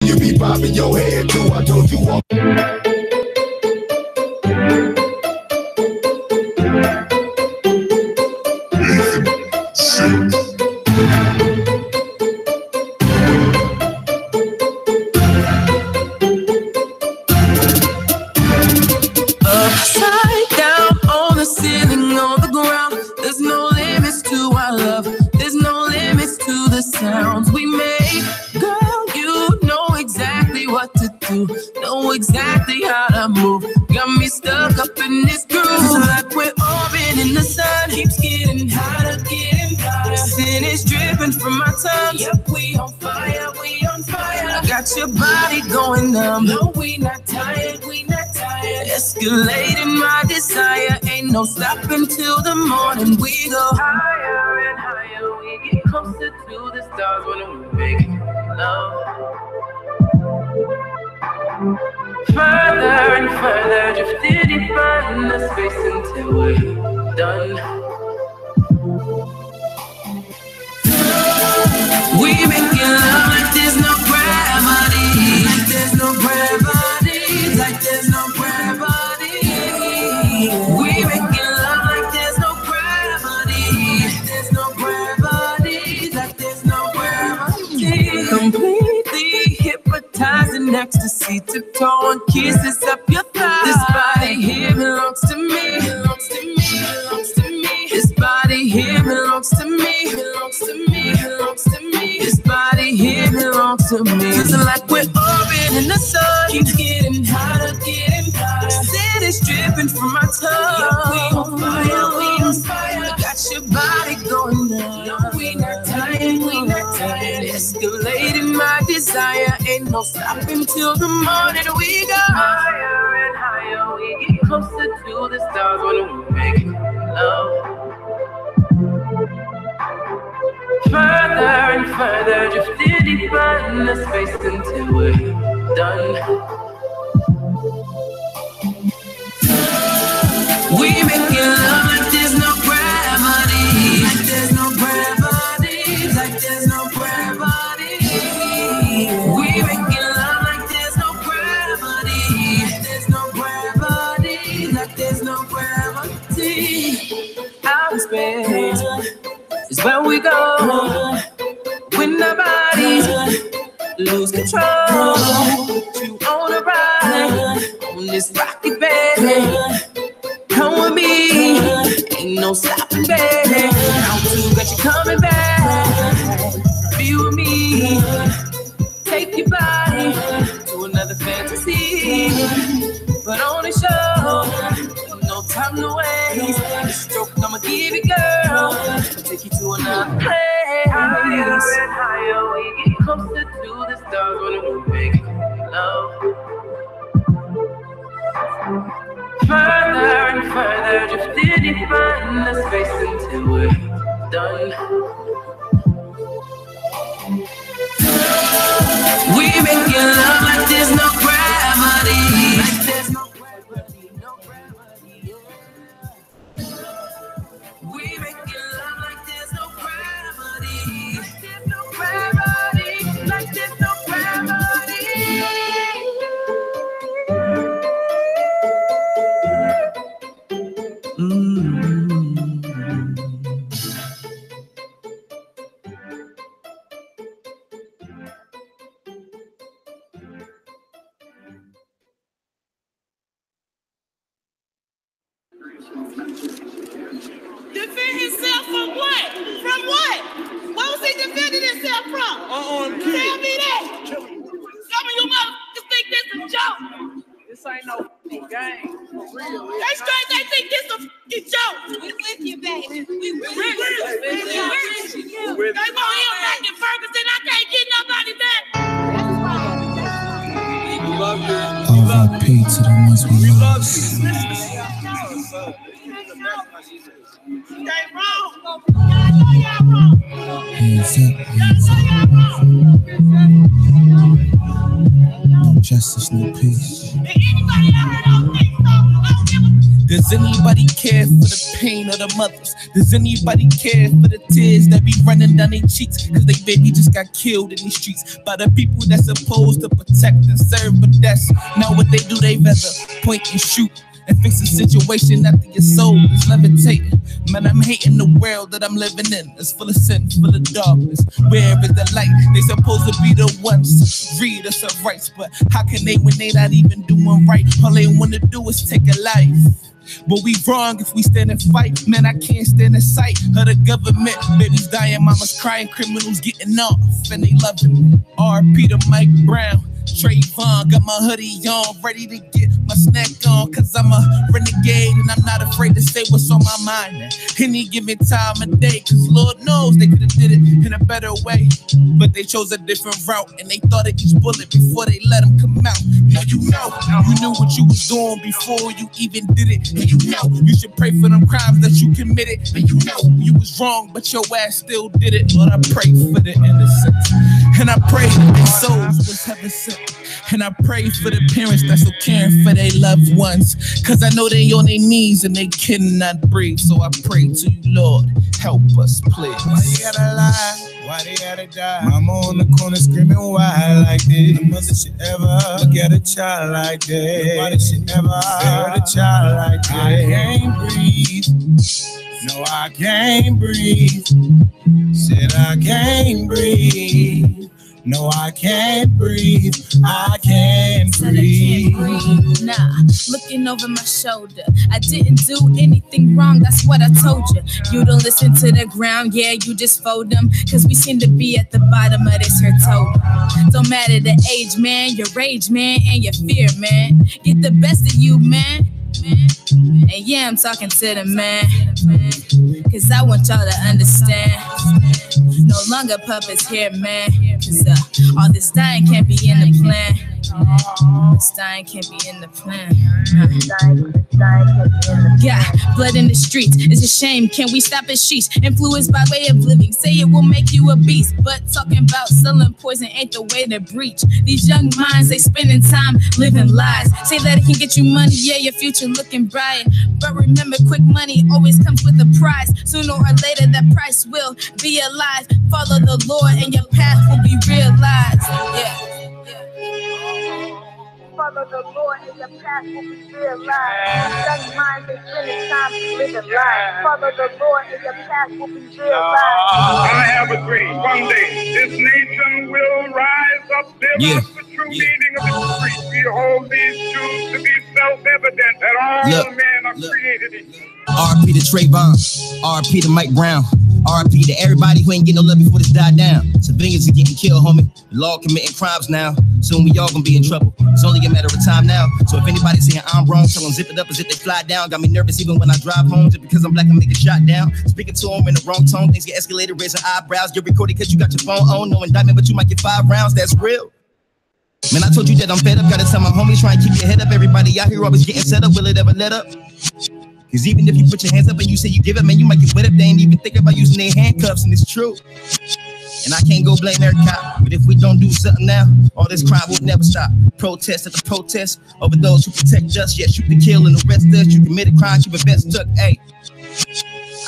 You be popping your head too, I told you all. Upside down on the ceiling, on the ground. There's no limits to our love. There's no limits to the sounds we make. Girl, you know exactly what to do. Know exactly how to move. Got me stuck up in this groove. It's like we're orbiting in the sun. Keeps getting hotter, getting hotter. Sin is dripping from my tongue. Yep, we on fire, we on fire. I got your body going numb. No, we not tired, we not tired. Escalating my desire. Ain't no stopping till the morning. We go higher and higher. We get closer to the stars when we make love. Further and further, drifted deeper in the space until we're done. We making love like there's no gravity, like there's no gravity, like there's no gravity. We making love like there's no gravity, like there's no gravity, like there's no gravity. Completely hypnotizing ecstasy, tiptoeing kisses up your thighs. This body here belongs to me, belongs to me, belongs to me. This body here belongs to me, belongs to me, belongs to me. This body here belongs to me. It's like we're orbiting the sun. Keeps getting hotter, getting hotter. Sin is dripping from my tongue. Yeah, we on fire, we on fire. I got your body going down. No, we not tired, we not tired. Escalating my desire. Ain't no stopping till the morning. We go higher and higher. We get closer to the stars when we make love. Further and further, drifted deeper in the space until we're done. We making love like there's no gravity, like there's no gravity, like there's no gravity. We making love like there's no gravity, like there's no gravity, like there's no gravity. Out in space is where we go when our bodies lose control. You on a ride on this rocket, baby. Come with me, ain't no stopping, baby. How to got you coming back? Be with me, take your body to another fantasy, but on the show. No time to waste. This stroke I'ma give you, girl. Take you to another place. Higher and higher, we get closer to the stars when we make love. Further and further, drifted deeper in the space until we're done. We making love like there's no gravity, like there's no gravity, no gravity. We making love like there's no gravity, like there's no gravity, like there's no gravity. Defend himself from what? From what? What was he defending himself from? Tell me that. Some of you motherfuckers think this is a joke. This ain't no game. For real. They straight, they think this a fucking joke. We with you, baby. We with you. They want him back in Ferguson. I can't get nobody back. R.I.P. to the ones we lost. They wrong. Y'all know y'all wrong. Hands up, hands up. No justice, no peace. Anybody out here don't think so? Does anybody care for the pain of the mothers? Does anybody care for the tears that be running down their cheeks? Cause they baby just got killed in these streets by the people that's supposed to protect and serve, but that's not what they do. They rather point and shoot and fix the situation after your soul is levitating. Man, I'm hating the world that I'm living in. It's full of sin, full of darkness. Where is the light? They supposed to be the ones to read us of rights, but how can they when they not even doing right? All they wanna do is take a life. But we wrong if we stand and fight. Man, I can't stand the sight of the government. Babies dying, mamas crying, criminals getting off, and they loving me. R.P. to Mike Brown, Trayvon, got my hoodie on, ready to get my snack on, cause I'm a renegade and I'm not afraid to say what's on my mind any given time of day, cause Lord knows they could've did it in a better way, but they chose a different route and they thought of each bullet before they let them come out. Now you knew what you was doing before you even did it, and you know you should pray for them crimes that you committed, and you know you was wrong but your ass still did it. Lord, I pray for the innocent, and I pray that their souls was heaven sent. And I pray for the parents that's so caring for their loved ones, cause I know they on their knees and they cannot breathe. So I pray to you, Lord, help us, please. Why you gotta lie? Why they gotta die? Mama on the corner screaming, why like this? No mother should ever look at a child like this. Nobody should ever hurt a child like this. I can't breathe. No, I can't breathe. Said I can't breathe. No, I can't breathe. I can't breathe. Nah, looking over my shoulder. I didn't do anything wrong, that's what I told you. You don't listen to the ground, yeah, you just fold them. Cause we seem to be at the bottom of this here totem. Don't matter the age, man, your rage, man, and your fear, man. Get the best of you, man. And yeah, I'm talking to the man, cause I want y'all to understand. No longer puppets here, man. Cause all this dying can't be in the plan. This dying can't be in the plan. Yeah, blood in the streets. It's a shame. Can we stop at sheets? Influenced by way of living. Say it will make you a beast. But talking about selling poison ain't the way to breach. These young minds, they spending time living lies. Say that it can get you money, yeah, your future looking bright. But remember, quick money always comes with a price. Sooner or later, that price will be alive. Follow the Lord and your path will be realized. Yeah. Follow the Lord and your path will be realized. Young minds and spending time living life. Follow the Lord and your path will be realized. I have a dream. One day, this nation will rise up. Live up the true meaning of the street. We hold these truths to be self-evident that all men are created equal. R.P. to Trayvon, R.P. to Mike Brown, R.P. to everybody who ain't getting no love before this died down. Civilians are getting killed, homie. The law committing crimes now. Soon we all gonna be in trouble. It's only a matter of time now. So if anybody's saying I'm wrong, tell them zip it up as if they fly down. Got me nervous even when I drive home. Just because I'm black, I'm making shot down. Speaking to them in the wrong tone, things get escalated, raising eyebrows. Get recorded cause you got your phone on. No indictment, but you might get 5 rounds. That's real. Man, I told you that I'm fed up. Gotta tell my homies, try and keep your head up. Everybody out here always getting set up. Will it ever let up? Cause even if you put your hands up and you say you give it, man, you might get wet up. They ain't even thinking about using their handcuffs, and it's true. And I can't go blame every cop, but if we don't do something now, all this crime will never stop. Protest after protest over those who protect us. Yeah, shoot to kill and arrest us. You committed crimes, you been best stuck. Hey,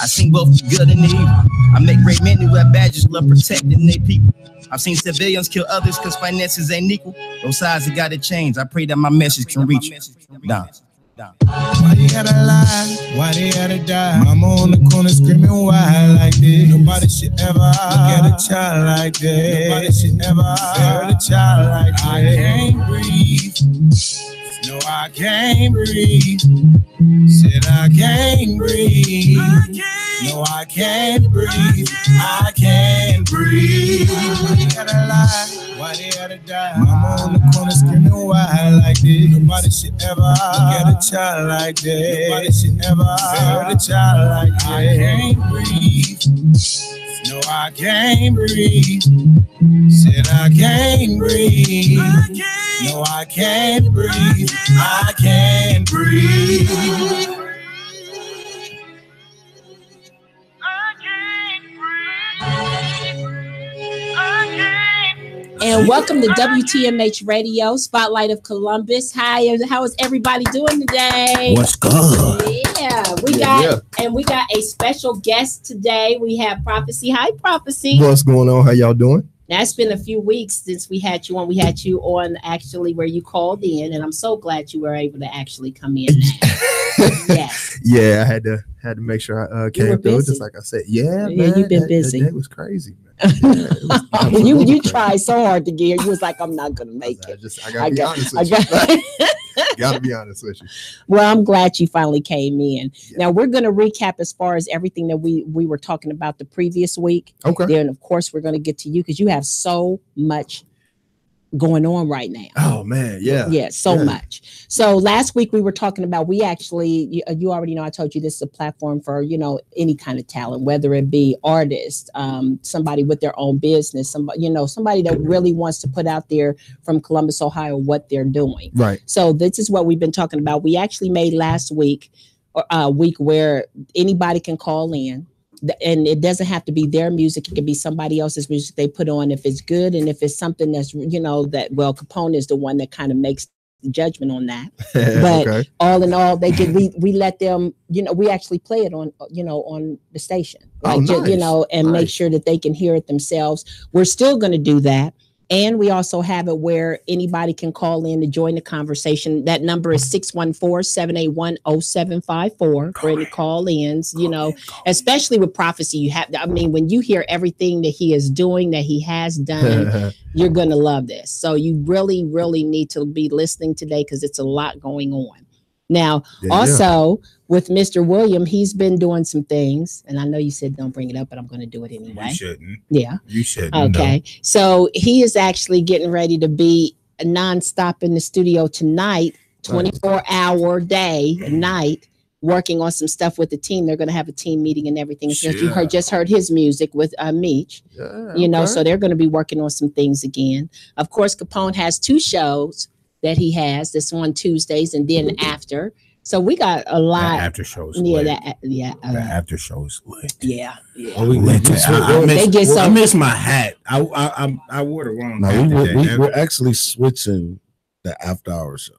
I seen both the good and the evil. I make great men who have badges, love protecting their people. I've seen civilians kill others cause finances ain't equal. Those sides that gotta change. I pray that my message can reach you. Down. Why they gotta lie? Why they gotta die? Mama on the corner screaming, why like this? Nobody should ever look at a child like this. Nobody should ever hurt a child like this. I can't breathe. No, I can't breathe. Said I can't breathe. No, I can't breathe. I can't breathe. Why they gotta lie? Why they gotta die? Mama on the corner screaming, why like this? Nobody should ever look at a child like this. Nobody should ever hurt a child like this. I can't breathe. No, I can't breathe. Said I can't breathe. No, I can't breathe. I can't breathe. And welcome to WTMH Radio, Spotlight of Columbus. Hi, how is everybody doing today? What's good? Yeah, we got a special guest today. We have Prophecy. Hi, Prophecy. What's going on? How y'all doing? Now, it's been a few weeks since we had you on. We had you on actually where you called in, and I'm so glad you were able to actually come in. Yes. Yeah, I had to make sure I came through. Just like I said, man, you've been busy. That was crazy, man. Yeah, you tried so hard to get here. You was like, I'm not gonna make it. I gotta be honest with you. Gotta be honest with you. Well, I'm glad you finally came in. Yeah. Now we're gonna recap as far as everything that we were talking about the previous week. Okay. Then of course we're gonna get to you because you have so much going on right now. Oh man, yeah, so much. So last week we were talking about, we actually, you already know, I told you this is a platform for, any kind of talent, whether it be artists, somebody with their own business, somebody that really wants to put out there from Columbus, Ohio, what they're doing. Right. So this is what we've been talking about. We actually made last week a week where anybody can call in. And it doesn't have to be their music. It can be somebody else's music they put on if it's good. And if it's something that's, Capone is the one that kind of makes the judgment on that. But all in all, we let them, we actually play it on, on the station, and make sure that they can hear it themselves. We're still going to do that. And we also have it where anybody can call in to join the conversation. That number is 614-781-0754 for any call-ins, especially with Prophecy. When you hear everything that he is doing, that he has done, you're going to love this. So you really, really need to be listening today because it's a lot going on. Now, with Mr. William, he's been doing some things, and I know you said don't bring it up, but I'm going to do it anyway. You shouldn't. Yeah. You shouldn't. Okay. No. So he is actually getting ready to be nonstop in the studio tonight, 24-hour day and night, working on some stuff with the team. They're going to have a team meeting and everything. So you just heard his music with Meech, so they're going to be working on some things again. Of course, Capone has 2 shows that he has, this on Tuesdays and then after. So we got a lot. The after shows. The after shows lit. Yeah. I miss my hat. I wore the wrong hat. We're actually switching the after hour show.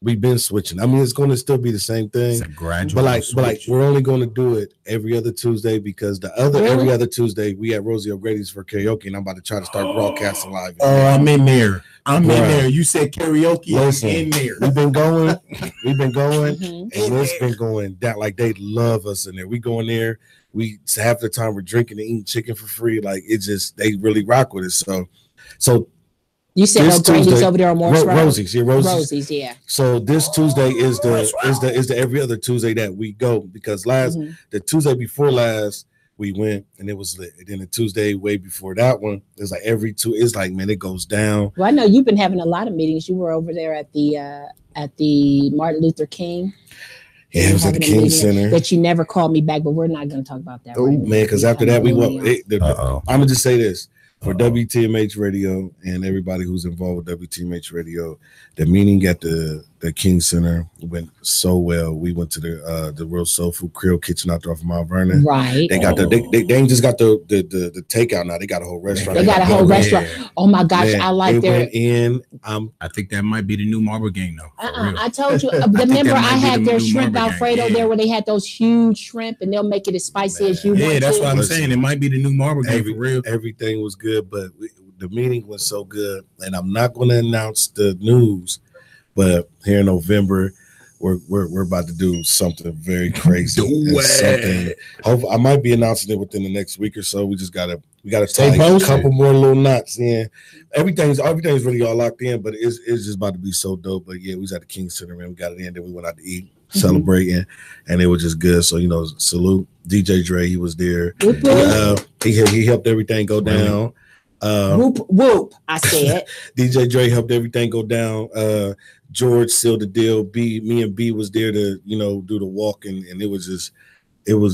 We've been switching. I mean, it's going to still be the same thing. It's a gradual but we're only going to do it every other Tuesday because every other Tuesday we at Rosie O'Grady's for karaoke, and I'm about to try to start broadcasting live. Oh, I'm in there. In there. You said karaoke. Listen, I'm in there. We've been going, and it's been going down. Like, they love us in there. We go in there. Half the time we're drinking and eating chicken for free. Like, they really rock with us. So. You said O'Grady's over there on Morris Road. Rosie's, yeah. So this Tuesday is the every other Tuesday that we go, because the Tuesday before last we went and it was lit. And then the Tuesday way before that one, it's like every two. It's like, man, it goes down. Well, I know you've been having a lot of meetings. You were over there at the Martin Luther King. Yeah, it was at the King Center. That you never called me back, but we're not going to talk about that. Oh man, because after that we went. I'm gonna just say this. For WTMH Radio and everybody who's involved with WTMH Radio, the meeting at the King Center went so well. We went to the Real Soul Food Creole Kitchen out there off of Mount Vernon. Right. They got they ain't just got the takeout now. They got a whole restaurant. They got a whole restaurant. Oh my gosh, I like their. I think that might be the new Marble Game though. I told you. Remember, I had their shrimp Alfredo there where they had those huge shrimp, and they'll make it as spicy as you want. Yeah, that's what I'm saying. It might be the new Marble Game for real. Everything was good, but the meeting was so good, and I'm not going to announce the news, but here in November, we're about to do something very crazy. I might be announcing it within the next week or so. We gotta tie a couple more little knots in. Everything's really all locked in, but it's just about to be so dope. But yeah, we was at the King Center, man. We got it in, then we went out to eat, celebrating, and it was just good. So salute DJ Dre. He was there. He helped everything go down. Whoop, I said. DJ Dre helped everything go down. George sealed the deal. Me and B was there to, do the walk, and it was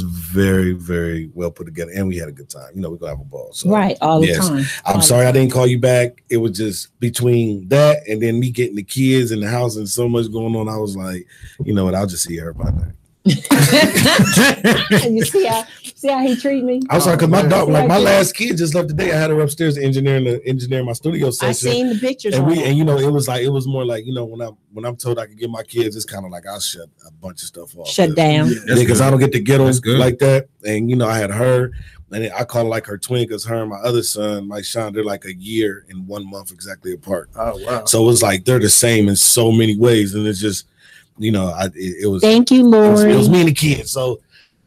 very, very well put together, and we had a good time. We're gonna have a ball. So, right, all the time. I'm sorry I didn't call you back. It was just between that and then me getting the kids in the house and so much going on. I was like, you know what, I'll just see everybody. You see how he treat me? I was like, cause my dog, like my last kid just left today. I had her upstairs engineering my studio session. I seen the pictures. And you know, it was more like, you know, when I'm told I can get my kids, it's kind of like I'll shut a bunch of stuff off. Shut down. Yeah, because I don't get to get them like that. And you know, I had her, and I call her like her twin, because her and my other son, Mike Sean, they're like a year and 1 month exactly apart. Oh wow! So it was like they're the same in so many ways, and it's just, you know, it was. Thank you, Lord. It was me and the kids. So,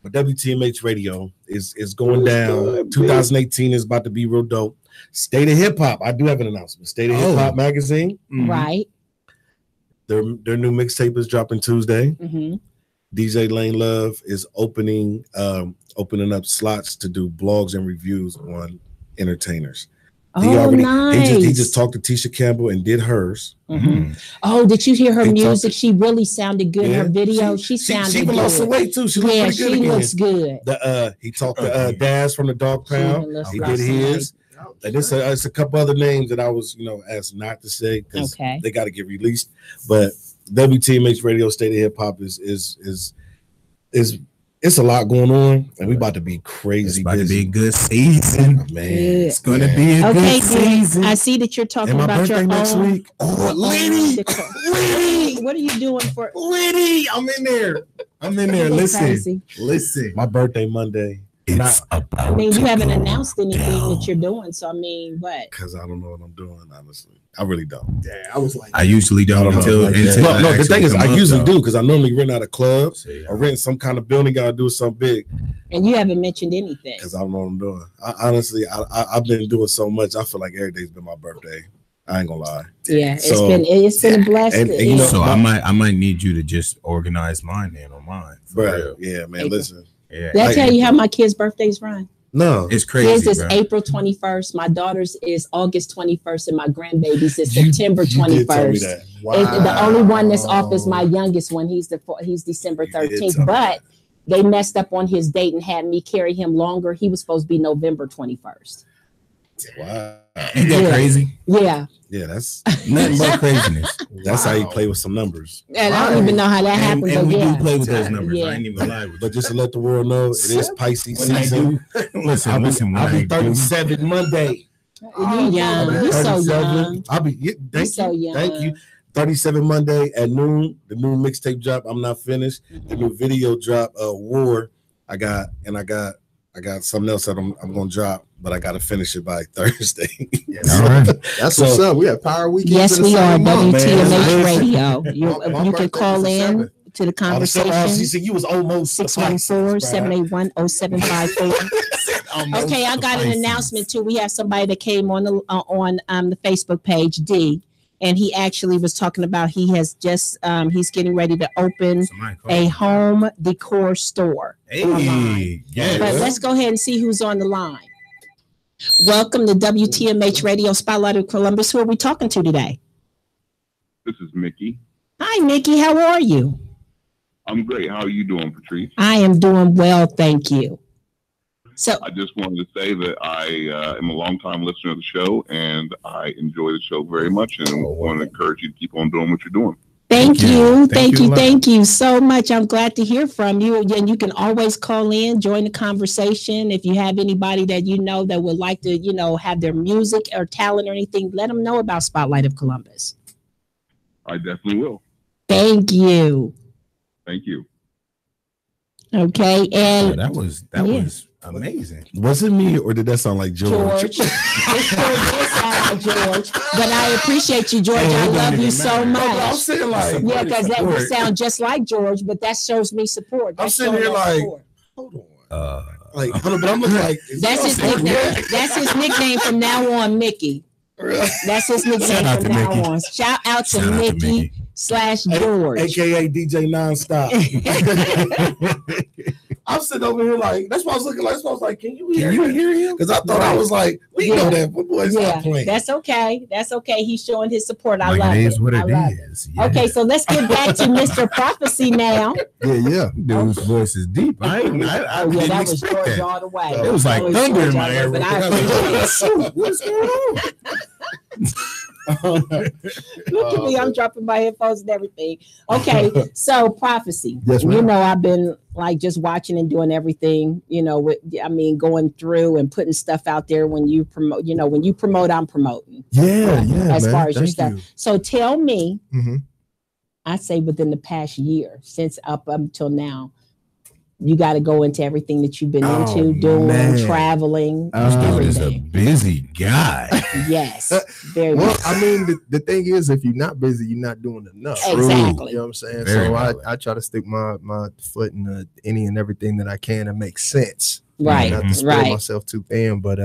but WTMH Radio is going down. 2018 is about to be real dope. State of Hip Hop. I do have an announcement. State of Hip Hop magazine. Right. Their new mixtape is dropping Tuesday. DJ Lane Love is opening up slots to do blogs and reviews on entertainers. Nice. He just talked to Tisha Campbell and did hers. Oh, did you hear her music? She really sounded good. Her video, she sounded good. She lost some weight too. She yeah, looks pretty good. She looks good. He talked to Daz from the Dog Pound. He did his. And it's a couple other names that I was, you know, asked not to say because they got to get released. But WTMH Radio State of Hip Hop is it's a lot going on, and we about to be crazy. It's about to be a good season, man. It's going to be a good season. I see that you're talking about your next week. Oh, Liddy, what are you doing for Liddy? I'm in there. Listen. My birthday Monday. I mean, you haven't announced anything that you're doing, so I mean, what? Because I don't know what I'm doing, honestly. I really don't. Yeah, I was like, I usually don't until no. The thing is, I usually do because I normally rent out a club or rent some kind of building. Gotta do something big. And you haven't mentioned anything because I don't know what I'm doing. Honestly, I've been doing so much. I feel like every day's been my birthday. I ain't gonna lie. Yeah, it's been a blessing. And you know, so I might need you to just organize mine then on mine. Bro, yeah, man. April. Listen. Yeah. Did I tell you how my kids' birthdays run? No, it's crazy. His is April 21st. My daughter's is August 21st, and my grandbaby's is September 21st. Wow. The only one that's off is my youngest one. He's December 13th. But they messed up on his date and had me carry him longer. He was supposed to be November 21st. Wow. Ain't that crazy? Yeah. Yeah, that's nothing but craziness. That's how you play with some numbers. And I don't even know how that happens. And we do play with those numbers. Yeah. I ain't even lie with you. But just to let the world know, it is Pisces season. Listen. I'll be 37 Monday. You're young. You're so young. I'll be. Thank you. 37 Monday at noon. The new mixtape drop. I'm not finished. The new video drop. War. I got something else that I'm gonna drop, but I gotta finish it by Thursday. All right. That's what's up. We have Power Weekend. Yes, we are. WTMH Radio. You can call in to the conversation. You was almost 614-781-0754. Okay, I got an announcement too. We have somebody that came on the Facebook page, D. And he actually was talking about he's getting ready to open a home decor store. Hey, yes. But let's go ahead and see who's on the line. Welcome to WTMH Radio Spotlight of Columbus. Who are we talking to today? This is Mickey. Hi, Mickey. How are you? I'm great. How are you doing, Patrice? I am doing well, thank you. So I just wanted to say that I am a longtime listener of the show, and I enjoy the show very much, and want to encourage you to keep on doing what you're doing. Thank you so much. I'm glad to hear from you. And you can always call in, join the conversation. If you have anybody that you know that would like to, have their music or talent or anything, let them know about Spotlight of Columbus. I definitely will. Thank you. Thank you. Okay, and that was amazing. Was it me or did that sound like George? It sure did sound like George, but I appreciate you, George. I love you so much. I'm sitting like, because that would sound just like George, but that shows me support. I'm sitting here like, hold on. But I'm looking like that's his nickname. That's his nickname from now on, Mickey. That's his nickname from now on. Shout out to Mickey /George, aka DJ Nonstop. I'm sitting over here like, that's what I was looking like. So I was like, can you hear him? Because I thought I was like, we know that, but boys not playing. That's okay. He's showing his support. I love it. It is what it is. Yeah. Okay, so let's get back to Mr. Prophecy now. Yeah. Dude's voice is deep. I didn't that was George that. all the way. It was like thunder in my ear. But I appreciate it. What's going on? Look at me, I'm dropping my headphones and everything. Okay, so prophecy. Yes, ma'am. You know, I've been like just watching and doing everything, you know, going through and putting stuff out there. When you promote, when you promote, I'm promoting. Yeah, as man. far as your Thank stuff. you. So tell me, Mm-hmm. I say within the past year, since up until now, you got to go into everything that you've been into, doing, traveling. He's a busy guy. Yes, very well. much. I mean, the thing is, if you're not busy, you're not doing enough. Exactly. You know what I'm saying? Very so valid. I try to stick my foot in any and everything that I can to make sense. Right. Not to spread myself too thin, but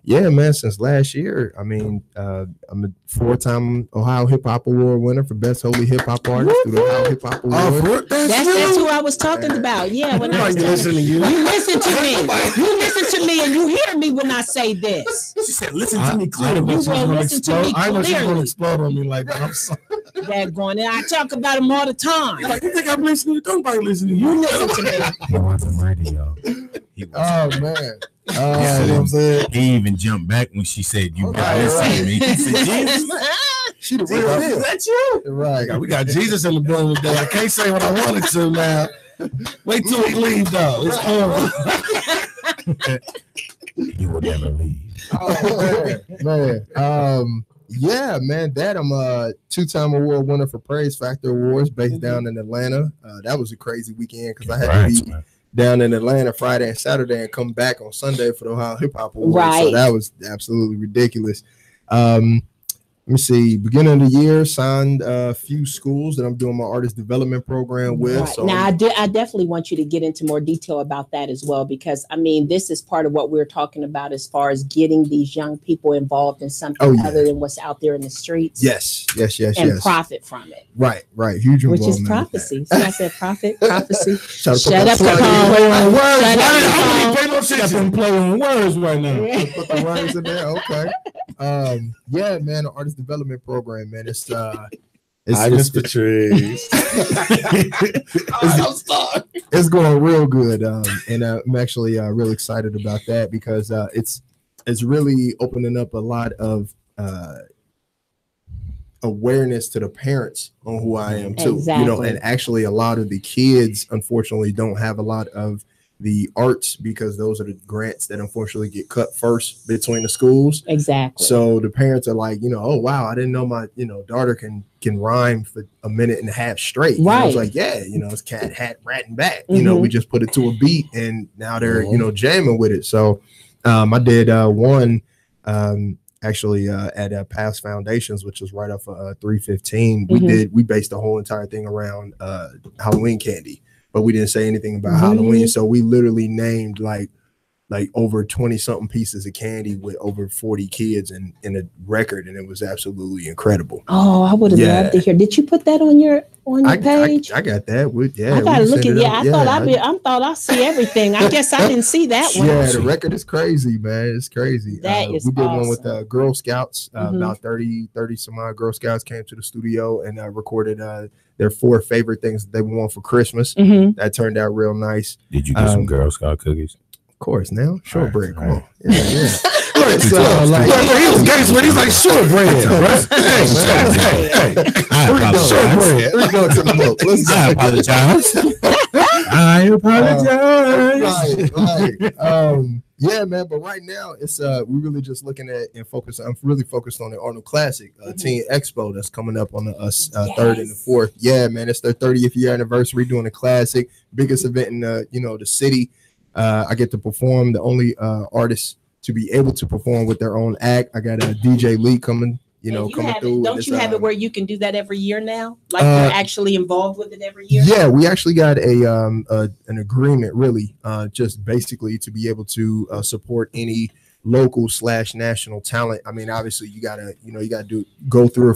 yeah, man. Since last year, I mean, I'm a 4-time Ohio Hip Hop Award winner for Best Holy Hip Hop Artist through the Ohio Hip Hop Award. That's who I was talking about. Yeah, when I was listen to you. You listen to me. You listen to me, and you hear me when I say this. She said, "Listen to me clearly." You will listen to me I know she's clearly. gonna explode on me like that. I'm sorry. That going, and I talk about them all the time. Like, you think I'm listening? Don't nobody listen to you. You listen to me. He wasn't ready, y'all. Oh man. You know what I'm saying? He even jumped back when she said, "You gotta listen to me." He said, "Jesus." She the real deal. Is that you? Right. We got Jesus in the building today. I can't say what I wanted to now. Wait till we leave, though. It's horrible. You will never leave. Oh man. Yeah, man. That I'm a 2-time award winner for Praise Factor Awards based down in Atlanta. That was a crazy weekend because I had to be down in Atlanta Friday and Saturday and come back on Sunday for the Ohio Hip Hop Awards. Right. So that was absolutely ridiculous. Let me see. Beginning of the year, signed a few schools that I'm doing my artist development program with. Right. So Now, I definitely want you to get into more detail about that as well, because I mean, this is part of what we're talking about as far as getting these young people involved in something other than what's out there in the streets. Yes. And profit from it. Right. Huge Which is involvement. prophecy. So I said prophecy. Shut up, I'm playing words right now. Put the words in there. Okay. Yeah, man, the artist development program, man. It's Miss Patrice. It's going real good. And I'm actually real excited about that because it's really opening up a lot of awareness to the parents on who I am too. Exactly. You know, and actually a lot of the kids unfortunately don't have a lot of the arts because those are the grants that unfortunately get cut first between the schools. Exactly. So the parents are like, oh wow, I didn't know my daughter can rhyme for a minute and a half straight. Right. I was like, yeah, it's cat, hat, rat, and bat. We just put it to a beat and now they're jamming with it. So I did one actually at Past Foundations, which was right off of 315. We based the whole entire thing around Halloween candy. But we didn't say anything about Halloween. So we literally named like over 20 something pieces of candy with over 40 kids in a record. And it was absolutely incredible. Oh, I would have loved to hear. Did you put that on your page? I got that. I gotta look at I thought I see everything. I guess I didn't see that one. Yeah, the record is crazy, man. It's crazy. That is we did awesome. one with Girl Scouts. About 30 some odd Girl Scouts came to the studio and recorded their 4 favorite things that they want for Christmas. That turned out real nice. Did you get some Girl Scout cookies? Of course, now shortbread. Come on. Look, he was gangster, but he's like shortbread. Shortbread. Let's go to the book. I apologize. I apologize. Right. Yeah, man. But right now, it's we're really just looking at and focused. I'm really focused on the Arnold Classic Teen Expo that's coming up on the 3rd and the 4th. Yeah, man. It's their 30th year anniversary doing a classic, biggest event in the city. I get to perform, the only artist to be able to perform with their own act. I got a DJ Lee coming, coming through. Don't you have it where you can do that every year now? Like you're actually involved with it every year? Yeah, we actually got an agreement, really, just basically to be able to support any local / national talent. I mean, obviously, you gotta go through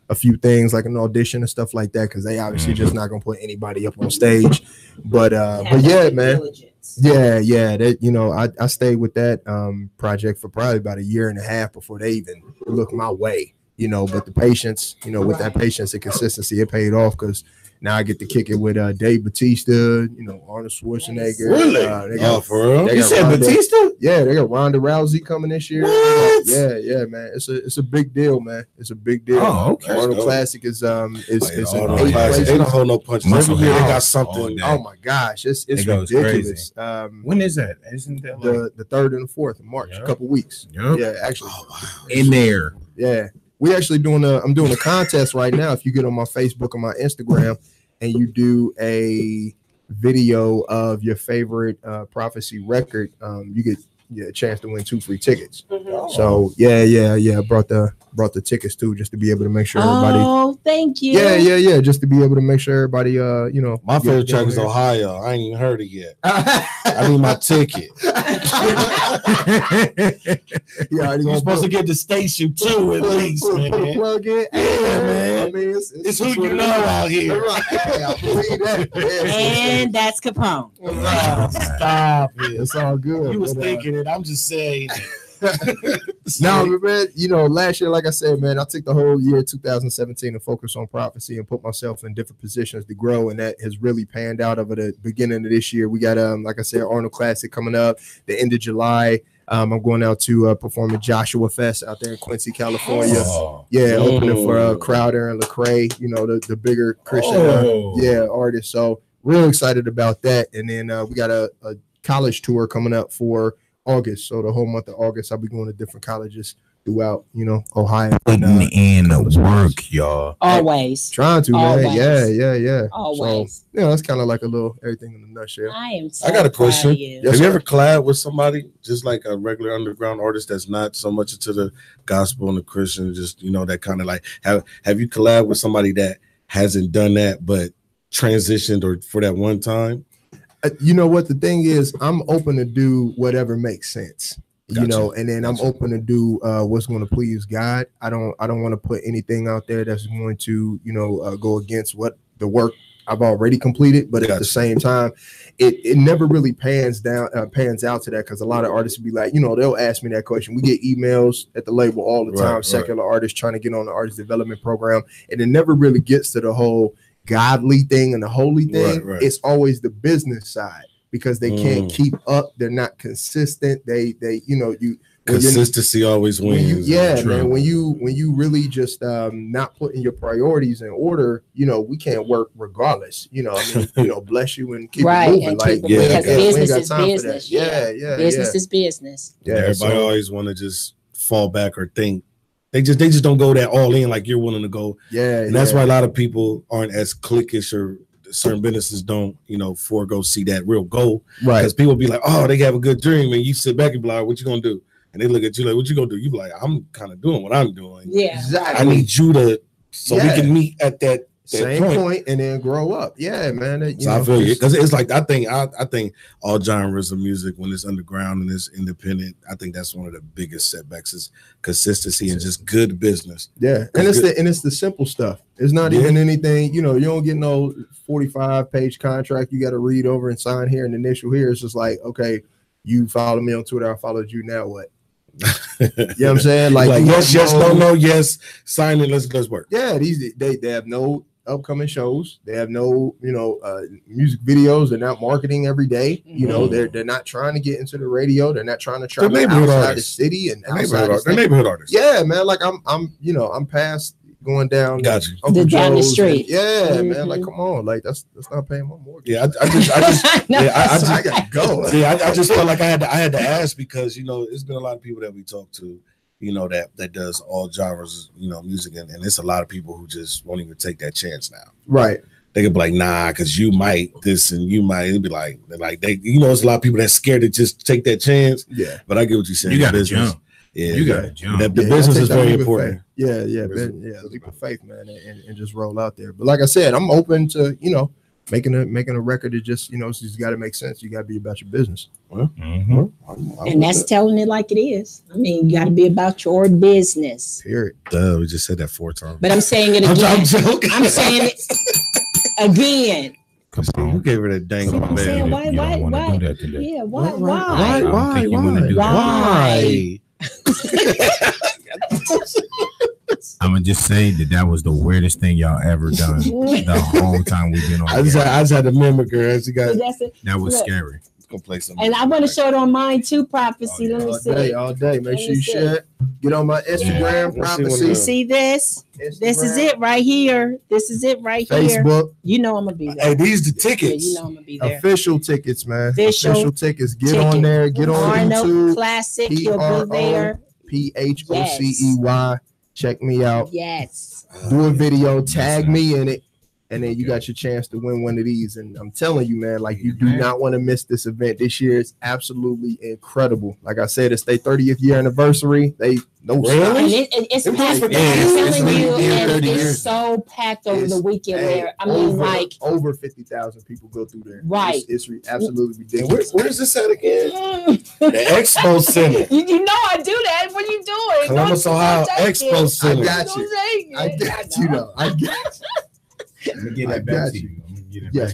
a few things like an audition and stuff like that because they obviously just not gonna put anybody up on stage. But yeah, man. Yeah. That I stayed with that project for probably about 1.5 years before they even looked my way. But the patience, with that patience and consistency, it paid off because Now I get to kick it with Dave Bautista, you know, Arnold Schwarzenegger. Really? For real? You said Bautista? Yeah, they got Ronda Rousey coming this year. What? Yeah, man. It's a big deal, man. It's a big deal. Oh, okay. Arnold Classic is an 8 places. They don't hold no punches. Every year they got something. Oh my gosh, it's ridiculous. When is that? Isn't that the 3rd and the 4th of March? A couple weeks. Yeah, actually. Oh, wow. In there? Yeah, we actually I'm doing a contest right now. If you get on my Facebook or my Instagram and you do a video of your favorite Prophecy record, you get a chance to win 2 free tickets. So yeah, brought the tickets too, just to be able to make sure everybody. Oh, thank you. Yeah, just to be able to make sure everybody you know. My favorite track is Ohio. I ain't even heard it yet. I need my ticket. You're supposed to get the station too, at least, man. Plug in. Yeah, man. I mean, it's who you know out here. I believe that. And that's Capone. Stop it. It's all good. You was thinking it. I'm just saying. No, man, you know, last year, like I said, man, I took the whole year 2017 to focus on prophecy and put myself in different positions to grow, and that has really panned out over the beginning of this year. We got like I said, Arnold Classic coming up the end of July. I'm going out to perform at Joshua Fest out there in Quincy, California. Opening for Crowder and Lecrae, you know, the bigger Christian artists. So real excited about that. And then we got a college tour coming up for August. So the whole month of August, I'll be going to different colleges throughout, you know, Ohio. Putting in the work, y'all. Always. Trying to, Always. man. Yeah. Always. So, yeah, that's kind of like a little everything in a nutshell. I got a question. Have you ever collabed with somebody just like a regular underground artist that's not so much into the gospel and the Christian, just, you know, that kind of like, have you collabed with somebody that hasn't done that but transitioned or for that one time? You know what the thing is, I'm open to do whatever makes sense. You know, and then I'm open to do what's going to please God. I don't want to put anything out there that's going to, you know, go against what the work I've already completed. But at the same time, it never really pans out to that, because a lot of artists will be like, you know, they'll ask me that question. We get emails at the label all the time, secular artists trying to get on the artist development program, and it never really gets to the whole godly thing and the holy thing. It's always the business side, because they can't keep up. They're not consistent. They you know, consistency always wins. Man, when you really just not putting your priorities in order, you know, we can't work regardless. You know, I mean, you know, bless you and keep it moving. Like, because business is business. Business is business. Yeah, everybody always want to just fall back or think. They just don't go that all in like you're willing to go. And that's why a lot of people aren't as cliquish, or certain businesses don't, you know, forego see that real goal. Because people be like, oh, they have a good dream, and you sit back and be like, what you gonna do? And they look at you like, what you gonna do? You be like, I'm kind of doing what I'm doing. Yeah, exactly. I need you to, so we can meet at that same point and then grow up. Yeah, man. So I feel you, because it's like I think all genres of music, when it's underground and it's independent, I think that's one of the biggest setbacks is consistency and just good business. Yeah, and it's the simple stuff. It's not even anything, you know, you don't get no 45-page contract you got to read over and sign here and initial here. It's just like, okay, you follow me on Twitter, I followed you, now what? You know what I'm saying? Like yes, no, yes, sign it, let's work. Yeah, they have no upcoming shows. They have no, you know, music videos. They're not marketing every day. You know, they're not trying to get into the radio. They're not trying to travel outside the city and they're neighborhood artists. Yeah, man. Like I'm past going down down the street. Man. Like, come on, like that's not paying my mortgage. Yeah, I gotta go. Yeah, I just felt like I had to ask, because, you know, it's been a lot of people that we talk to, you know, that does all genres, you know, music, and it's a lot of people who just won't even take that chance now. Right. They could be like, nah, because you might this and you might. It'd be like they, you know, it's a lot of people that's scared to just take take that chance. Yeah. But I get what you're saying. You got to jump. Yeah, you got to jump. The business is very important. Yeah, leap of faith, man, and just roll out there. But like I said, I'm open to, you know, making a record that just, you know, it's just got to make sense. You got to be about your business. And that's telling it like it is. I mean, you got to be about your business. Period. We just said that 4 times. But I'm saying it again. I'm joking. I'm saying it again. Come on, who gave her that dang I'm saying, why? Why? Yeah, why? I'm gonna to just say that was the weirdest thing y'all ever done the whole time we've been on. I just had to mimic her. That was scary. Gonna play some. And I want to show it on mine too, Prophecy. Let me see. All day. Make sure you share it. Get on my Instagram, Prophecy. You see this? Instagram. This is it right here. This is it right here. Facebook. You know I'm gonna be there. Hey, these the tickets. Yeah, you know I'm gonna be there. Official tickets, man. Official tickets. Get on there. Get on YouTube. Classic. You'll be there. PHOCEY. Check me out. Yes. Do a video. Tag me in it. And then you got your chance to win one of these. And I'm telling you, man, like you do not want to miss this event. This year is absolutely incredible. Like I said, it's their 30th year anniversary. It's packed. I'm telling you, it's so packed over the weekend. Where I mean, like over 50,000 people go through there. Right. It's absolutely ridiculous. Where's this at again? The Expo Center. You know I do that. What are you doing? Columbus, Ohio Expo Center. I got you. I got you though. I got you. Let me get that back to you.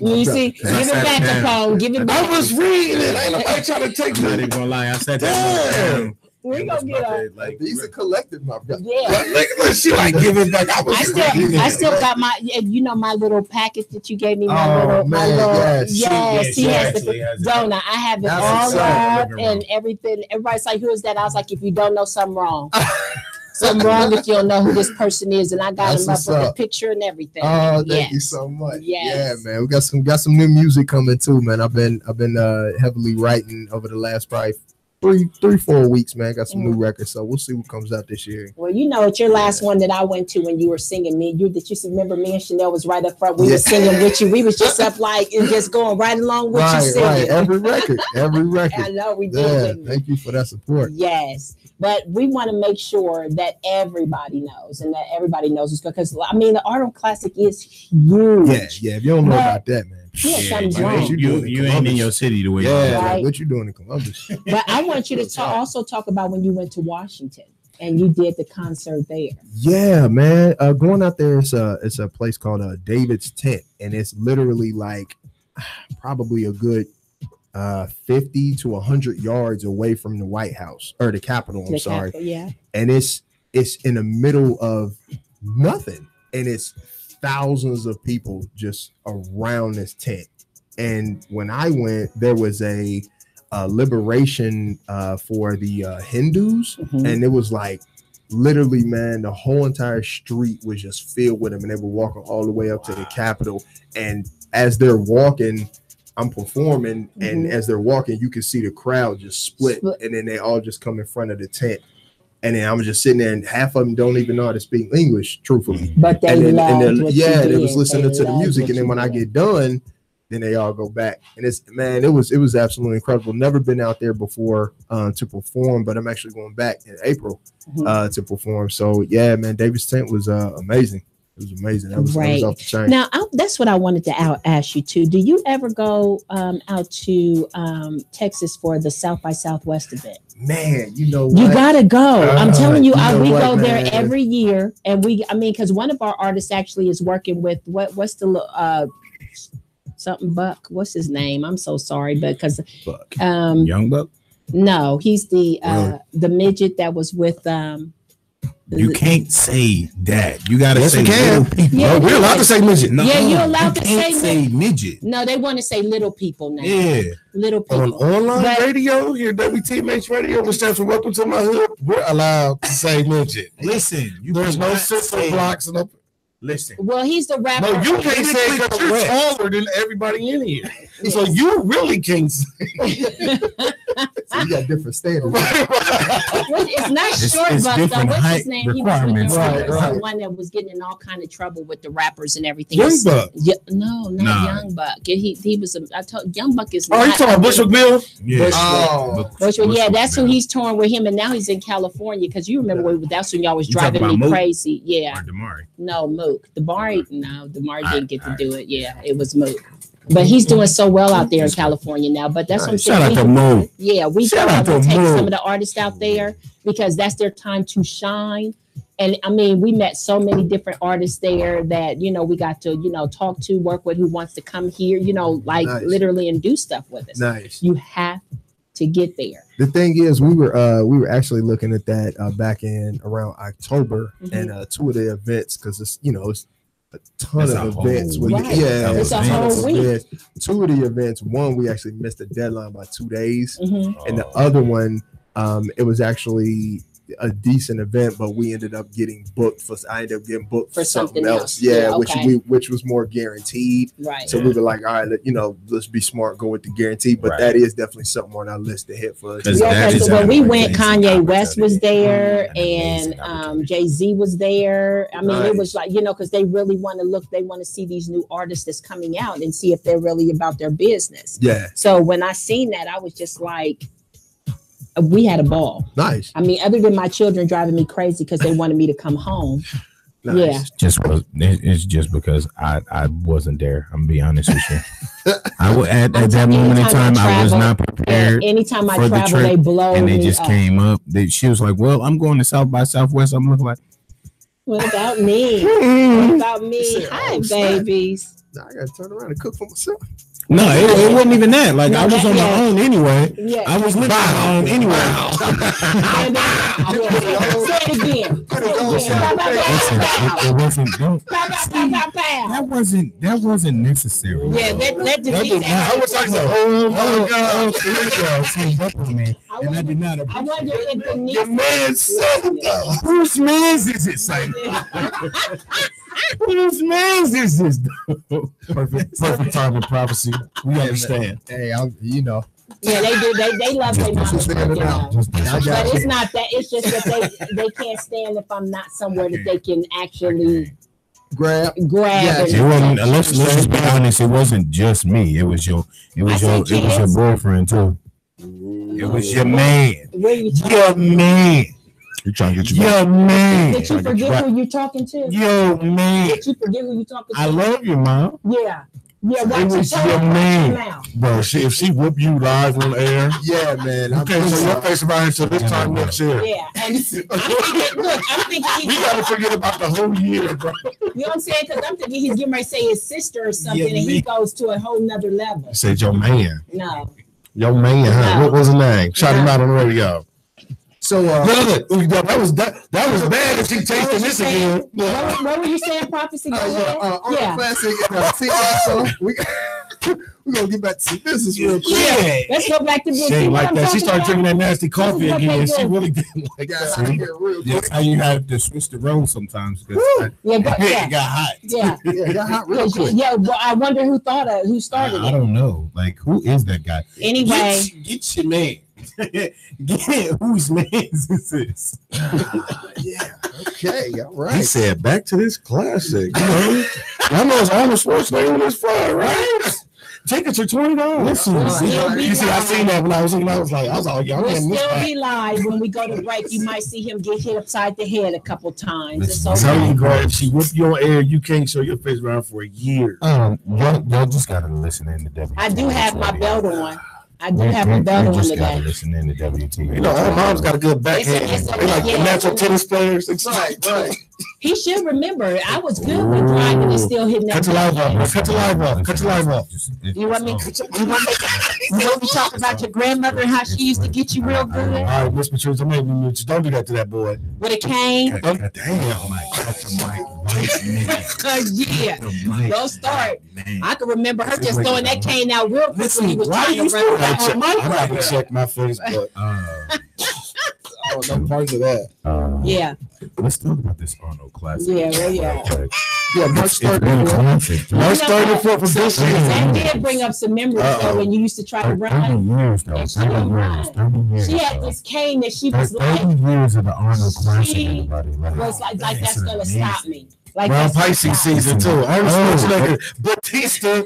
You see, give it back the phone. Give it back. I was reading it. Ain't nobody trying to take I'm not even gonna lie. I said that. We gonna get up. Like these are collective, my brother. Yeah. Look, she like give it back. I still got my, my little package that you gave me. My little. Yes, he has the donut. I have it all up and everything. Everybody's like, "Who is that?" I was like, "If you don't know, something wrong." Something wrong if you don't know who this person is, and I got him up with the picture and everthing. Oh, thank you so much. Yes. Yeah, man, we got some new music coming too, man. I've been heavily writing over the last probably 3-4 weeks, man. Got some new records, so we'll see what comes out this year. Well, it's your last one that I went to when you were singing me. You remember me and Chanel was right up front. We were singing with you. We was just up like and just going right along with you singing. Right. Every record. I know we did. Thank you for that support. Yes. But we want to make sure that everybody knows and that everybody knows it's good because the Art on Classic is huge. Yeah. If you don't know about that, man. Something's wrong. You ain't in your city the way you are. Right? What you doing in Columbus? But I want you to also talk about when you went to Washington and you did the concert there. Yeah, man. Going out there, it's a place called David's Tent, and it's literally like probably a good 50 to 100 yards away from the White House or the Capitol. I'm sorry. Yeah. And it's in the middle of nothing, and it's thousands of people just around this tent. And when I went, there was a liberation for the Hindus, and it was like literally, man, the whole entire street was just filled with them, and they were walking all the way up to the Capitol. And as they're walking, I'm performing, and as they're walking, you can see the crowd just split, and then they all just come in front of the tent. And then I'm just sitting there, and half of them don't even know how to speak English, truthfully. But they they was was listening to the music, and then when I get done, then they all go back. And it was absolutely incredible. Never been out there before to perform, but I'm actually going back in April to perform. So yeah, man, David's Tent was amazing. It was amazing. That was off the chain. Now, that's what I wanted to ask you too. Do you ever go out to Texas for the South by Southwest event? Man, you know what? You gotta go. I'm telling you, we go there every year, and because one of our artists actually is working with what's the something Buck? What's his name? I'm so sorry, but because Young Buck. No, he's the midget that was with You can't say that. You gotta say little people. Yeah, we're allowed to say midget. No, you're allowed to say midget. No, they want to say little people now. Yeah, little people. On online radio here, WTMH Radio, which stands for Welcome to My Hood. We're allowed to say midget. Listen, there's no censor blocks and no. Listen. Well, he's the rapper. No, you can't say it because you're taller than everybody in here. Yes. So you really can't say it. So you got different standards. It's not short, but what's his name? He was the one that was getting in all kind of trouble with the rappers and everything. Young Buck. No, not Young Buck. He was. I told Young Buck is. Oh, you talking about Bushwick Bill? Yeah. Bushwick. Yeah, that's who he's touring with him, and now he's in California because you remember that's when y'all was driving me crazy. Yeah. Or Damari. No, Mook. Damari didn't get to do it. Yeah, it was Mook. But he's doing so well out there in California now. But that's what I'm saying. Shout out to Mook. Yeah, we got to take some of the artists out there because that's their time to shine. And we met so many different artists there that, we got to, talk to, work with, who wants to come here, literally and do stuff with us. Nice. You have to get there. The thing is, we were actually looking at that back in around October, and two of the events, because it's it's a ton of events. It's a whole week. Two of the events, one we actually missed the deadline by 2 days, and the other one, it was actually a decent event, but we ended up getting booked for. I ended up getting booked for something else. Yeah, which was more guaranteed. Right. So we were like, all right, let's be smart, go with the guarantee. But that is definitely something on our list to hit for us. So when we went, Kanye West was there, and Jay-Z was there. I mean, it was like because they really want to look. They want to see these new artists that's coming out and see if they're really about their business. Yeah. So when I seen that, I was just like, we had a ball. Nice. I mean, other than my children driving me crazy because they wanted me to come home. Nice. Yeah. It's just because I wasn't there. I'm gonna be honest with you. At that moment in time, I was not prepared. Anytime I travel, they blow and they me just up. came up. She was like, "Well, I'm going to South by Southwest." I'm looking like, what about me? What about me? Hi, babies. Now I gotta turn around and cook for myself. No, it wasn't even that. Like I was on my own anyway. Yeah. I was living on my own anyway. Say it again. It wasn't. That wasn't necessary. Yeah, that did not. I was like, oh my God, man. And I did not. I wonder if the your man said it though. Whose man's is it, Simon? Whose man's is this? Perfect time of prophecy. We understand. Hey, Yeah, they do. They love their mama. But it's not that. It's just that they can't stand if I'm not somewhere that they can actually grab. Yeah, it wasn't. Let's just be honest. It wasn't just me. It was your boyfriend too. It was your man. Your man. You trying to get you back. Yo, man. Did you forget who you talking to? Yo, man. Did you forget who you talking to? I love you, Mom. Yeah. Yeah, it was your man. Bro, if she whoop you live on air. Yeah, man. Okay, so your face about it until this time next year. Yeah. And I'm thinking we gotta forget about the whole year, bro. You know what I'm saying? Because I'm thinking he's getting ready to say his sister or something, and he goes to a whole nother level. You said your man. No. Your man, huh? What was his name? Shout him out on the radio. So that was bad if she tasted this again. What were you saying, prophecy? On the classic, we're gonna get back to some business real quick. Yeah, let's go back to business. She ain't like that. She started drinking that nasty coffee again. She really didn't like that. That's how you have to switch the roles sometimes. It got hot. Yeah, it got hot real quick. Yeah, well, I wonder who started it. I don't know. Like, who is that guy? Anyway, get your man. Whose man is this? Yeah. Okay. All right. He said, "Back to this classic." I know it's Arnold Schwarzenegger on this fly, right? Tickets are $20. Listen, you see, I seen that when I was looking. I was like, y'all we'll still be live when we go to break. You might see him get hit upside the head a couple times. Tell you, bro, if she whip you on air, you can't show your face around for a year. Y'all just gotta listen in to WTV. I do have my belt on. I do have a belt on today. Listen in to WTV. You know, our mom's got a good backhand. They like the natural tennis players. Right. He should remember. I was good with driving and still hitting that. Cut your live off. You want me to talk about your grandmother and how she used to get you real good? All right, Miss Patrice, don't do that to that boy. With a cane? Damn. Yeah. Don't start. I can remember her just throwing that cane out real quick when he was trying to run out on my I gotta check my Facebook. No parts of that. Yeah. Let's talk about this Arnold classic. Yeah, March 34th. March 34th of this year. That did bring up some memories though, when you used to try to run. 30 years. She had this cane that she was 30 years of the Arnold classic. She was like that's gonna stop me. Like around Pisces season too. Arnold Schwarzenegger, Batista,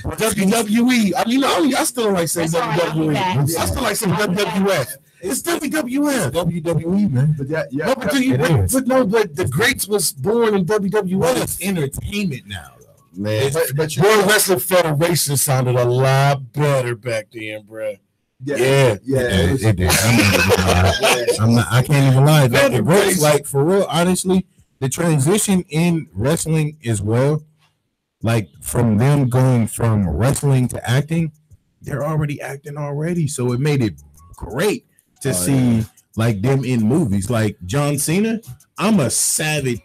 WWE. I still like saying WWE. I still like saying WWF. It's WWF. WWE, man. But the greats was born in WWF. It's entertainment now, though. Man, but World Wrestling Federation sounded a lot better back then, bro. Yeah. It did. I can't even lie. Like for real, honestly, the transition in wrestling as well, like from them going from wrestling to acting, they're already acting already, so it made it great to see like them in movies. Like John Cena, I'm a savage.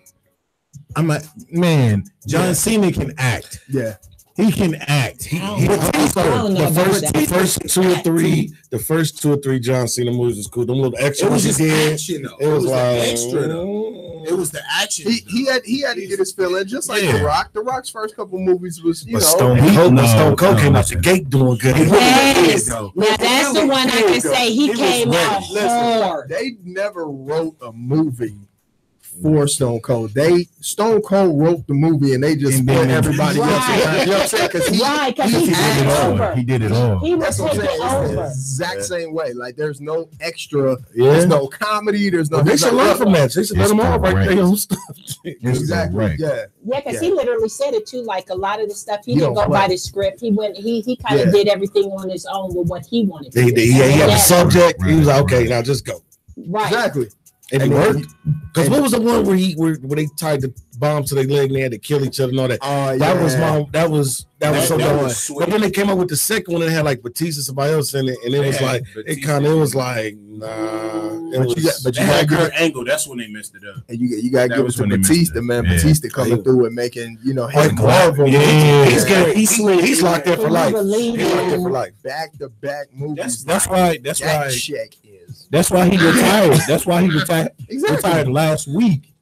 John Cena can act. Yeah. He can act. The first two or three John Cena movies was cool. Them little extra. It was just action, though. It was like extra, though. It was the action. He had to get his feeling, just like The Rock. The Rock's first couple movies was, Stone Cold came out the gate doing good. Yes. Now that's the one I can say he came out hard. They never wrote a movie for Stone Cold. Stone Cold wrote the movie and they just put everybody else behind. You know what I'm saying? Because he did it all. He was taking over. The exact same way. Like there's no extra. There's no comedy. There's no. They should learn from that. They should let them all write their own stuff. Exactly. Yeah. Yeah, because he literally said it too. Like a lot of the stuff he didn't go by the script. He went. He kind of did everything on his own with what he wanted to do. He had the subject. He was like, okay, now just go. Right. Exactly. And it worked. Because what was the one where they tied the bomb to their leg and they had to kill each other and all that? That was so good. But then they came up with the second one and it had like Batista, somebody else in it, and it was like it was like But you got good angle. That's when they messed it up. And you got to give it to Batista, man. Yeah. Batista coming through and making his Marvel. He's locked there for life. He's locked there for life. Back to back movies. That's why he retired. That's why he retired last week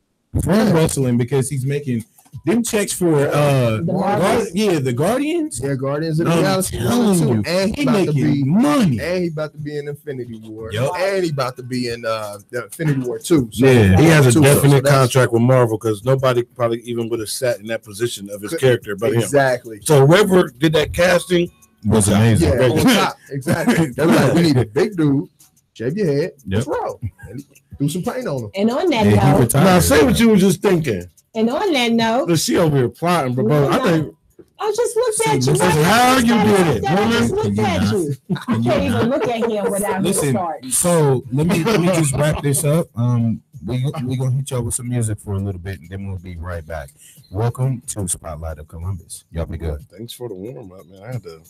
from wrestling, because he's making them checks for the Guardians. Yeah, Guardians of the Galaxy. And he making money. And he about to be in Infinity War. Yep. And he about to be in the Infinity War 2. So he has a definite contract with Marvel, because nobody probably even would have sat in that position of his character but him. Exactly. So whoever did that casting was amazing. Yeah, on top. Exactly. They were like, we need a big dude. Shave your head. Let's roll. And do some paint on him. And on that note, now say what you were just thinking. And on that note, she over here plotting, bro. I think I just looked at you. How you did it, woman? I just looked at you. I can't even look at him without starting. So let me just wrap this up. We're gonna hit y'all with some music for a little bit, and then we'll be right back. Welcome to Spotlight of Columbus. Y'all be good. Thanks for the warm up, man. I had to.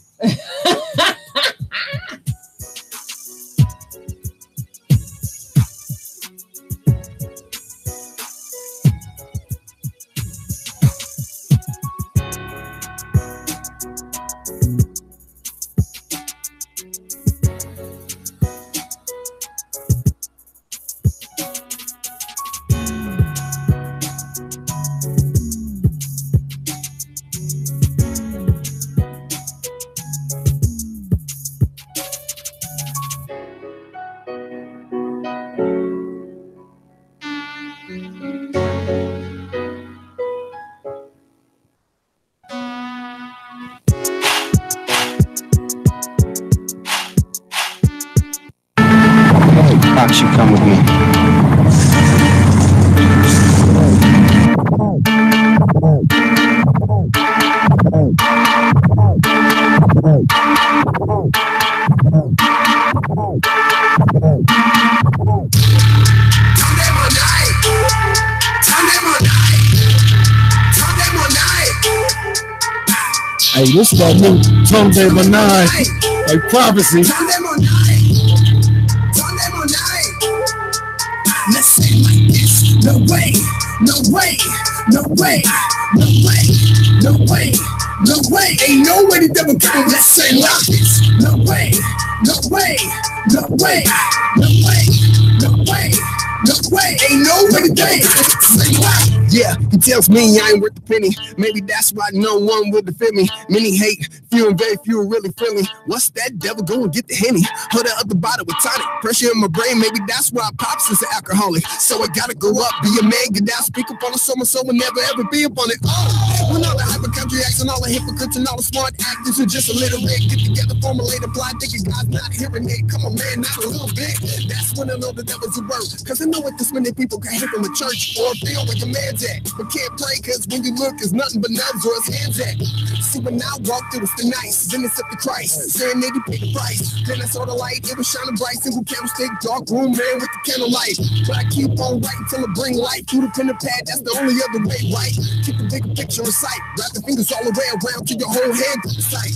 Fox, you come with me. Hey, this is that new Sunday Manai, like prophecy. Let's say it like this. No way, no way, no way, no way, no way, no way. Ain't no way the devil can. Let's say it like this. No way, no way, no way, no way, no way, no way. Ain't no way the devil can. Say why? Yeah, he tells me I ain't worth a penny. Maybe that's why no one will defend me. Many hate, few and very few are really friendly. What's that devil? Go and get the Henny. Or the other bottle with tonic. Pressure in my brain, maybe that's why Pops is an alcoholic. So I gotta go up, be a man, get down, speak up on the summer, so we'll never ever be up on it. Oh, when all the hypochondriacs and all the hypocrites and all the smart actors are just illiterate, get together, formulate a plot, thinking God's not hearing it. Come on, man, not a little bit. That's when I know the devil's a word. Cause I know what this many people can hear from the church or feel where your man's at. But can't pray, cause when you look, it's nothing but nubs or his hands at. See, when I walk through, it's the nice, then it's up to Christ. Saying that he paid the price. Then I saw the light, it was shining bright. Single candlestick, dark room, man, with the candlelight. But I keep on writing till it bring light. Through the pen and pad, that's the only other way, right? Keep the bigger picture in sight. Wrap the fingers all the way around till your whole head to the sight.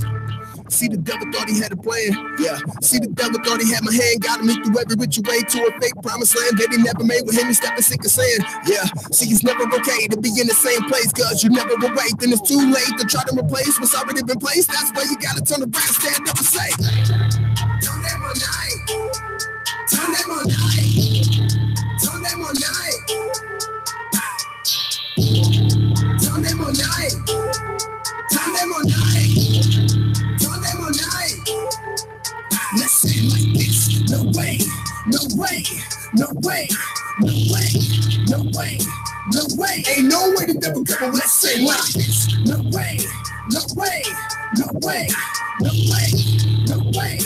See, the devil thought he had a plan. Yeah. See, the devil thought he had my hand. Got me through every which way to a fake promised land that he never made with him. He stepping sick of sand. Yeah. See, it's never okay to be in the same place, cause you never will wait. Then it's too late to try to replace what's already been placed. That's why you gotta turn around, stand up and say, turn that one night. Turn that one night. Turn that one night. Turn that one night. Turn that one night. Turn that one night. Let's say it like this. No way. No way. No way. No way. No way. No way. Ain't no way the devil come. Let's say it like this. No way. No way. No way. No way. No way.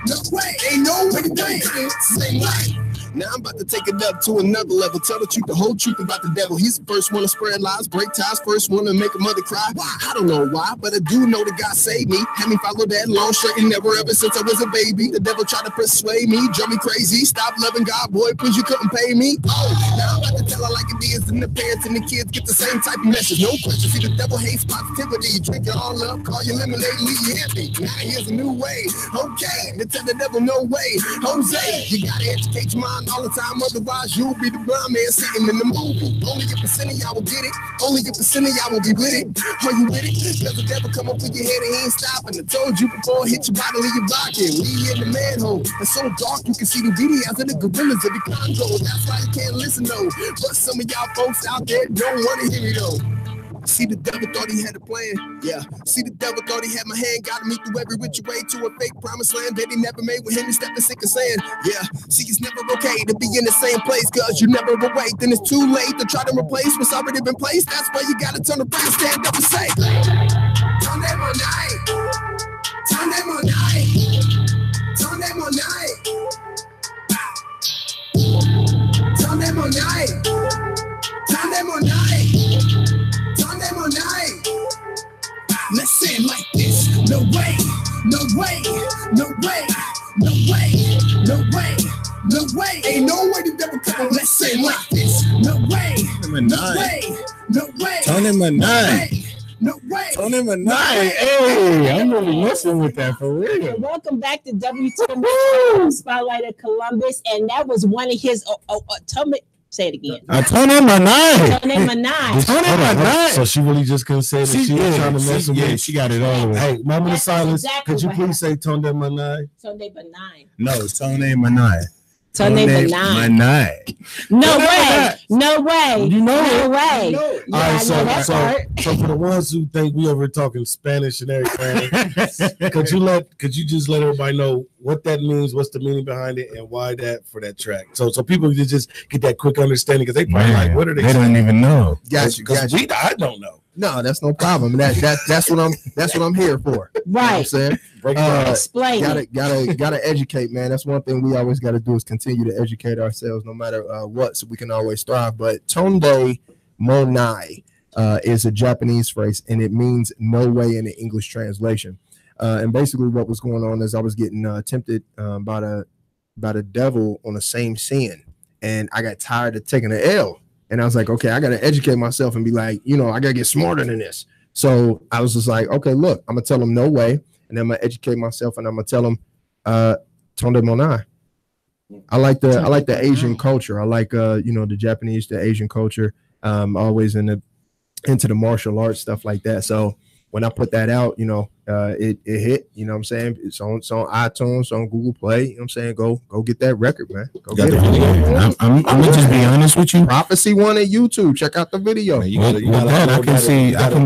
No way. Ain't no way the devil come. Say like. Now I'm about to take it up to another level. Tell the truth, the whole truth about the devil. He's the first one to spread lies, break ties, first one to make a mother cry. Why? I don't know why, but I do know that God saved me. Had me follow that long, straight and never ever since I was a baby. The devil tried to persuade me, drove me crazy. Stop loving God, boy, cause you couldn't pay me. Oh, now I'm about to tell her like it is, and the parents and the kids get the same type of message. No question. See, the devil hates positivity. You drink it all up, call your lemonade, leave you empty. Now here's a new way. Okay, to tell the devil no way. Jose, you gotta educate your mind all the time, otherwise you'll be the blind man sitting in the movie. Only a percent of y'all will get it. Only a percent of y'all will be with it. Are you with it? Cause the devil come up with your head and he ain't stopping. I told you before, hit your body, leave your blocking. We in the manhole. It's so dark you can see the videos of the gorillas of the Congo. That's why you can't listen though. But some of y'all folks out there don't want to hear me though. See, the devil thought he had a plan. Yeah. See, the devil thought he had my hand. Got me through every which way to a fake promised land that he never made with him. He stepping sick of sand. Yeah. See, it's never okay to be in the same place, cause you never will wait. Then it's too late to try to replace what's already been placed. That's why you gotta turn around, stand up and say, turn that one night. Turn that one night. Turn that one night. Turn that one night. Turn that one night. Turn that one night. Let's say it like this. No way. No way. No way. No way. No way. No way. Ain't no way the devil come. Let's say it like this. No way. No way. No way. Turn him a nine. No way. Turn him a nine. Hey, I'm really messing with that for real. And welcome back to WTM Spotlight of Columbus. And that was one of his. Tell me. Say it again. Turn him a nine. Turn him a nine. Turn him a nine. So she really just couldn't say that she was trying to mess with me. She got it all the way. Hey, moment of silence. Exactly could you please say turn them a nine? Turn them a nine. No, turn him a nine. Turn them a nine. No way. No way. You know no it. way. You know it. All right, so for the ones who think we over talking Spanish and everything, could you just let everybody know what that means, what's the meaning behind it, and why that for that track? So people can just get that quick understanding, because they probably like, what are they? They don't even know. Got you. I don't know. No, that's no problem. That's what I'm here for. Right. You know what I'm saying? Explain. Gotta educate, man. That's one thing we always got to do, is continue to educate ourselves no matter what, so we can always thrive. But Tonde Monai is a Japanese phrase, and it means no way in the English translation. And basically what was going on is I was getting tempted by the devil on the same sin, and I got tired of taking an L. And I was like, okay, I got to educate myself and be like, I got to get smarter than this. So I was just like, okay, look, I'm going to tell them no way. And then I'm going to educate myself, and I'm going to tell them, Tonde Monai. I like the Asian culture. I like, the Japanese, the Asian culture. Always into the martial arts, stuff like that. So when I put that out, it hit, you know what I'm saying? It's on iTunes, on Google Play, you know what I'm saying? Go get that record, man. Go get it. I'm gonna just be honest with you. Prophecy one at YouTube. Check out the video. I can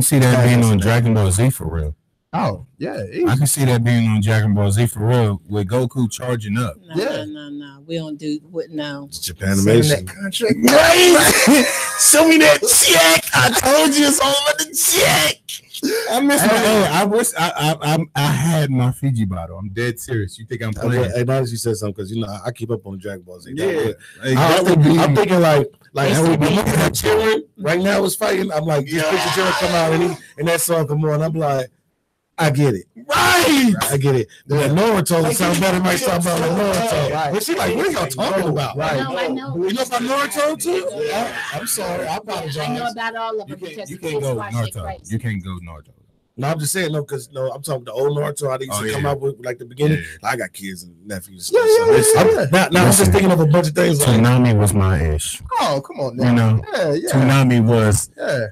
see that being on Dragon Ball Z for real. Oh, yeah. I can see that being on Dragon Ball Z for real, with Goku charging up. No. We don't do what now. It's Japanimation. Right? Show me that check. I told you it's all about the check. I had my Fiji bottle. I'm dead serious. You think I'm playing? Hey, now that you said something, because I keep up on the Dragon Ball Z. Yeah, I'm thinking like Jiren right now is fighting. I'm like, this picture Jiren come out and that song come on. I'm like, I get it. Right. I get it. That Naruto sounds better than sound about Naruto. Right. But she like, what are y'all talking about? Right. I know. You know about Naruto too? I'm sorry. I apologize. I know about all of them because you can't go Naruto. You can't go Naruto. No, I'm just saying, no, because I'm talking the old Naruto. How they used to come out with like the beginning. I got kids and nephews. Now I'm just thinking of a bunch of things. Toonami was my ish. Oh, come on, now. You know, Toonami was. Yeah,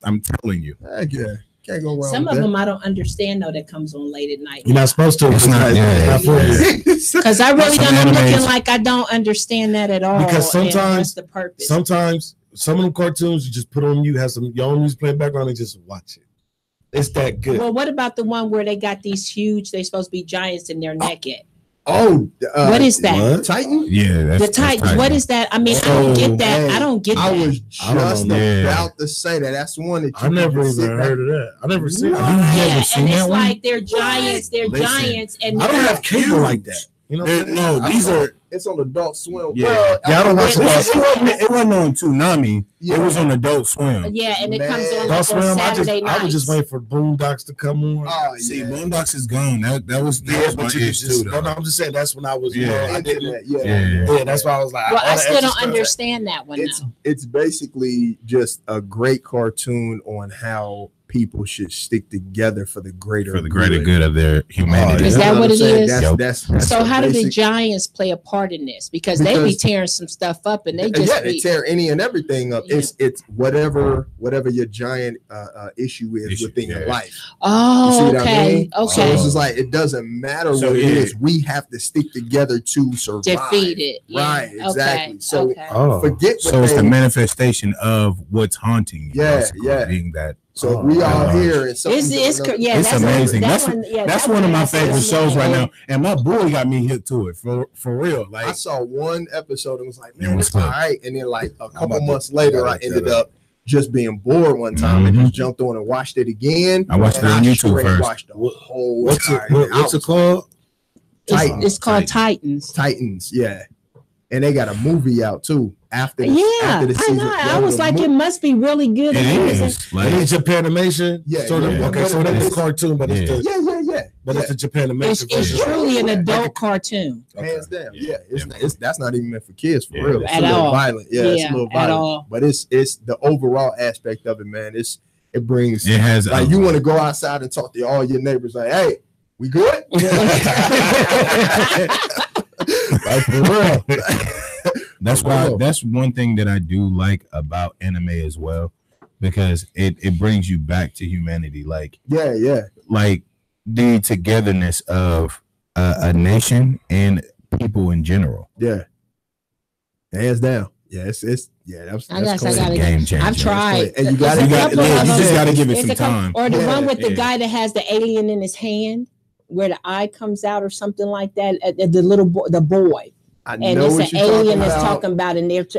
I'm telling you. Yeah. Can't go wrong. Some of them I don't understand though that comes on late at night. You're not supposed to. It's not. Because I really I'm looking like I don't understand that at all. Because sometimes the purpose. Sometimes some of them cartoons you just put on you, have some your own music playing background and just watch it. It's that good. Well, what about the one where they got these huge? They're supposed to be giants and they're naked. What is that? What? Titan? Yeah, the Titans. What is that? I mean, I don't get that. I don't get that. I was just about to say that. That's the one that I never even heard of that. I never seen it. And it's like they're giants. They're giants, and I don't have cable like that. You know, no, these are. It's on Adult Swim. Yeah, well, I don't watch it. wasn't on Toonami. Yeah. It was on Adult Swim. Yeah, and it comes on like on Saturday night. I was just waiting for Boondocks to come on. See, Boondocks is gone. That was my issue too. No, I'm just saying that's when I was. Yeah, that's why I was like. Well, I still don't understand that one. It's basically just a great cartoon on how people should stick together for the greater good of their humanity. Is that what it is? That's so how do the Giants play a part in this? Because they be tearing some stuff up and they just they tear any and everything up. Yeah. It's whatever your giant issue is within your life. Oh, okay. I mean? Okay. So it's just like it doesn't matter what it is. We have to stick together to survive. Defeat it. Yeah. Right. Exactly. Okay. So forget. So it's the manifestation of what's haunting you. Yeah. Being that. So we all here, and it's amazing. That's one of my favorite shows right now, and my boy got me hit to it for real. Like I saw one episode and was like, man, it's all right, and then like a couple months later, I ended up just being bored one time and just jumped on and watched it again. I watched it on YouTube first. Watched the whole what's it called? Titans. It's called Titans. Titans, yeah, and they got a movie out too. After the season, I was like, it must be really good. It is. Like, it's Japanimation. Yeah. Sort of. Okay, so that's a cartoon, but it's but it's a Japanimation. It's truly an adult cartoon. Hands down. Yeah. It's that's not even meant for kids for real. It's at a little all. Violent. Yeah, it's a little violent. At all. But it's the overall aspect of it, man. It brings. It has like you want to go outside and talk to all your neighbors. Like, hey, we good? Like for real. That's one thing that I do like about anime as well, because it brings you back to humanity. Like like the togetherness of a nation and people in general. Yeah, hands down. Yeah, that's a game changer. I've tried, and you just got to give it some time. Or the one with the guy that has the alien in his hand, where the eye comes out, or something like that. The little boy, the boy. And it's an alien that's talking about and it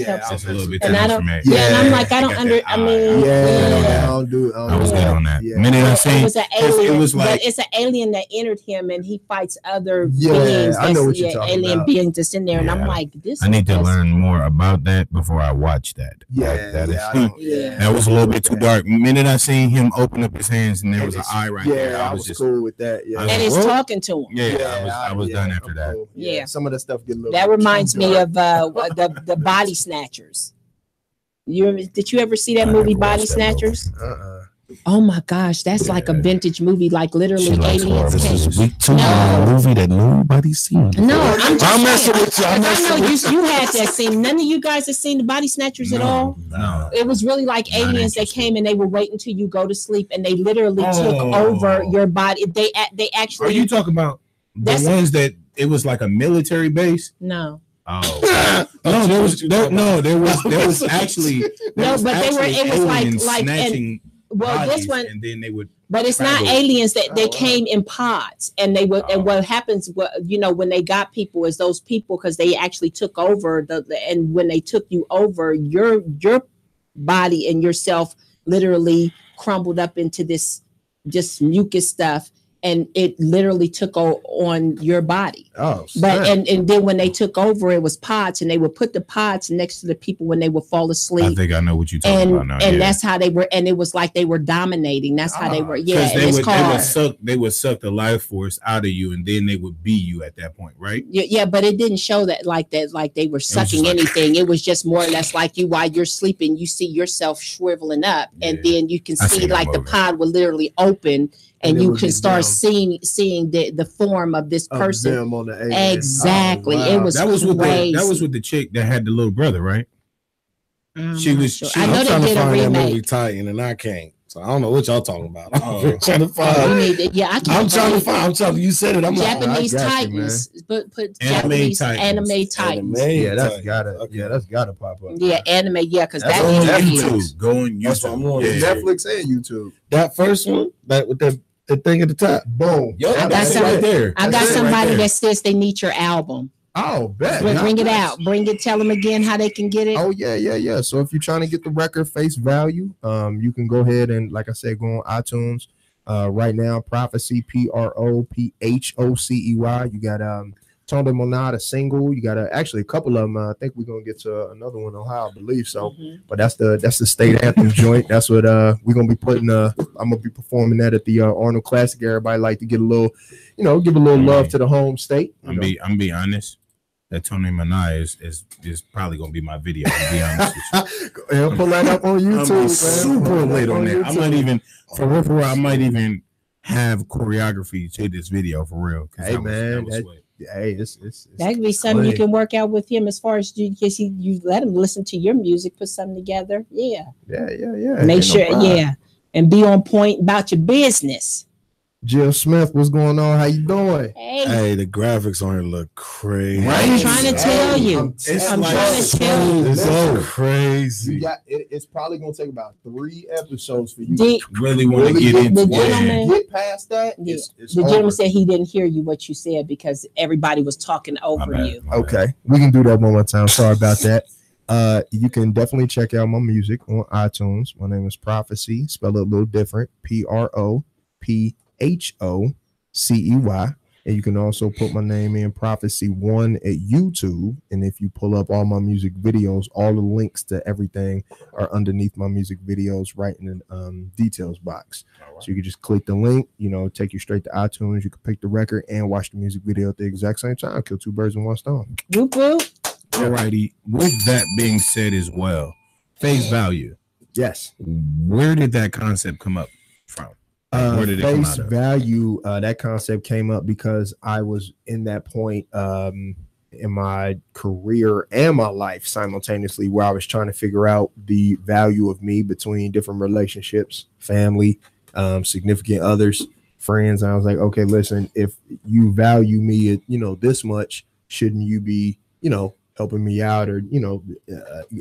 helps us. A little bit and I don't. And I'm like, I don't under. I mean, I don't do. I was good on that. Minute I seen it was an alien. It was like, but it's an alien that entered him, and he fights other beings. I know what you're talking alien about. beings that's in there, and I'm like, this. I need to learn more about that before I watch that. That was a little bit too dark. Minute I seen him open up his hands, and there was an eye right there. I was just cool with that. Yeah, and he's talking to him. I was done after that. Yeah, some of the stuff get a little. That reminds me of the Body Snatchers. Did you ever see that movie, Body Snatchers? Oh my gosh, that's like a vintage movie, like literally aliens. This is week 2 movie that nobody's seen. No, I'm messing with you. I know you had that scene. None of you guys have seen the Body Snatchers at all. No, it was really like aliens that came and they were waiting till you go to sleep, and they literally took over your body. They actually. Are you talking about the ones that it was like a military base? No. Oh there was actually but it was like snatching this one, and then they would. But it's not aliens that they came in pods, and they would. And what happens, when they got people, is those people, because they actually took over and when they took you over, your body and yourself literally crumbled up into this just mucus stuff. and it literally took on your body. Oh, but and then when they took over, it was pods, and they would put the pods next to the people when they would fall asleep. I think I know what you're talking about now. And that's how they were, and it was like they were dominating. That's how they were. Yeah, they would suck the life force out of you, and then they would be you at that point, right? Yeah, but it didn't show that like they were sucking anything. It was just more or less like you while you're sleeping, you see yourself shriveling up, and then you can see like the pod would literally open. And you can start seeing the form of this person. Them on the exactly. Oh, wow. It was that was crazy. with the chick that had the little brother, right? She was. Sure. I know they did a remake. That movie Titan, and I can't. So I don't know what y'all talking about. I'm trying to find. I'm trying to find. I'm telling you said it. I'm Japanese like, Titans. Put Japanese anime Titans. Yeah, that's gotta pop up. Yeah, anime. Yeah, because that's on YouTube. Go on YouTube. Netflix and YouTube. That first one, that with the thing at the top. Boom. I got somebody that says they need your album. Oh, bet. Bring it out. Bring it. Tell them again how they can get it. Oh, yeah. So if you're trying to get the record face value, you can go ahead and, like I said, go on iTunes. Right now, Prophecy, PROPHOCEY. You got Tonda Monada single. You got actually a couple of them. I think we're gonna get to another one on how I believe so. But that's the state anthem joint. That's what we're gonna be putting. I'm gonna be performing that at the Arnold Classic. Everybody like to get a little, give a little love to the home state. I'm be honest. That Tony Manai is probably gonna be my video. To be honest with you. Pull that up on YouTube. I'm super late on that. I might even I might even have choreography to this video for real. Hey man, it's that could be something you can work out with him as far as you let him listen to your music, put something together. Yeah. Make sure, and be on point about your business. Jill Smith, what's going on? How you doing? Hey, the graphics on here look crazy. I'm trying to tell you. I'm trying to tell you. It's so crazy. It's probably gonna take about 3 episodes for you to really want to get into it. Get past that. The gentleman said he didn't hear you what you said because everybody was talking over you. Okay, we can do that one more time. Sorry about that. You can definitely check out my music on iTunes. My name is Prophecy, spell it a little different. PROPHOCEY, and you can also put my name in Prophecy 1 at YouTube. And if you pull up all my music videos, all the links to everything are underneath my music videos, right in the details box. Right. So you can just click the link, take you straight to iTunes. You can pick the record and watch the music video at the exact same time. Kill 2 birds with 1 stone. Whoop whoop. Alrighty. With that being said, as well, face value. Yes. Where did that concept come up from? Where did it come out of? Value, that concept came up because I was in that point in my career and my life simultaneously where I was trying to figure out the value of me between different relationships, family, significant others, friends. And I was like, okay, listen, if you value me at, this much, shouldn't you be, helping me out or,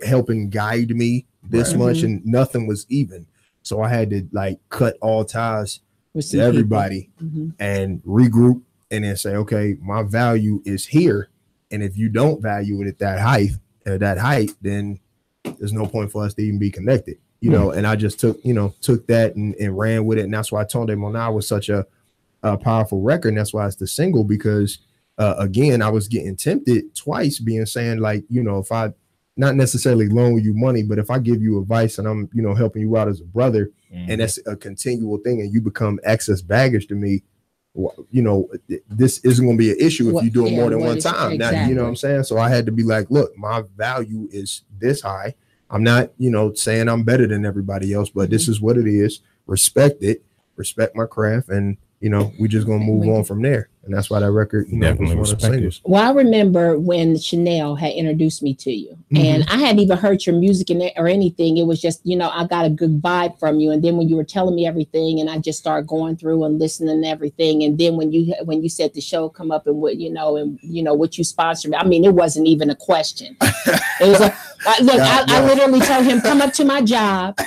helping guide me this much? And nothing was even. So I had to cut all ties to everybody and regroup and then say, okay, my value is here. And if you don't value it at that height, then there's no point for us to even be connected, and I just took that and ran with it. And that's why Tonde Mona was such a powerful record. And that's why it's the single, because again, I was getting tempted twice saying if I not necessarily loan you money, but if I give you advice and I'm, helping you out as a brother, and that's a continual thing, and you become excess baggage to me, this isn't going to be an issue if you do it more than one time. Exactly. Now, you know what I'm saying? So I had to be like, look, my value is this high. I'm not, saying I'm better than everybody else, but this is what it is. Respect it, respect my craft, and we just gonna move on from there. And that's why that record, definitely was one of the singles. Well, I remember when Chanel had introduced me to you, and I hadn't even heard your music or anything. It was just, I got a good vibe from you. And then when you were telling me everything, and I just started going through and listening and everything. And then when you said the show come up and what, what you sponsored, I mean, it wasn't even a question. It was I literally told him, come up to my job.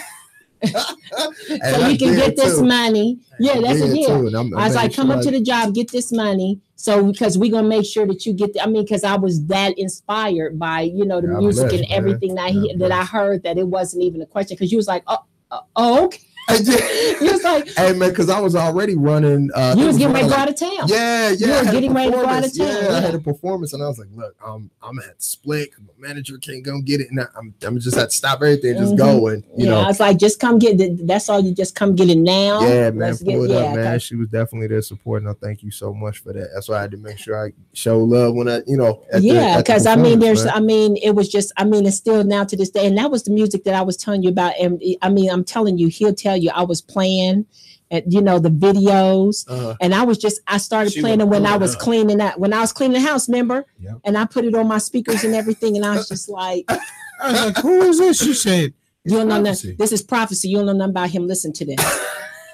So you can get this money. Yeah, that's it. Yeah. I was like, come up to the job, get this money. So because we're gonna make sure that you get because I was that inspired by the music and everything that I heard, that it wasn't even a question. Because you was like, oh okay. You was like, hey man, because I was already running. You was getting ready to go out of town. Yeah. You were getting ready to go out of town. Yeah, I had a performance, and I was like, look, I'm gonna have to split. My manager can't go get it, and I'm just have to stop everything, and just go, and you know. I was like, just come get it. That's all. You just come get it now. Yeah, man, pull it up, man. She was definitely there supporting. I thank you so much for that. That's why I had to make sure I show love when I, you know. Because I mean, it was just, it's still now to this day, and that was the music that I was telling you about. And I mean, I'm telling you, he'll tell you I was playing, at, you know, the videos, and I started playing them when I was cleaning the house, remember? Yep. And I put it on my speakers and everything, and I was just like, I was like, who is this? She said, you don't know nothing. This is prophecy. You don't know nothing about him. Listen to this.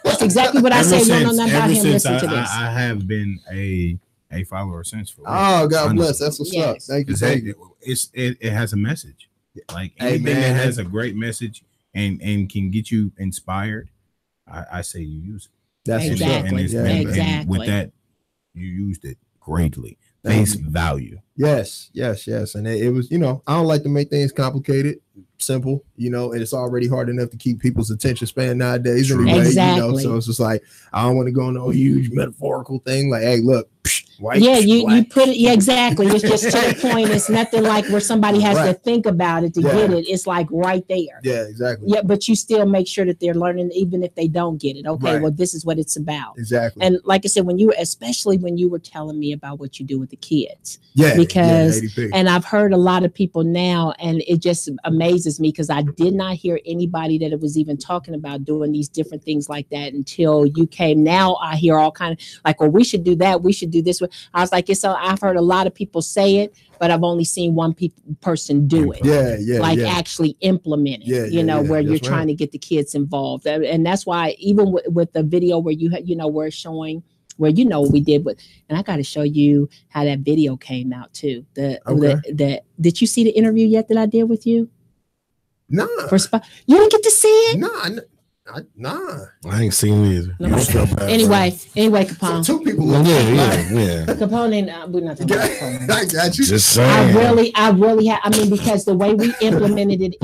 That's exactly what I said. You don't know nothing about him. Listen to this. I have been a follower since. God bless. That's what's up. Thank you. It has a message. Like anything that has a great message and can get you inspired, I say you use it. That's exactly. And with that, you used it greatly. Face value. Yes. And it was, you know, I don't like to make things complicated, simple, you know, and it's already hard enough to keep people's attention span nowadays anyway. Exactly. You know, so it's just like, I don't want to go on no huge metaphorical thing. Like, hey, look, white. Yeah, you put it. Yeah, exactly. It's just to the point. It's nothing like where somebody has to think about it to get it. It's like right there. Yeah, exactly. Yeah, but you still make sure that they're learning, even if they don't get it. Okay, well, this is what it's about. Exactly. And like I said, especially when you were telling me about what you do with the kids. Yeah. Because, and I've heard a lot of people now, and it just amazes me because I did not hear anybody that it was even talking about doing these different things like that until you came. Now I hear all kind of like, well, we should do that. We should do this. I was like, I've heard a lot of people say it, but I've only seen one person do it. Actually implement it, where you're trying to get the kids involved. And that's why even with the video where we're showing where we did with, and I got to show you how that video came out too. Did you see the interview yet that I did with you? No. You didn't get to see it? Nah. I ain't seen it either. No. Anyway, Capone. So two people. Yeah. Capone and we're not talking about Capone. I got you. Just saying. I really have. I mean, because the way we implemented it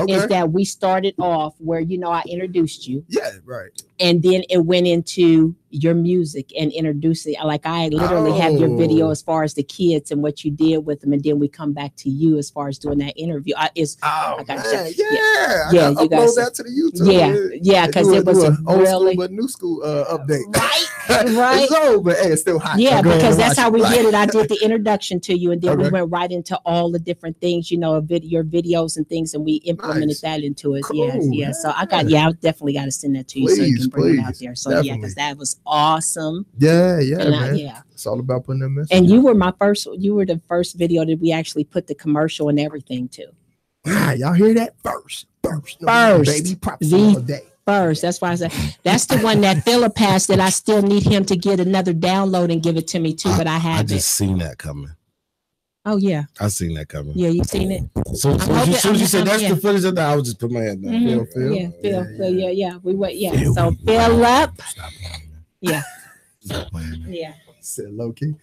is that we started off where I introduced you. Yeah, right. And then it went into your music and introducing. Like I literally have your video as far as the kids and what you did with them, and then we come back to you as far as doing that interview. I gotta upload that to the YouTube. Yeah, because it was a really but new school update. Right. It's old, but hey, it's still hot. Yeah, because that's how we did it. I did the introduction to you, and then we went right into all the different things, your videos and things, and we implemented that into it. Cool. Yeah. So I definitely got to send that to you so you can bring it out there. So because that was awesome. Yeah, man. It's all about putting that message. And you were the first video that we actually put the commercial and everything to. Y'all hear that? First, baby, prophecy all day. First, that's why I said that's the one that Philip passed that I still need him to get another download and give it to me too, but I have I just seen that coming. Oh yeah, I seen that coming. Yeah, you seen it. So as soon as you said that's the footage of that, I would just put my head down. Phil. We went. Yeah. So Philip. Yeah. Yeah. Said low key.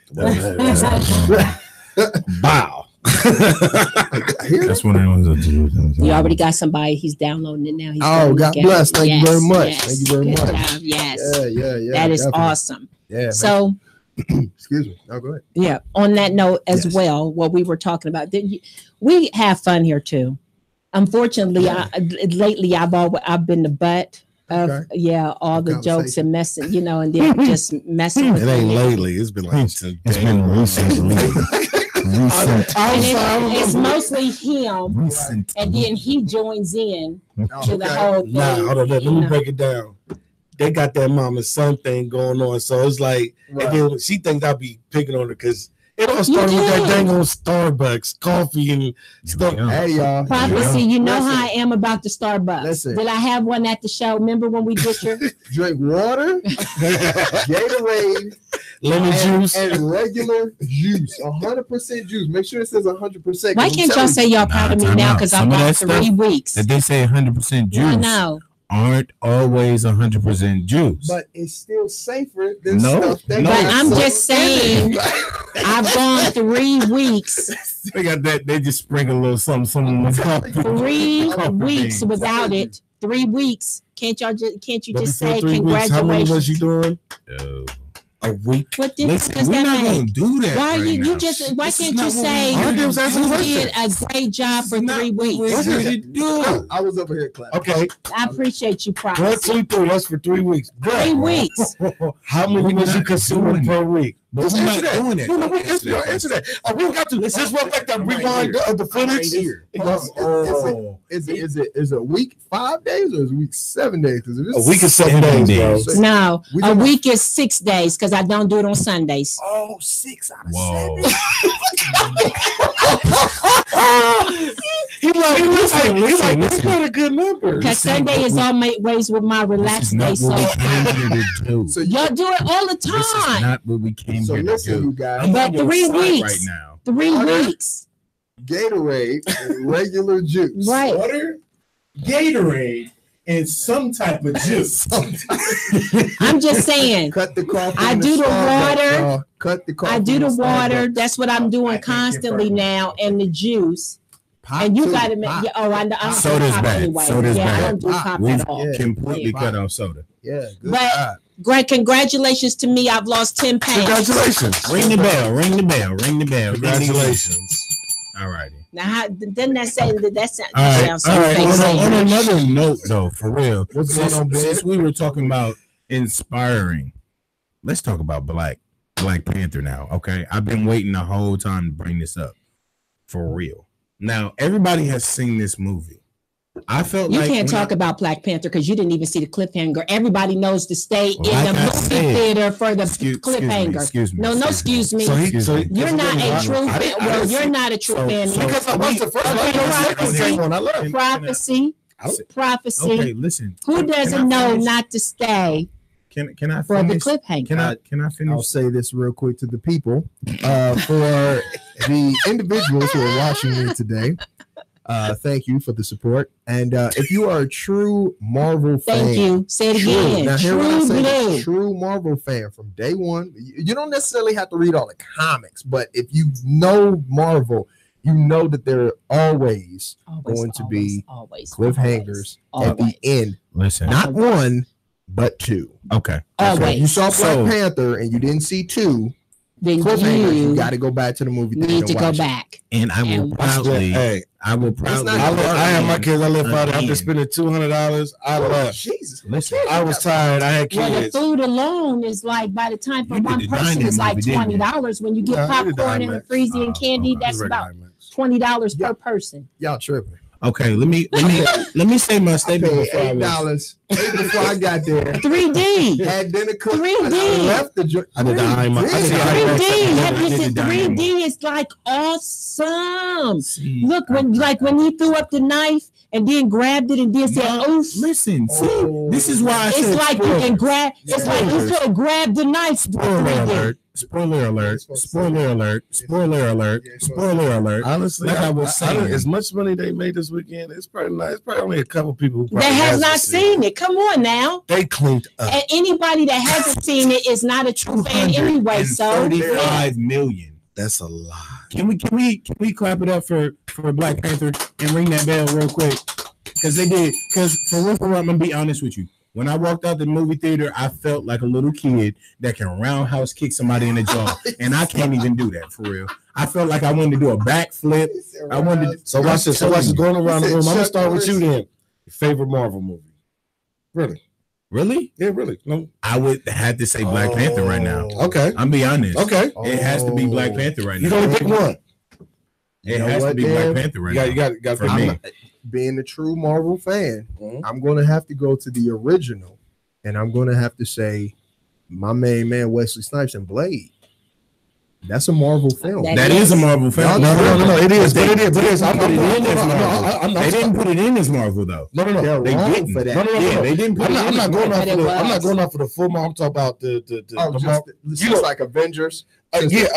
Bow. That's what I was to do. You already got somebody. He's downloading it now. God bless. Thank you very much. Thank you very much. Yes. Yeah. That is awesome. Yeah. So. Excuse me. Oh, go ahead. Yeah. On that note as well, what we were talking about, we have fun here too. Unfortunately, lately I've been the butt of all the jokes and messing, and then just messing with it. Ain't lately. It's been like it's been recently. It's mostly him, and then he joins in to the whole thing. Hold on, let me break it down. They got that mom and son thing going on, so it's like, and then she thinks I'll be picking on her because it all started with that dang on Starbucks coffee and stuff. Hey y'all, prophecy. You know how I am about the Starbucks. Listen. Did I have one at the show? Remember when we did your drink water, Gatorade, lemon juice, and regular juice, 100% juice. Make sure it says 100%. Why can't y'all say y'all proud of me now? Because I'm about 3 weeks. Did they say 100% juice? I know. Aren't always 100% juice, but it's still safer than stuff. But I'm just saying, I've gone 3 weeks. They got that. They just sprinkle a little something. 3 weeks without it. 3 weeks. Can't you But just before say 3 weeks, how many was congratulations? you doing? A week. What difference does we're that not make? gonna do that. Why right you now. just why This is can't not you what say we do. you did a great job for 3 weeks? What did you do? I was over here clapping. Okay. I appreciate you, One, Prophecy. 2, 3. That's for 3 weeks. 3 weeks. How many was you consuming per week? But we're not doing it. No, answer that. We don't got to. Is this what like the rewind of the footage? Is it a week 5 days or is it a week 7 days? A week is 7 days, bro. No, a week is 6 days because I don't do it on Sundays. Oh, 6 out of 7. He's like, that's not a good number. Because Sunday is always with my relaxed day. So y'all do it all the time. This is not what we came here to do. You guys. But 3 weeks. Right now. 3 weeks. Gatorade, regular juice. Right. Water, Gatorade, and some type of juice. I'm just saying. Cut the coffee. I do the water. Cut the coffee. I do the water. That's what I'm doing constantly now, and the juice. And you got to make. I'm soda's bad. anyway. Soda's I bad. don't do pop We've at all. completely cut off soda. Yeah. Good But job. Greg, congratulations to me. I've lost 10 pounds. Congratulations. Ring the bell. Ring the bell. Ring the bell. Congratulations. All righty. Now, doesn't that say that sounds so All right. fake? On another note, though, for real, What's going on, since we were talking about inspiring, let's talk about Black Panther now. Okay, I've been waiting the whole time to bring this up, for real. Now, everybody has seen this movie. I felt you like can't talk about Black Panther because you didn't even see the cliffhanger. Everybody knows to stay in the movie theater for the cliffhanger. Excuse me. No, excuse me. You're not a true fan. Well, you're not a true fan. Because I watched the first one. I love Prophecy. Okay, listen. Who doesn't know not to stay? Can I for the finish? cliffhanger? Can I finish? I'll say this real quick to the people. For the individuals who are watching me today, thank you for the support. And if you are a true Marvel fan, thank you. Say it again. Now, here True blue. True Marvel fan from day one. You don't necessarily have to read all the comics, but if you know Marvel, you know that there are always going to be cliffhangers at the end. Listen, not one, but 2. Okay. So if you saw Black Panther and you didn't see 2, then you got to go back to the movie theater. Need to go back. And I will proudly. I will proudly. I have my kids. I live Friday. After spending $200, I left. Jesus. Listen, I was tired. I had kids. Well, the food alone is like, by the time for one person, it's like $20. When you get popcorn and the freezy and candy, that's about $20 per person. Y'all tripping. Okay, let me say my statement before $8 before I got there. 3D. Had dinner cooked. 3D. I left the. I did the 3D is like awesome. Look, when he threw up the knife and then grabbed it and then said, "Oof." Listen, see, this is why I it's like you can grab. It's like you could have grabbed the knife. Spoiler alert! Spoiler alert! Spoiler alert! Spoiler alert! Honestly, like I was saying, as much money they made this weekend, it's probably not. It's probably only a couple people who that has not seen it. Come on now. They cleaned up. And anybody that hasn't seen it is not a true fan anyway. So 35 million. That's a lot. Can we clap it up for Black Panther and ring that bell real quick? Because they did. Because for real, I'm gonna be honest with you. When I walked out the movie theater, I felt like a little kid that can roundhouse kick somebody in the jaw, and I can't even do that for real. I felt like I wanted to do a backflip. I wanted to. So watch this. So watch this. Going around the room. I'm gonna start with you then. Your favorite Marvel movie? Really? Really? Yeah, really. No, I would have to say Black Panther right now. Okay, I'm be honest. Okay, it has to be Black Panther right now. You only pick one. It has to be Black Panther right now. You got for me. Being a true Marvel fan, I'm going to have to go to the original, and I'm going to have to say my main man Wesley Snipes and Blade. That's a Marvel film. That is a Marvel film. No. It is. It is. They didn't put it in as Marvel though. No. They didn't. For that. No. They didn't put it in. I'm not going off for the full Marvel. I'm talking about the like Avengers. You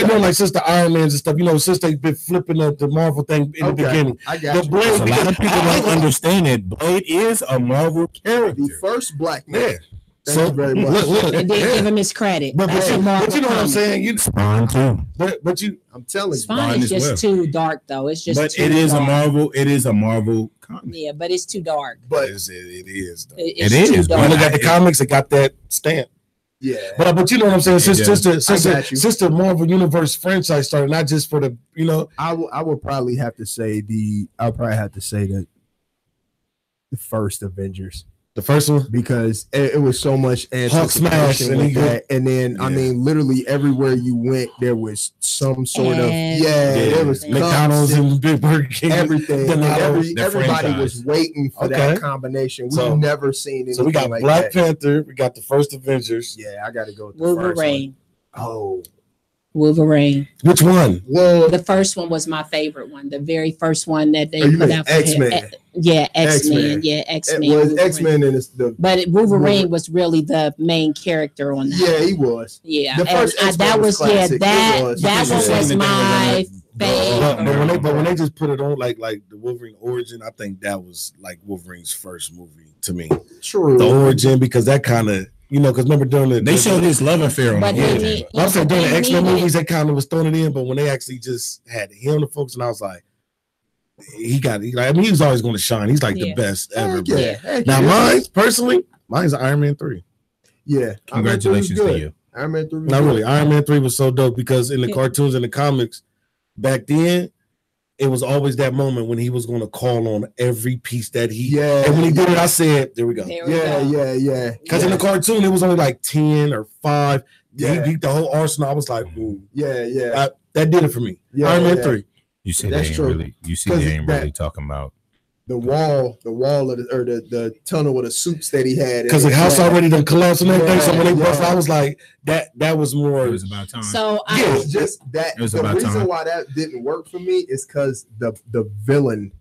know, like since the Iron Mans and stuff, you know, since they've been flipping up the Marvel thing in the beginning. I got you. Blade, a lot of people don't understand it. Blade is a Marvel character. The first black man. Yeah. Thank you very much. Look, and then give him his credit. But you know what I'm saying? You Spawn too. But you, I'm telling you, Spawn is just too dark though. It's just. But too it is dark. a Marvel. It is a Marvel comic. Yeah, but it's too dark. But it is. Though. It is. When you look at the comics, it got that stamp. Yeah, but you know what I'm saying? Since the Marvel Universe franchise started, not just for the I would probably have to say the first Avengers. The first one, because it was so much Hulk smash with that, and then I mean, literally everywhere you went, there was some sort of there was McDonald's and Big Burger King, everything. And everybody was waiting for that combination. We've never seen anything. So we got like Black Panther, we got the first Avengers. Yeah, I got to go with the Wolverine. First one. Oh. Wolverine. Which one? Well, the first one was my favorite one. The very first one that they put out. X-Men. Yeah, X-Men. Yeah, X-Men. It was X-Men and it's the. But Wolverine was really the main character on that. Yeah, he was. Yeah, the first that was classic. that one was my favorite. But when they just put it on like the Wolverine origin, I think that was like Wolverine's first movie to me. True. The origin, because that kind of. Because remember during they showed his love affair on I'm saying during the X-Men movies, they kind of was throwing it in, but when they actually just had him, the folks, and I was like, he was always going to shine. He's like the best ever. Now, mine's Iron Man 3. Yeah, congratulations to you. Iron Man 3. Not really. Iron Man 3 was so dope because in the cartoons and the comics back then, it was always that moment when he was going to call on every piece that he. Yeah. And when he did it, I said, "There we go." Yeah. Because in the cartoon, it was only like 10 or 5. Yeah. He beat the whole arsenal. I was like, "Ooh." Yeah. That did it for me. Iron Man 3. You see, they ain't really. You see, they ain't really talking about the wall of the tunnel with the suits that he had. Because the house already done collapsed and everything. So when they bust, I was like, that was more. It was about time. So it's just that the reason why that didn't work for me is because the villain,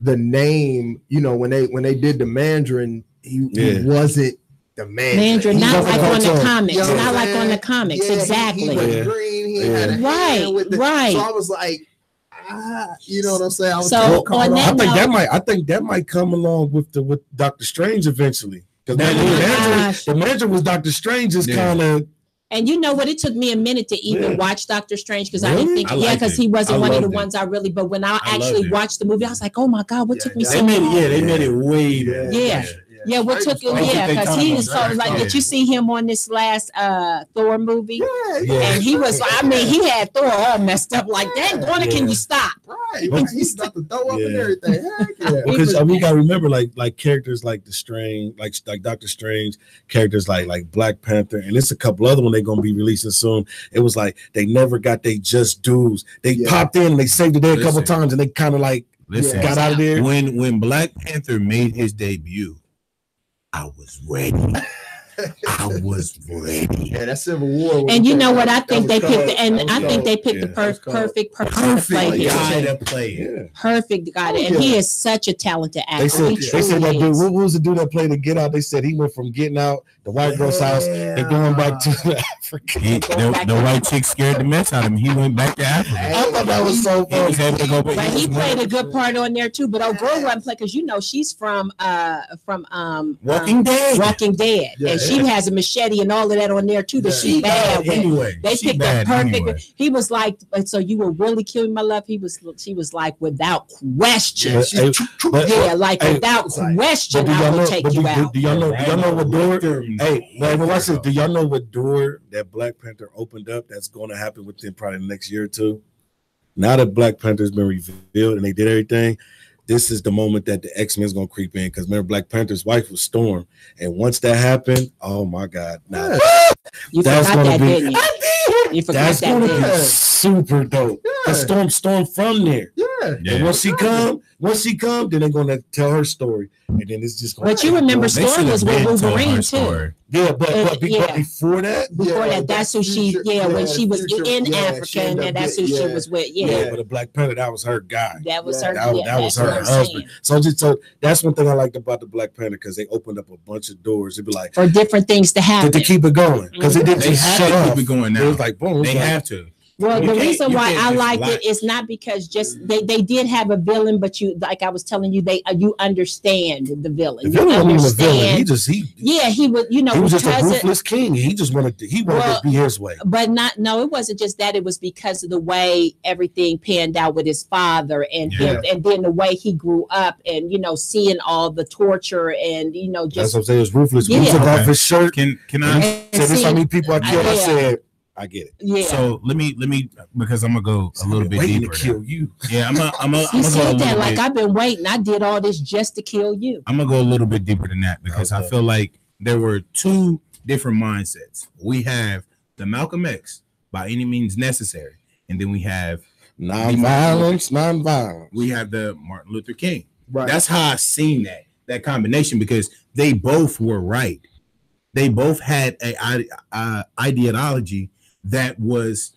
the name, when they did the Mandarin, he wasn't the Mandarin. Not like on the comics. Not like on the comics. Exactly. He was green. He had a hand with right. So I was like. You know what I'm saying? I think that might come along with Doctor Strange eventually. Because the Mandarin was Doctor Strange's kind of. And you know what? It took me a minute to even watch Doctor Strange because I didn't think, because he wasn't one of the ones I really. But when I actually watched the movie, I was like, oh my God, what took me so long? They made it way better. Yeah, what took him? Yeah, because he is so like. Did you see him on this last Thor movie? And he was. I mean, he had Thor all messed up. Like, dang, Warner, can you stop? Right, he's about to throw up and everything. Heck yeah. Because we gotta remember, like characters like the Strange, like Doctor Strange, characters like Black Panther, and it's a couple other ones they're gonna be releasing soon. It was like they never got they just dues. They popped in and they saved the day a couple times, and they kind of like got out of there. When Black Panther made his debut, I was ready. I was ready. Yeah, that Civil War. And you know what? I think they picked the perfect person to play here. Perfect guy, and he is such a talented actor. They said that dude. What was the dude that played the Get Out? They said he went from getting out the white girl's house and going back to Africa. The white chick scared the mess out of him. He went back to Africa. I thought that was so funny. But he played a good part on there too. But old girl wasn't playing because she's from Walking Dead. Walking Dead, and she has a machete and all of that on there too. That she's bad anyway. They picked a perfect. Anyway. He was like, so you will really kill me, my love. She was like, without question. Without question, I will take you out. Do y'all know what door? Hey, watch this. Do y'all know what door that Black Panther opened up? That's going to happen within probably the next year or two. Now that Black Panther's been revealed and they did everything, this is the moment that the X-Men is going to creep in. Because remember, Black Panther's wife was Storm. And once that happened, oh my God. Now, that's going to be, that's going to be super dope. Storm from there. And once she come, then they're going to tell her story. And then it's just going to. But you remember Storm was with Wolverine too. Yeah, but before that, that's who she. Yeah, when she was in Africa, and that's who she was with. Yeah, but the Black Panther, that was her guy. That was her. That was her husband. So that's one thing I liked about the Black Panther because they opened up a bunch of doors. It'd be like for different things to happen to keep it going because it didn't just shut off. Keep it going now. It was like boom. They have to. Well, the reason why I liked it is not because just they did have a villain, but you, like I was telling you, you understand the villain. The villain wasn't a villain. He was, you know, he was just a ruthless king. He just wanted to be his way. But it wasn't just that. It was because of the way everything panned out with his father and him, and then the way he grew up, and you know, seeing all the torture and you know, just that's what I'm saying. It was ruthless. He took off his shirt. Can I say this? How many people I killed? I said, I get it. Yeah. So let me because I'm gonna go a little bit deeper. To kill you. Yeah, I'm gonna you go said that like I've been waiting. I did all this just to kill you. I'm gonna go a little bit deeper than that because I feel like there were two different mindsets. We have the Malcolm X, by any means necessary, and then we have non-violence. We have the Martin Luther King. Right. That's how I seen that combination because they both were right. They both had a ideology that was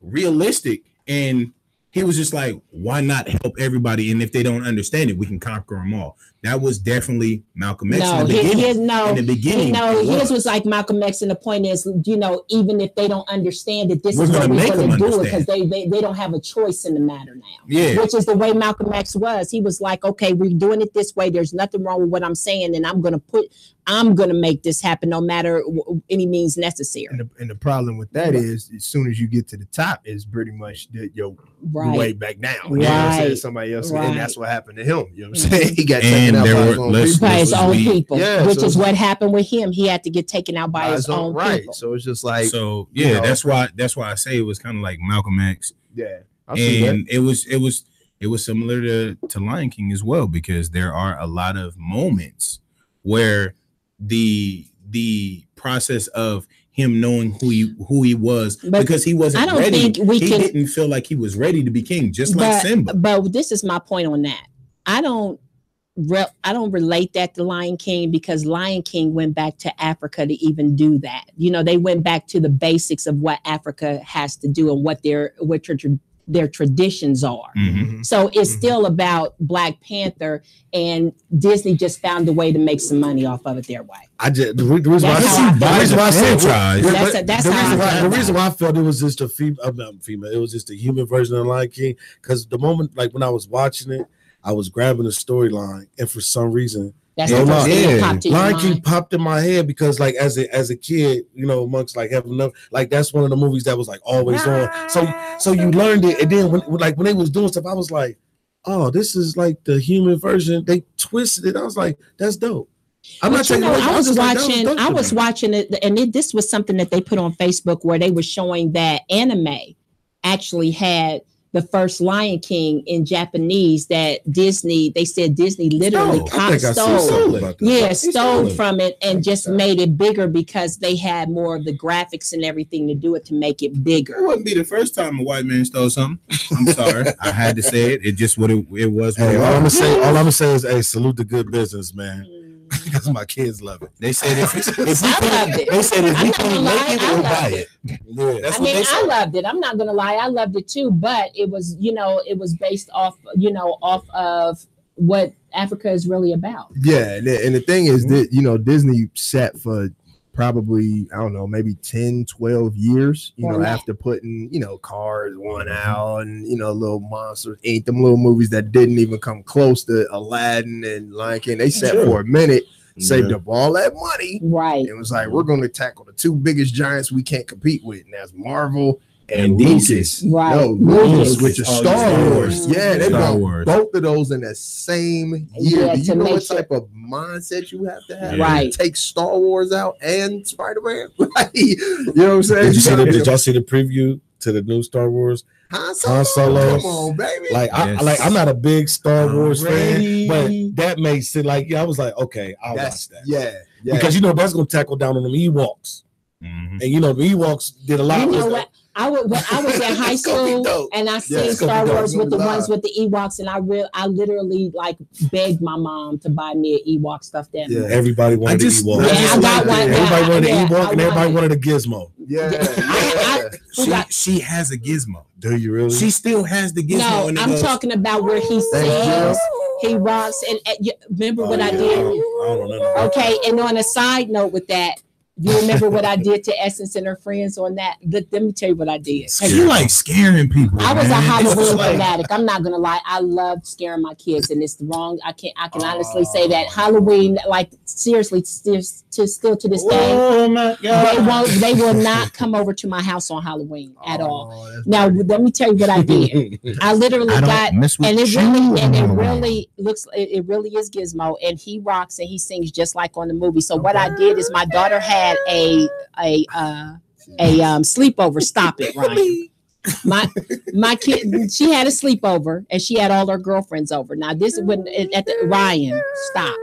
realistic, and he was just like, why not help everybody? And if they don't understand it, we can conquer them all. That was definitely Malcolm X in the beginning. His was like Malcolm X, and the point is, you know, even if they don't understand it, this is what we're going to do it because they don't have a choice in the matter now. Yeah, which is the way Malcolm X was. He was like, okay, we're doing it this way. There's nothing wrong with what I'm saying, and I'm going to make this happen no matter any means necessary. And the problem with that is, as soon as you get to the top, is pretty much your way back down. You know what I'm saying? Somebody else, and that's what happened to him. You know what I'm saying? He got taken out by his own people. Yeah, which is what happened with him. He had to get taken out by his own people. So it's just like, that's why I say it was kind of like Malcolm X. Yeah, and it was similar to Lion King as well, because there are a lot of moments where the process of him knowing who he was, because he wasn't ready. He didn't feel like he was ready to be king, just like Simba. But this is my point on that. I don't relate that to Lion King, because Lion King went back to Africa to even do that. You know, they went back to the basics of what Africa has to do and what their traditions are. Mm-hmm. So it's still about Black Panther, and Disney just found a way to make some money off of it their way. The reason why I felt it was just a female, it was just a human version of Lion King, because the moment, like when I was watching it, I was grabbing the storyline, and for some reason, Lion King popped in my head, because like as a kid, you know, amongst like having enough, like that's one of the movies that was like always on. So you learned it, and then when they was doing stuff, I was like, oh, this is like the human version. They twisted it. I was like, that's dope. I was watching it, and this was something that they put on Facebook, where they were showing that anime actually had the first Lion King in Japanese, that they said Disney literally stole from it and just made it bigger, because they had more of the graphics and everything to do it to make it bigger. It wouldn't be the first time a white man stole something. I'm sorry, I had to say it. It just what it was. Hey, all I'm gonna say is, hey, salute the good business, man. Because my kids love it. They said if we can't make it, we'll buy it. Yeah, I loved it. I'm not gonna lie, I loved it too. But it was based off of what Africa is really about. Yeah, and the thing is that Disney sat for probably, I don't know, maybe 10, 12 years, after putting, Cars 1 out and, Little Monsters, them little movies that didn't even come close to Aladdin and Lion King. They sat for a minute, saved up all that money. Right. It was like, we're going to tackle the two biggest giants we can't compete with, and that's Marvel and Lucas. Right. Lucas, which is Star Wars. Yeah, they brought both of those in the same year. Do you know what type of mindset you have to have? Right. Take Star Wars out and Spider-Man. Right. You know what I'm saying? Did y'all see the preview to the new Star Wars? Han Solo. Come on, baby. I'm not a big Star Wars fan, but that makes it like, I was like, okay, I'll watch that. Yeah. Because that's gonna tackle down on them Ewoks. Mm-hmm. And the Ewoks did a lot. I was in high school and I seen Star Wars with the ones with the Ewoks, and I literally like begged my mom to buy me an Ewok stuffed animal. Yeah, everybody wanted an Ewok. I got one. Everybody wanted an Ewok, and everybody wanted a Gizmo. Yeah. She has a Gizmo. Do you really? She still has the Gizmo. No, I'm talking about where he says he rocks. And remember what I did? I don't know. Okay, and on a side note with that, You remember what I did to Essence and her friends on that? Let me tell you what I did. You like scaring people. I was man. a Halloween Like- fanatic. I'm not gonna lie. I loved scaring my kids, and it's wrong. I can honestly say that Halloween, like seriously, still to this day, Oh my God. they will not come over to my house on Halloween at all. Now let me tell you what I did. I literally got, and it really is Gizmo, and he rocks and he sings just like on the movie. So what I did is my daughter had a sleepover. Stop it, Ryan. My kid, she had a sleepover and she had all her girlfriends over. Now this is when Ryan, stop.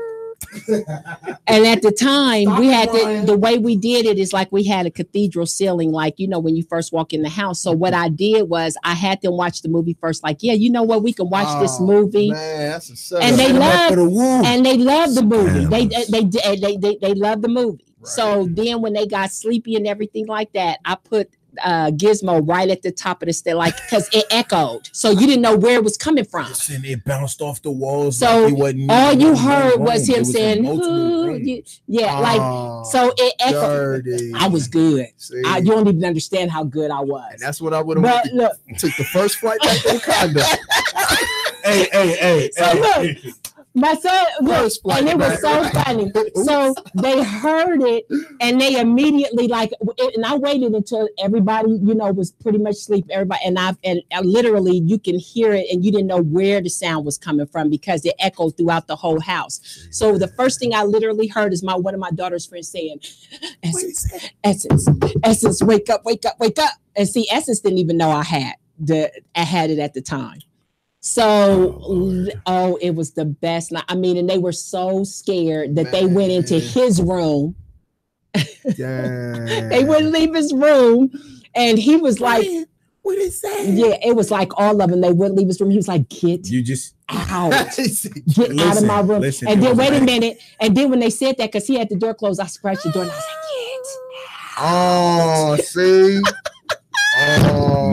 And at the time, we had the way we did it is like we had a cathedral ceiling, like when you first walk in the house. So what I did was I had them watch the movie first, like, yeah, you know what, we can watch this movie. Man, and they loved the movie. They loved the movie. Right. So then when they got sleepy and everything like that, I put Gizmo right at the top of the stair, like, because it echoed, so you didn't know where it was coming from. And it bounced off the walls. So like all you heard was him saying, so it echoed. I was good. You don't even understand how good I was. And that's what I would have took the first flight back to Wakanda. Hey. Look, my son, and it was so funny. So they heard it, and they immediately and I waited until everybody, was pretty much asleep. Everybody, and literally you can hear it, and you didn't know where the sound was coming from because it echoed throughout the whole house. So the first thing I literally heard is one of my daughter's friends saying, Essence, wake up. And see, Essence didn't even know I had it at the time. So, it was the best. I mean, and they were so scared that they went into his room. They wouldn't leave his room. And he was like, what is that? Yeah, it was like all of them. They wouldn't leave his room. He was like, get out. Get out of my room. And then, wait a minute. And then when they said that, because he had the door closed, I scratched the door and I was like, get out. See?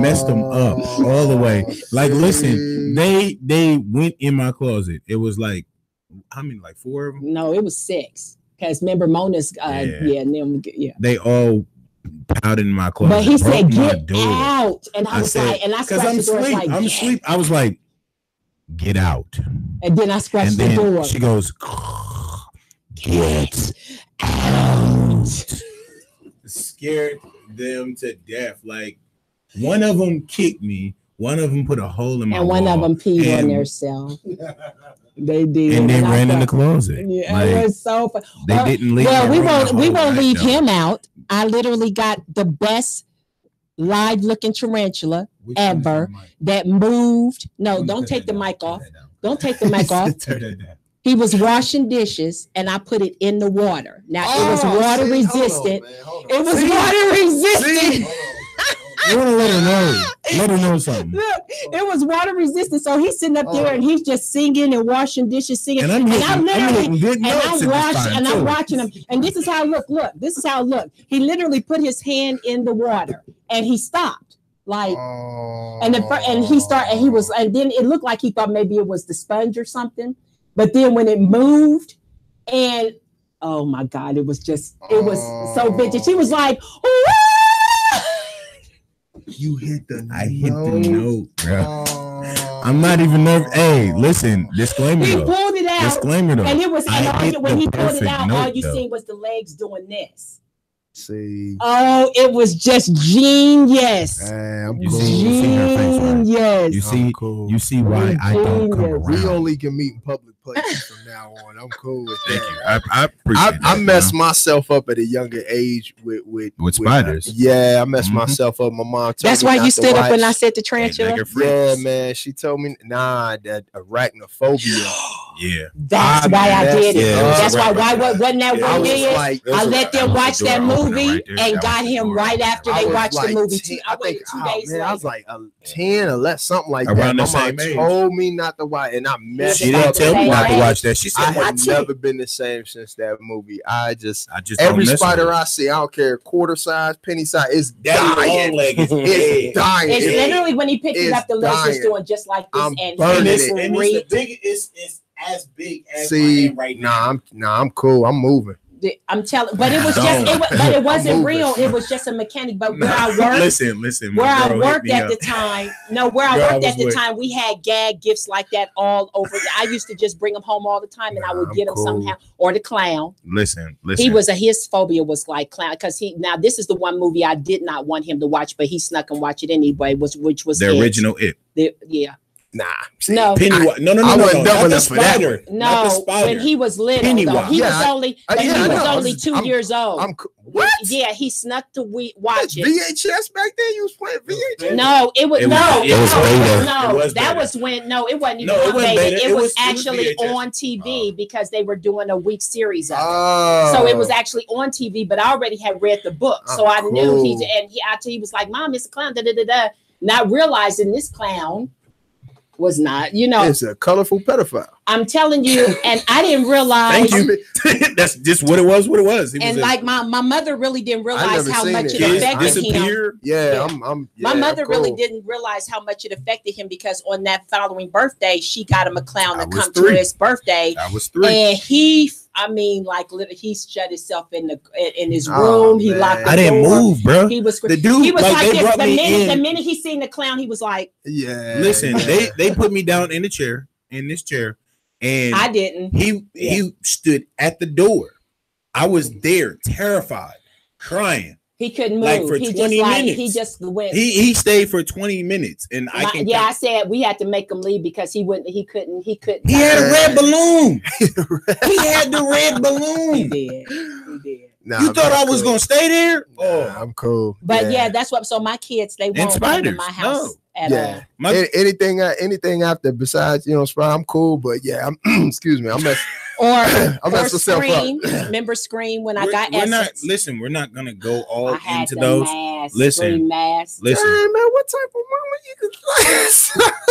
Messed them up all the way. Like, listen, they went in my closet. It was like, how many? Like 4 of them? No, it was 6. Because remember Mona's, They all pouted in my closet. But he said, get out. And I was like, and I scratched the door. I'm asleep. I was like, get out. And then I scratched the door. She goes, get out. Scared them to death. Like, one of them kicked me. One of them put a hole in my wall. And one of them peed on themselves. They did. And they ran in the closet. Yeah, it was so fun. They didn't leave. Well, we won't leave him out. I literally got the best live looking tarantula ever that moved. No, don't take the mic off. Don't take the mic off. He was washing dishes, and I put it in the water. Now it was water resistant. It was water resistant. You want to let her know. Let her know something. Look, it was water resistant. So he's sitting up there and he's just singing and washing dishes, singing. And I'm watching him. And this is how it looked. This is how it looked. He literally put his hand in the water and he stopped. Like, and then it looked like he thought maybe it was the sponge or something. But then when it moved, and oh my God, it was so vintage. He was like, you hit the note. I hit the note, bro. I'm not even nervous. Hey, listen, disclaimer. He pulled it out. Disclaimer though. And it was when he pulled it out, all you seen was the legs doing this. See. Oh, it was just genius. Hey, I'm cool. Genius. You see why I don't come around. We only can meet in public places from now on. I'm cool with that. Thank you. I appreciate I messed myself up at a younger age with spiders. I messed myself up. My mom told That's me why not you to stood up watch. when I said the tarantula. Yeah, man. She told me that arachnophobia. Yeah. That's why I did it. That's why wasn't that what it is? Like, I let them watch that movie right and got him right after they watched the movie. I waited 2 days later. I was like 10 or something like around that. the My same mom age. told me not to watch, and I messed She up. didn't tell me not to watch that. She said, I have watch never it. been the same since that movie. I just don't every mess with spider it. I see, I don't care, quarter size, penny size, it's That dying. long leg is It's dying. It's literally when he picked it up, the legs was dying. doing just like this, I'm and burning it's it. great. It's as big as my See, hand right now. I'm cool. I'm moving. I'm telling, but it was but it wasn't real. It was just a mechanic. But where I worked, listen, where I worked at the time, we had gag gifts like that all over. I used to just bring them home all the time, and I would get them somehow. Or the clown. Listen. His phobia was like clown because now this is the one movie I did not want him to watch, but he snuck and watched it anyway. Which was the original It. Yeah. Nah, no, Pennywise. No. I wasn't dumb enough for that. No, when he was little, though, he was only 2 years old. What? Yeah, he snuck to watch it. VHS back then. You was playing VHS. No, it was beta. That was when it wasn't even beta. It was actually on TV because they were doing a week series of it. So it was actually on TV. But I already had read the book, so I knew he was like, "Mom, it's a clown." Not realizing this clown was not, it's a colorful pedophile. I'm telling you, and I didn't realize. Thank you. That's just what it was. And like my mother really didn't realize how much it affected him. Yeah, my mother really didn't realize how much it affected him because on that following birthday, she got him a clown to come to his birthday. I was 3, and he literally, he shut himself in his room. He locked the door. I didn't move, bro. He was the dude. He was like this. The minute he seen the clown, he was like, "Yeah." Listen, they put me down in this chair, and I didn't. He stood at the door. I was there, terrified, crying. He couldn't move. Like for 20 minutes. He just went. He stayed for 20 minutes, and I said we had to make him leave because he wouldn't. He couldn't. He had a red balloon. He had the red balloon. He did. Nah, you thought I was gonna stay there? I'm cool. But yeah, that's what. So my kids, they won't come to my house at all. Anything after besides Spider, I'm cool. But yeah, excuse me, I'm mess. Or myself Scream. up. Remember Scream when I got Essence? We're not gonna go all into the those. Listen, Dang, man, what type of mama you could play?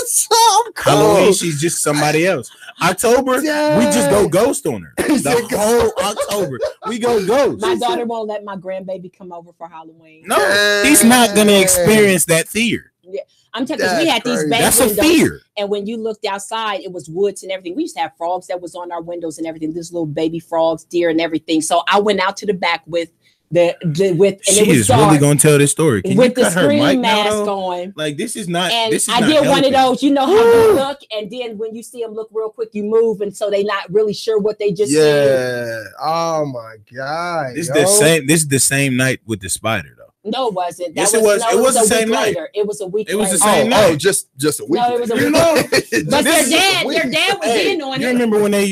So Halloween, she's just somebody else. October, we just go ghost on her. The whole October, we go ghost. My daughter won't let my grandbaby come over for Halloween. No, he's not gonna experience that fear. Yeah. I'm telling you, we had these bay windows, a fear. And when you looked outside, it was woods and everything. We used to have frogs that was on our windows and everything. This little baby frogs, deer, and everything. So I went out to the back with and she it was is dark, really gonna tell this story. Can with you the cut her mic mask now, on. Like this is not. And this is I not did healthy. one of those. You know how you look, and then when you see them look real quick, you move, and so they not really sure what they just said. Yeah. Oh my god. This is the same. This is the same night with the spider, though. No, it wasn't. Yes, it was. It was the same night. It was a week. It was the later. same night. Oh, just a week. No, it was a week. But their dad was in on it. You remember when they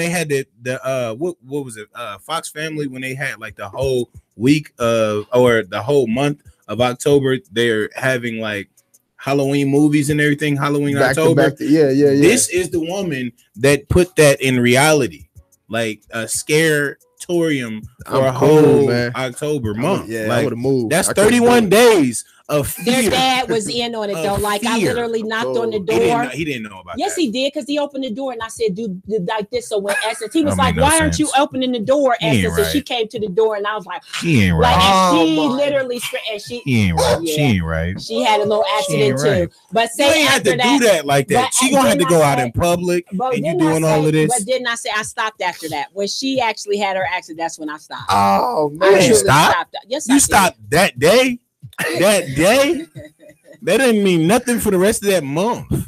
had the what was it? Fox Family, when they had like the whole week or the whole month of October, they're having like Halloween movies and everything. Halloween October. Yeah. This is the woman that put that in reality, like a scare-torium for a whole October month. Yeah, like, I would have moved. That's 31 days of fear. Their dad was in on it though. Like I literally knocked on the door. He didn't know about that. Yes, he did, because he opened the door and I said, "Do like this." So when Essence, he was like, "Why aren't you opening the door?" Essence, and she came to the door and I was like, "He ain't right." Like, and she literally, and she ain't right. Yeah, she ain't right. She had a little accident too. But you ain't have to do that like that. She gonna have to go out in public and you doing all of this. But didn't I say I stopped after that? When she actually had her accident, that's when I stopped. Oh man, you stopped? Yes, you stopped that day. That day. That didn't mean nothing for the rest of that month.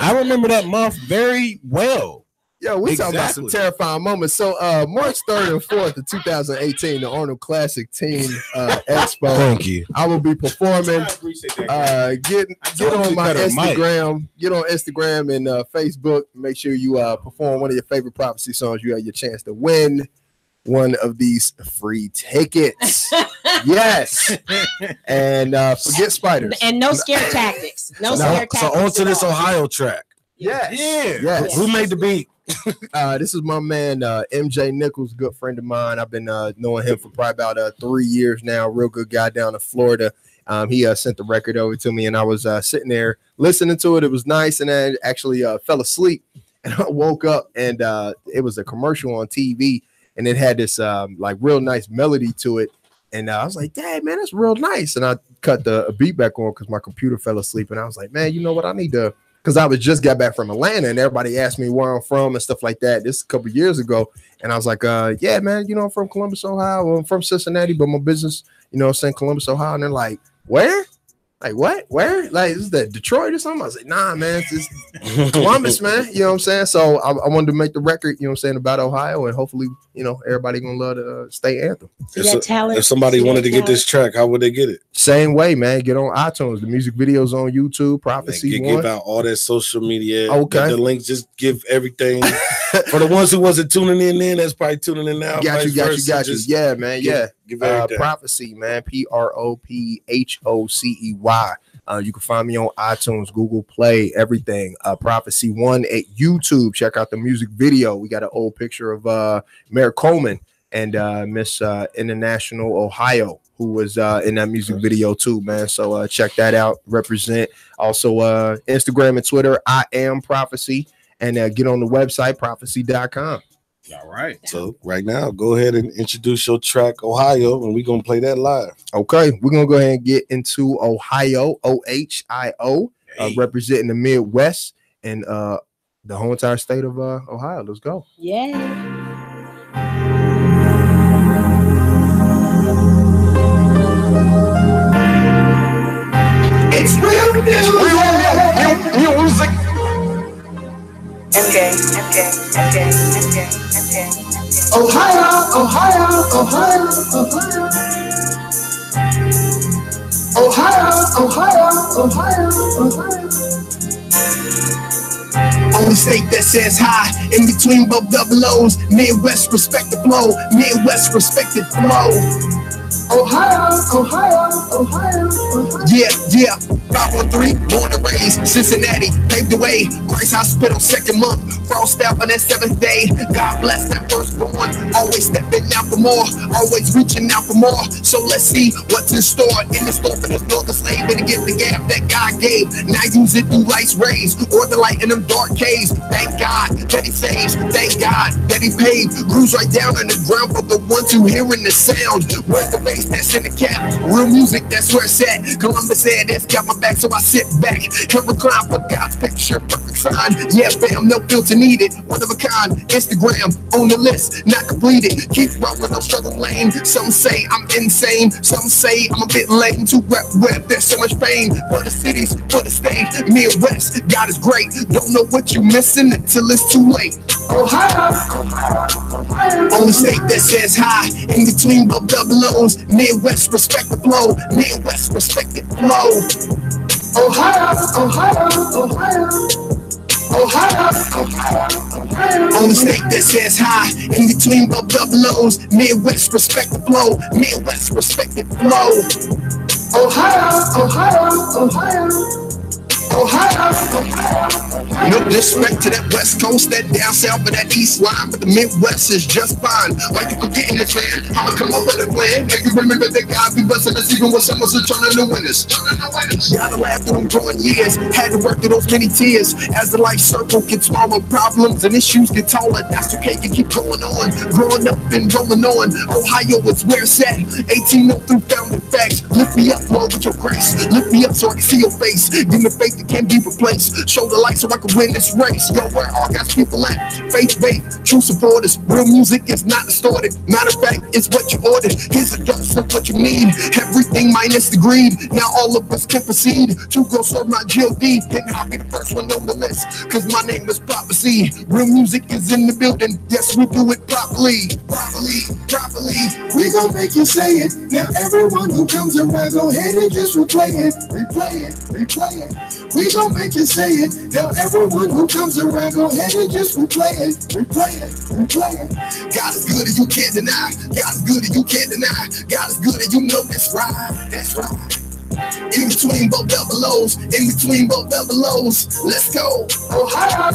I remember that month very well. Yo, we talking about some terrifying moments. So March 3rd and 4th of 2018, the Arnold Classic Teen Expo. Thank you. I will be performing. Get on my Instagram. Get on Instagram and Facebook. Make sure you perform one of your favorite Prophecy songs. You have your chance to win one of these free tickets. Yes. And forget spiders. And no scare tactics. No scare tactics. So on to this Ohio track. Yes. Yes. Who made the beat? This is my man MJ Nichols, good friend of mine. I've been knowing him for probably about 3 years now. Real good guy down in Florida. He sent the record over to me, and I was sitting there listening to it. It was nice, and I actually fell asleep, and I woke up, and it was a commercial on TV, and it had this like real nice melody to it. And I was like, "Dang, man, that's real nice." And I cut the beat back on because my computer fell asleep, and I was like, "Man, you know what? I need to." because I was just got back from Atlanta, and everybody asked me where I'm from and stuff like that. This a couple years ago, and I was like, yeah, man, you know, I'm from Columbus, Ohio. Well, I'm from Cincinnati, but my business, you know, it's in Columbus, Ohio. And they're like, where? Like, what? Where? Like, is that Detroit or something? I was like, nah, man, it's just Columbus, man. You know what I'm saying? So I wanted to make the record, you know what I'm saying, about Ohio, and hopefully, you know, everybody gonna love the state anthem. If somebody wanted to get this track, how would they get it? Same way, man. Get on iTunes. The music videos on YouTube. Prophecy. Give out all that social media. Okay. The links, just give everything. For the ones who wasn't tuning in then, that's probably tuning in now. Got you. Yeah, man. Give Prophecy, man. PROPHOCEY. You can find me on iTunes, Google Play, everything. Prophecy 1 at YouTube. Check out the music video. We got an old picture of Mayor Coleman and Miss International Ohio, who was in that music video too, man. So check that out. Represent. Also Instagram and Twitter, I am Prophecy. And get on the website, prophecy.com. All right. So right now, go ahead and introduce your track, Ohio, and we're going to play that live. Okay. We're going to go ahead and get into Ohio, OHIO, representing the Midwest and the whole entire state of Ohio. Let's go. Yeah. It's real music. Okay. Ohio. Only state that says high, in between both double O's. Midwest respect the flow, Midwest respect the flow. Ohio. Yeah. 513, born and raised, Cincinnati, paved the way. Grace Hospital, second month, frost out on that seventh day. God bless that firstborn, always stepping out for more, always reaching out for more. So let's see what's in store. In the store for this northern slave, better get the gap that God gave. Now use it through life's rays, or the light in them dark caves. Thank God that he saves, thank God that he paid. Cruise right down on the ground for the ones who hearing the sound. Where's the bass that's in the cap? Real music, that's where it's at. Columbus said it's got my back, so I sit back and recline for God's picture, perfect sign. Yeah, fam, no filter needed, one of a kind. Instagram on the list, not completed. Keep rolling, no struggle lane. Some say I'm insane, some say I'm a bit lame to rap where there's so much fame. For the cities, for the state, Midwest, God is great. Don't know what you missing until it's too late. Ohio. Only state that says high, in between both double O's. Midwest respect the flow, Midwest respect the flow. Ohio. Only state that says high, in between both double O's. Midwest respect the flow, Midwest respect the flow. Ohio. No disrespect to that West Coast, that down south, but that East line, but the Midwest is just fine. Why you forgetting this, man? I'ma come up with a plan. Make you remember that God be blessing us even when someone's returning the winners. Gotta laugh through them growing years, had to work through those many tears. As the life circle gets smaller, problems and issues get taller. That's okay, you keep going on, growing up and rolling on. Ohio is where it's at. 1803 founding facts. Lift me up, Lord, with your grace. Lift me up so I can see your face. Give me faith that can't be replaced. Show the light so I can win this race. Yo, where all God's people at? Faith, true supporters. Real music is not distorted. Matter of fact, it's what you ordered. Here's a dose of what you need. Everything minus the greed. Now all of us can proceed. To go serve my G.O.D. Then I'll be the first one on the list. Cause my name is Prophecy. Real music is in the building. Yes, we do it properly. Properly. We gon' make you say it. Now everyone who comes around, go ahead and just replay it. We gon' make you say it. Now everyone who comes around, go ahead and just replay it. God is good and you can't deny. God is good and you can't deny. God is good and you know that's right. That's right. In between both double O's, let's go. Ohio.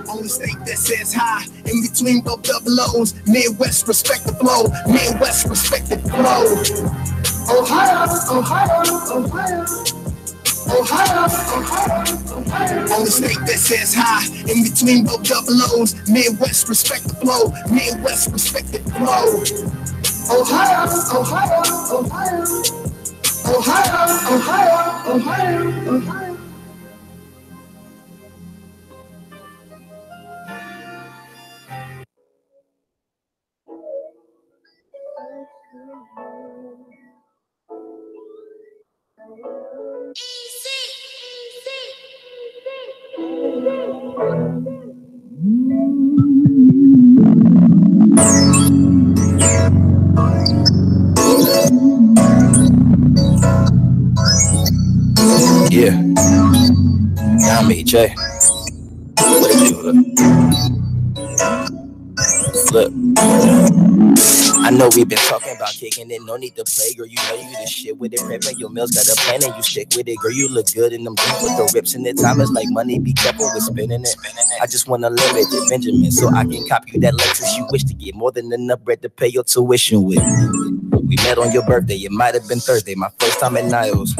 Only state that says high, in between both double O's. Midwest respect the flow, Midwest respect the flow. Ohio. Only state that says high, in between both double O's. Midwest respect the flow, Midwest respect the flow. Ohio. Yeah. Now me, Jay. What it do? Look. I know we've been talking about kicking it, no need to play, girl. You know you the shit with it, prepping your meals, got a plan and you stick with it, girl. You look good in them jeans with the rips in the time. It's like money, be careful with spending it. I just want to limit it, Benjamin, so I can copy you that Lexus. You wish to get more than enough bread to pay your tuition with. We met on your birthday, it might have been Thursday, my first time at Niles.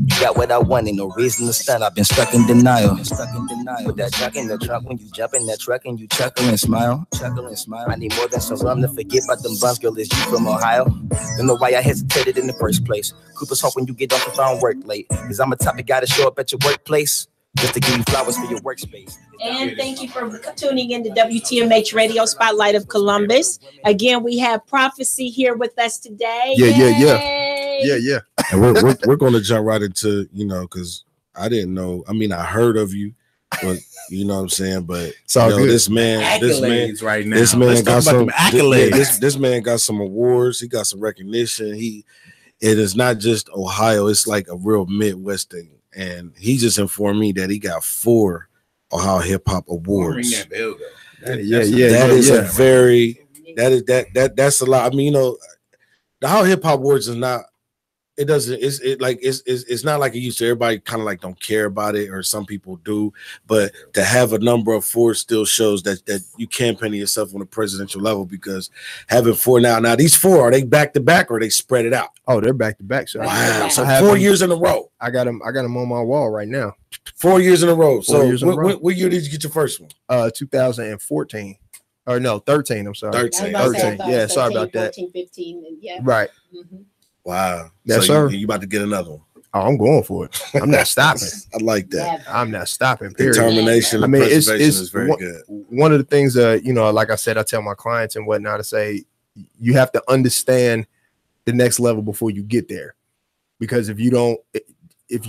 You got what I want, ain't no reason to stunt. I've been stuck in denial. With that junk in the trunk, when you jump in that truck and you chuckle and smile. I need more than some rum to forget about them buns, girl. Is you from Ohio? Don't know why I hesitated in the first place. Cooper's hoping you get off if I don't work late. Cause I'm a type of guy to show up at your workplace just to give you flowers for your workspace. And thank you for tuning in to WTMH Radio Spotlight of Columbus. Again, we have Prophecy here with us today. Yeah. And we're going to jump right into, because I didn't know. I mean, I heard of you, but you know what I'm saying. But this man right now. This man got some accolades. This man got some awards. He got some recognition. It is not just Ohio. It's like a real Midwest thing. And he just informed me that he got 4 Ohio Hip Hop Awards. That's a lot. I mean, the Ohio Hip Hop Awards is not. It's not like it used to. Everybody kind of like don't care about it, or some people do. But to have a number of 4 still shows that you campaign yourself on a presidential level, because having 4 now these 4, are they back to back or are they spread it out? Oh, they're back to back. So wow, so 4 years in a row. I got them on my wall right now. 4 years in a row. So what year did you get your first one? 2014. Or no, 13. I'm sorry. 13. Yeah, sorry about that. 14, 15, yeah. Right. Mm-hmm. Wow. Yes, so sir. You about to get another one. Oh, I'm going for it. I'm not stopping. I like that. I'm not stopping. Period. Determination. I mean, it's very good. One of the things like I said, I tell my clients and whatnot to say, you have to understand the next level before you get there. Because if you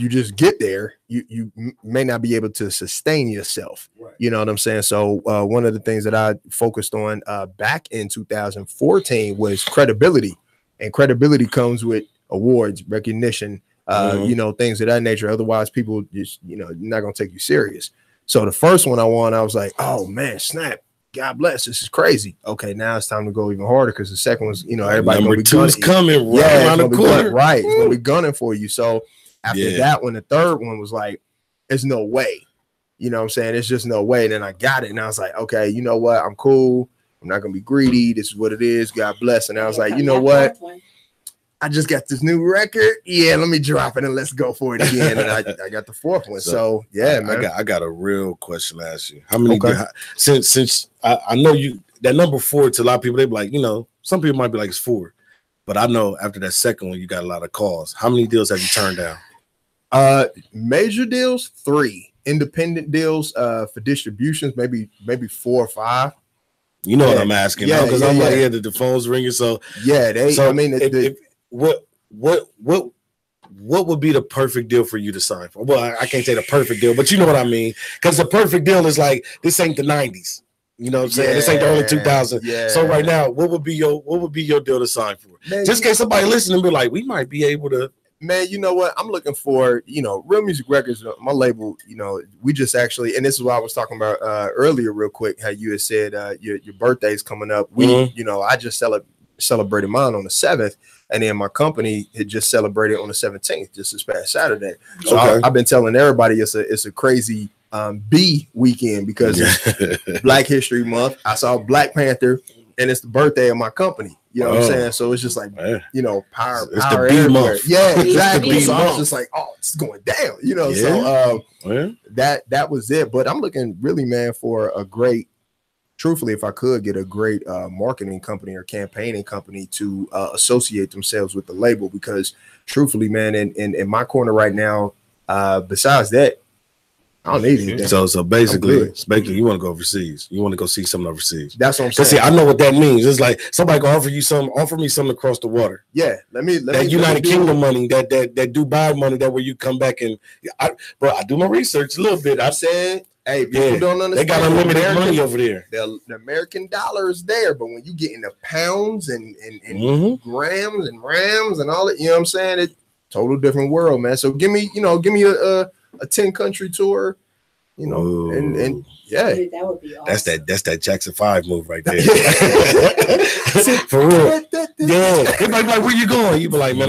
just get there, you may not be able to sustain yourself. Right. You know what I'm saying? So one of the things that I focused on back in 2014 was credibility. And credibility comes with awards, recognition, things of that nature. Otherwise, people just, not going to take you serious. So the first one I won, I was like, oh, man, snap. God bless. This is crazy. Okay, now it's time to go even harder, because the second one's, everybody number 2 is coming right around the corner. Right. It's going to be gunning for you. So after that one, the third one was like, there's no way. You know what I'm saying? It's just no way. And then I got it. And I was like, okay, you know what? I'm cool. I'm not going to be greedy. This is what it is. God bless. And I was like, you know what? I just got this new record. Yeah, let me drop it and let's go for it again. And I got the 4th one. So yeah, man. I got a real question to ask you. How many? Since I know you, that number 4 to a lot of people, they be like, some people might be like it's 4, but I know after that second one, you got a lot of calls. How many deals have you turned down? Major deals 3, independent deals for distributions maybe 4 or 5. You know what I'm asking, because I'm like, the phone's ringing. So what would be the perfect deal for you to sign for? Well, I can't say the perfect deal, but you know what I mean, because the perfect deal is like, this ain't the 90s. You know what I'm saying? This ain't the early 2000s. Yeah. So right now, what would be your deal to sign for? Man, just in case somebody listening be like, we might be able to. Man, you know what? I'm looking for, Real Music Records, my label, we just actually, and this is what I was talking about earlier real quick, how you had said your birthday's coming up. I just celebrated mine on the 7th, and then my company had just celebrated on the 17th, just this past Saturday. So I've been telling everybody it's a crazy B weekend, because it's Black History Month. I saw Black Panther, and it's the birthday of my company. You know what I'm saying? So it's just like, power. It's the B month. Yeah, exactly. So I was just like, oh, it's going down. So that was it. But I'm looking really, man, for a great, truthfully, if I could get a great marketing company or campaigning company to associate themselves with the label, because truthfully, man, in my corner right now, besides that, I don't need anything. So basically, you want to go overseas. You want to go see something overseas. That's what I'm saying. See, I know what that means. It's like somebody can offer me something across the water. Yeah, let me United Kingdom money, that Dubai money, that where you come back and, I do my research a little bit. I said, Hey, people don't understand. They got unlimited money over there. The American dollar is there, but when you get into pounds and grams and rams and all that, you know what I'm saying? It's total different world, man. So give me a 10 country tour, you know, and yeah, Dude, that would be awesome. That's that Jackson 5 move right there. For real. Yeah. They like, where you going? You be like, man,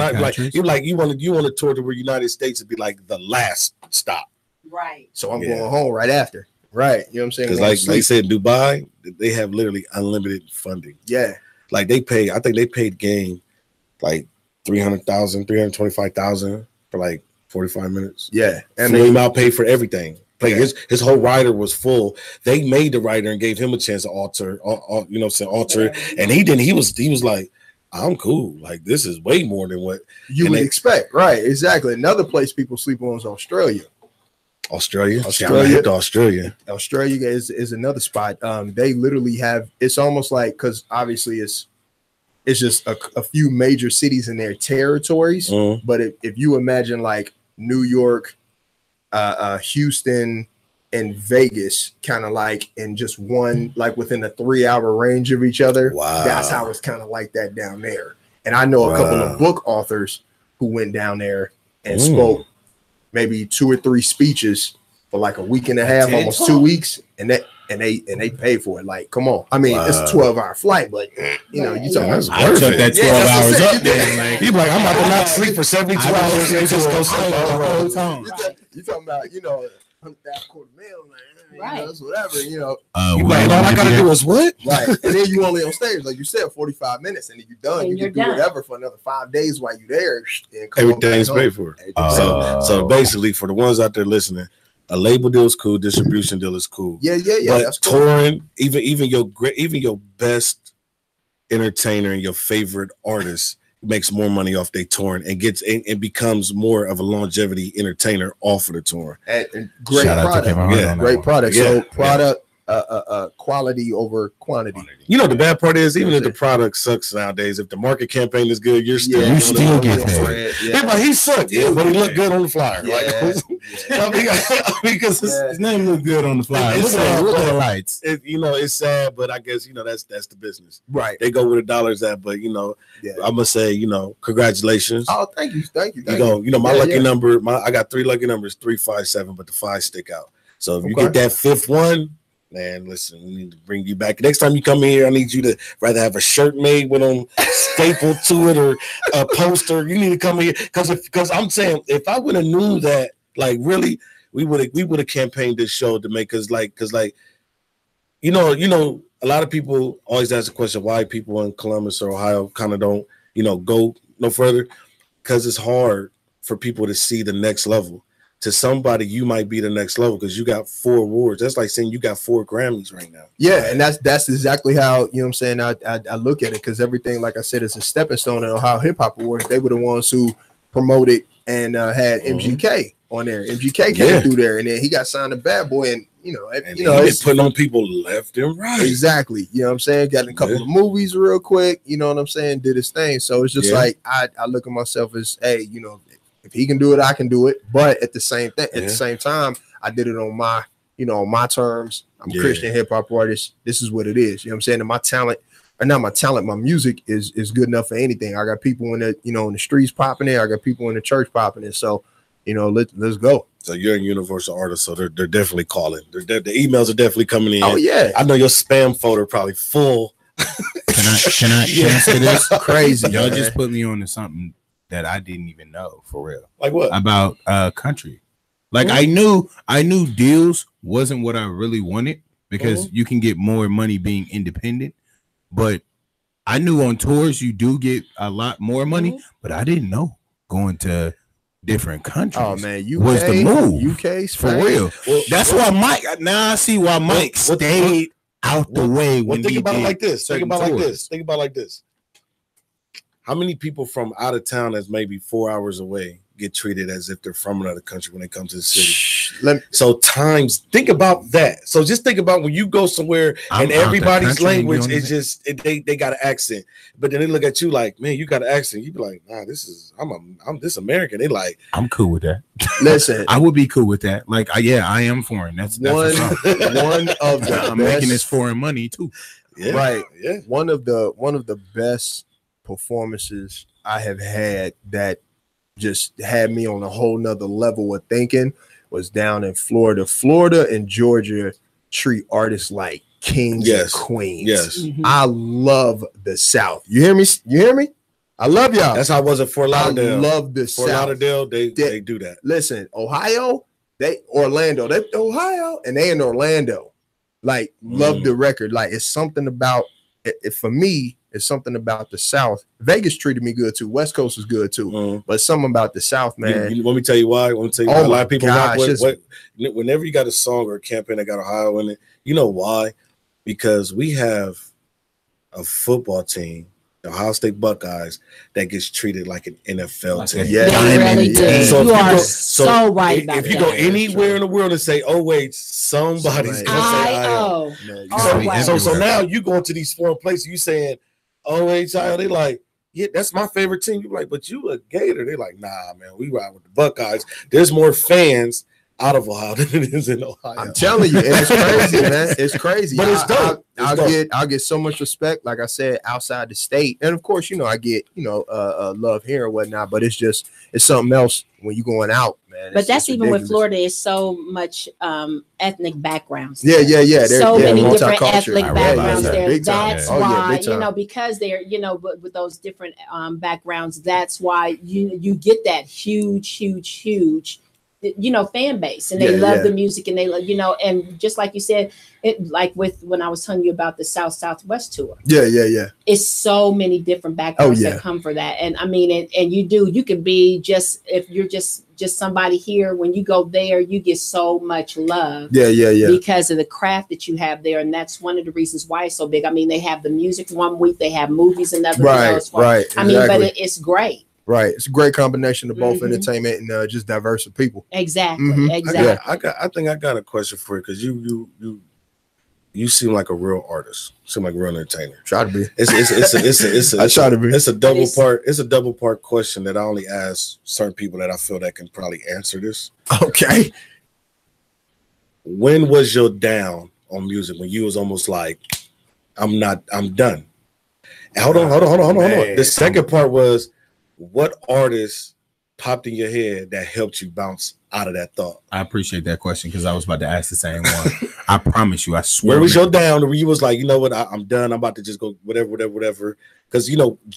you want to tour to where United States would be like the last stop. Right. So I'm going home right after. Right. You know what I'm saying? Because like they said, Dubai, they have literally unlimited funding. Yeah. Like I think they paid Game like $325,000 for like 45 minutes. Yeah. And they now paid for everything. Like his whole rider was full. They made the rider and gave him a chance to alter, and he didn't. He was like, I'm cool. Like, this is way more than what you would expect. Right. Exactly. Another place people sleep on is Australia. Australia is another spot. They literally have, it's almost like, because obviously it's just a few major cities in their territories. But if you imagine like New York, Houston, and Vegas, kind of like in just one, like within a 3-hour range of each other. Wow. That's how it's kind of like that down there. And I know a couple of book authors who went down there and spoke maybe 2 or 3 speeches for like a week and a half, almost 2 weeks, and they pay for it. Like, come on. I mean, it's a 12-hour flight, but you know, you talking about that 12 hours up there. Like, you like, I'm about to not sleep for 72 hours and just go sleep the whole time. You talking about, you know, $100,000 man, right? You know, that's whatever, you know. All I gotta do is what? Right, and then you only on stage, like you said, 45 minutes, and then you're done. You can do whatever for another 5 days while you're there. And Everything's paid for. So basically, for the ones out there listening, a label deal is cool, distribution deal is cool. Yeah. But that's cool. touring, even your best entertainer and your favorite artist makes more money off their touring and becomes more of a longevity entertainer off of the tour. And great product. Great product. So product quality over quantity. You know, the bad part is, even if the product sucks nowadays, if the market campaign is good, you're still get paid. Yeah, but he sucked. Yeah, but he looked good on the flyer. Because his name looked good on the flyer. Look at the lights. It's sad, but I guess that's the business. Right. They go where the dollars at, but I'm gonna say, congratulations. Oh, thank you. My lucky number. I got 3 lucky numbers, 3, 5, 7, but the 5 stick out. So if you get that 5th one. Man, listen, we need to bring you back. Next time you come in here, I need you to rather have a shirt made with them stapled to it or a poster. You need to come here because I'm saying, if I would have knew that, like, really, we would have campaigned this show to make us like, because like, a lot of people always ask the question why people in Columbus or Ohio kind of don't, go no further, because it's hard for people to see the next level. To somebody, you might be the next level because you got 4 awards. That's like saying you got 4 Grammys right now. Yeah, and that's exactly how, I'm saying, I look at it, because everything, like I said, is a stepping stone in Ohio Hip Hop Awards. They were the ones who promoted and had MGK on there. MGK came through there, and then he got signed to Bad Boy, and it's putting on people left and right. Exactly. You know what I'm saying? Got in a couple of movies real quick, you know what I'm saying? Did his thing. So it's just like I look at myself as, hey, if he can do it, I can do it. But at the same time, I did it on my, on my terms. I'm a Christian hip hop artist. This is what it is. You know what I'm saying? And my talent, or not my talent, my music is good enough for anything. I got people in the, in the streets popping it. I got people in the church popping it. So, let's go. So you're a universal artist. So they're definitely calling. The emails are definitely coming in. Oh yeah. I know your spam folder probably full. Can I say this? Crazy. Y'all just put me on to something that I didn't even know, for real. Like what? About country. Like I knew deals wasn't what I really wanted, because you can get more money being independent. But I knew on tours you do get a lot more money, but I didn't know going to different countries. Oh man, UK was the move. UK's for real. Well, that's why Mike. Now I see why Mike stayed out the way. When think about it like this. Think about it like this. How many people from out of town that's maybe 4 hours away get treated as if they're from another country when they come to the city? So times, think about that. So just think about when you go somewhere and everybody's language is just they got an accent, but then they look at you like, man, you got an accent. You be like, nah, I'm this American. They like, I'm cool with that. Listen, I would be cool with that. Like, I am foreign. That's one of the I'm making this foreign money too. Yeah, right. Yeah. One of the best performances I have had that just had me on a whole nother level of thinking was down in Florida. Florida and Georgia treat artists like kings and queens. Yes. I love the South. You hear me? You hear me? I love y'all. That's how I was at Fort Lauderdale. I love the Fort South. Lauderdale, they do that. Listen, Ohio, Orlando, and they in Orlando. Like, love the record. Like, it's something about it for me. It's something about the South. Vegas treated me good too. West Coast is good too. But something about the South, man. Let me tell you why. Let me tell you why. A lot of people rock with whenever you got a song or a campaign that got Ohio in it, you know why? Because we have a football team, the Ohio State Buckeyes, that gets treated like an NFL team. Yeah, they really do. So you are so right about that. If you go anywhere in the world and say, "Oh wait, somebody's gonna say I-O." So now you going to these foreign places, you saying, "Oh wait, child," they like, yeah, that's my favorite team. You like, but you a Gator. They like, nah, man, we ride with the Buckeyes. There's more fans out of Ohio than it is in Ohio. I'm telling you, it's crazy, man. It's crazy. But it's dope. I'll get so much respect, like I said, outside the state. And of course, I get, love here and whatnot, but it's something else when you're going out, man. But that's even with Florida is so much ethnic backgrounds. Yeah. So many different ethnic backgrounds there. That's why, because they're, with those different backgrounds, that's why you get that huge fan base, and they love the music, and they love, and just like you said, it like with when I was telling you about the Southwest tour. Yeah. It's so many different backgrounds that come for that. And I mean, and you can be if you're just somebody here, when you go there, you get so much love. Yeah. Because of the craft that you have there. And that's one of the reasons why it's so big. I mean, they have the music one week, they have movies another. Right. I mean, but it's great. Right, it's a great combination of both entertainment and just diverse of people. Exactly. I think I got a question for you, because you seem like a real artist. Seem like a real entertainer. Try to be. I try to be. It's a double part. It's a double part question that I only ask certain people that I feel that can probably answer this. Okay. When was your down on music? When you was almost like, I'm done. And hold on. The second part was, what artist popped in your head that helped you bounce out of that thought? I appreciate that question, because I was about to ask the same one. I promise you, I swear. Where was your down where you was like, you know what, I'm done. I'm about to just go whatever. Because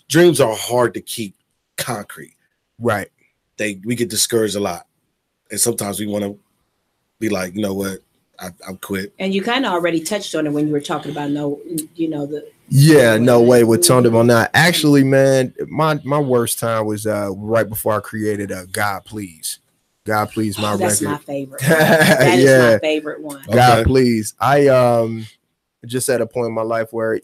dreams are hard to keep concrete. Right. We get discouraged a lot, and sometimes we want to be like, you know what, I'm quit. And you kind of already touched on it when you were talking about no way with Tony on that. Actually, man, my worst time was right before I created God Please. God Please, my record. That's my favorite. That is my favorite one. God Please. I just at a point in my life where,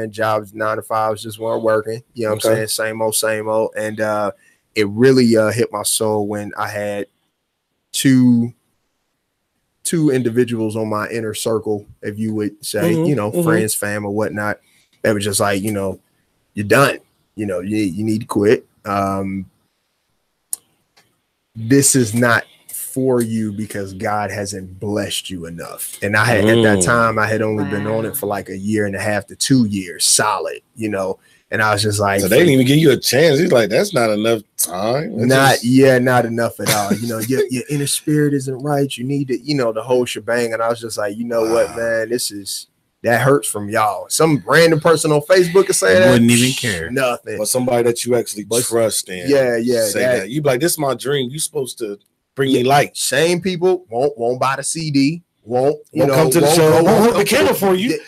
jobs 9 to 5 just weren't working. I'm saying? Same old. And it really hit my soul when I had two individuals on my inner circle, if you would say, friends, fam, or whatnot. They were just like, you're done. You need to quit. This is not for you because God hasn't blessed you enough. And I had at that time, I had only been on it for like 1.5 to 2 years solid, and I was just like, so they didn't even give you a chance. He's like, that's not enough time. Not enough at all. Your inner spirit isn't right. You need to, the whole shebang. And I was just like, what, man, that hurts from y'all. Some random person on Facebook is saying that. Wouldn't even care. Nothing. But somebody that you actually trust in. Yeah. Say that. You be like, this is my dream. You supposed to bring me light. Same people won't buy the CD. Won't come to the show. Won't hold the camera for you.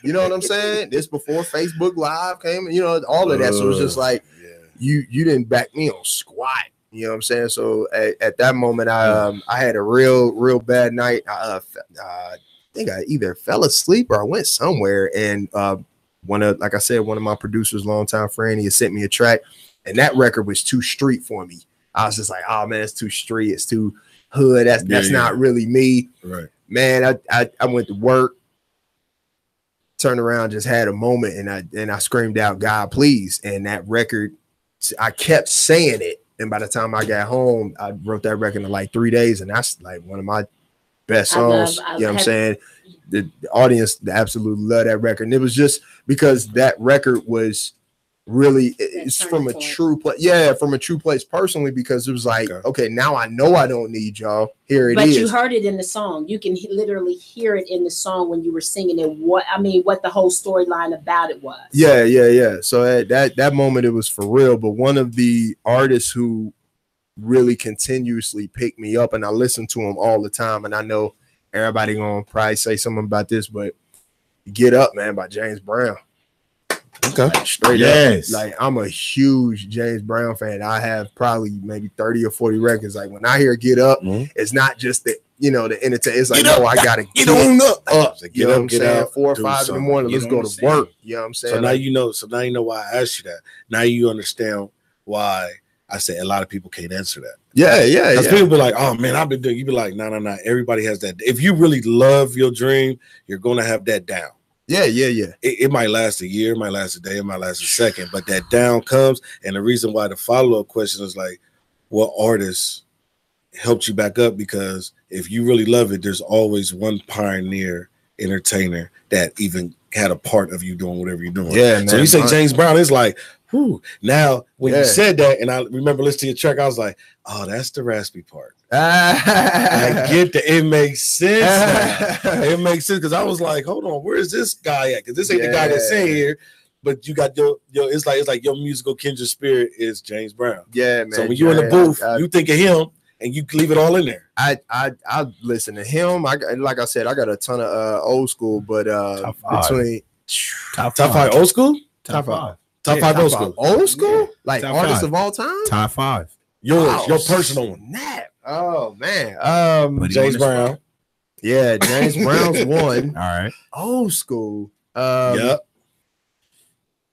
You know what I'm saying? This before Facebook Live came, all of that. So it's just like, you didn't back me on squat. You know what I'm saying? So at that moment, I had a real bad night. I think I either fell asleep or I went somewhere. And one of my producers, longtime friend, he had sent me a track, and that record was too street for me. I was just like, oh man, it's too street. It's too, hood. That's not really me. Right. Man, I went to work, turned around, just had a moment, and I screamed out, "God, please!" And that record, I kept saying it. And by the time I got home, I wrote that record in like 3 days, and that's like one of my best songs. You know what I'm saying? The audience absolutely love that record. And it was just because that record was really, it's from a true place. Yeah, from a true place personally, because it was like, okay, now I know I don't need y'all. Here it is. But you heard it in the song. You can literally hear it in the song when you were singing it. What the whole storyline about it was. Yeah. So that moment, it was for real. But one of the artists who really continuously picked me up, and I listen to him all the time, and I know everybody gonna probably say something about this, but "Get Up, Man" by James Brown. Okay. Like, straight up. Like, I'm a huge James Brown fan. I have probably maybe 30 or 40 records. Like, when I hear "Get Up," it's not just the entertainment. It's like, no, I gotta get on up. Like, you know what I'm saying? 4 or 5 in the morning, let's go to work. You know what I'm saying? So now you know why I asked you that. Now you understand why I said a lot of people can't answer that. Yeah. Because people be like, "Oh man, I've been doing." You be like, "No. Everybody has that. If you really love your dream, you're gonna have that down." Yeah. It might last a year, it might last a day, it might last a second, but that down comes. And the reason why the follow-up question is like, what artist helped you back up? Because if you really love it, there's always one pioneer entertainer that even had a part of you doing whatever you're doing. Yeah, man. So you say James Brown, it's like, whew. Now, when you said that, and I remember listening to your track, I was like, oh, that's the raspy part. I get that. It makes sense now. It makes sense, because I was like, hold on, where is this guy at? Because this ain't the guy that's saying here, but you got your it's like your musical kindred spirit is James Brown. Yeah, man. So when you're in the booth, you think of him and you leave it all in there. I listen to him. Like I said, I got a ton of old school, but between top five old school? Top five. Top five old school. Old school? Yeah. Like Top artists five. of all time? Top 5. Yours, your personal one. Snap. Oh man. James Brown. Yeah, James Brown's one. All right. Old school. Yep.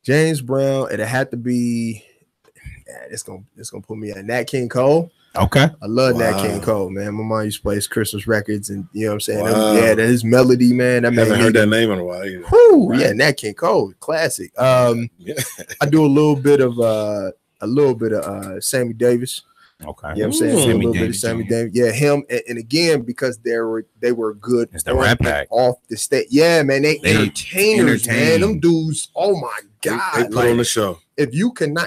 James Brown. It had to be. It's gonna put me at Nat King Cole. Okay. I love Nat King Cole, man. My mom used to play his Christmas records, and you know what I'm saying. Yeah, his melody, man. That haven't heard that name in a while either. Whew, right. Yeah, Nat King Cole, classic. I do a little bit of Sammy Davis. Okay. You know what I'm saying? A little bit of Sammy Davis. Yeah, him. And again, because they were good. It's the rap pack. Off the stage. Yeah, man. They entertainers, man. Them dudes, oh my God. They put on the show. If you couldn't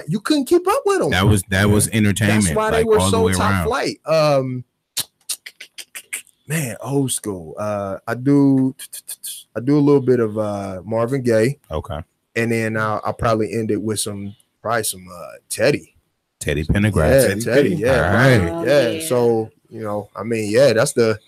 keep up with them. That was entertainment. That's why they were so top flight. Man, old school. I do a little bit of Marvin Gaye. Okay. And then I'll probably end it with some Teddy. Teddy Pendergrass. Yeah, Teddy. Yeah, right. Yeah. So that's the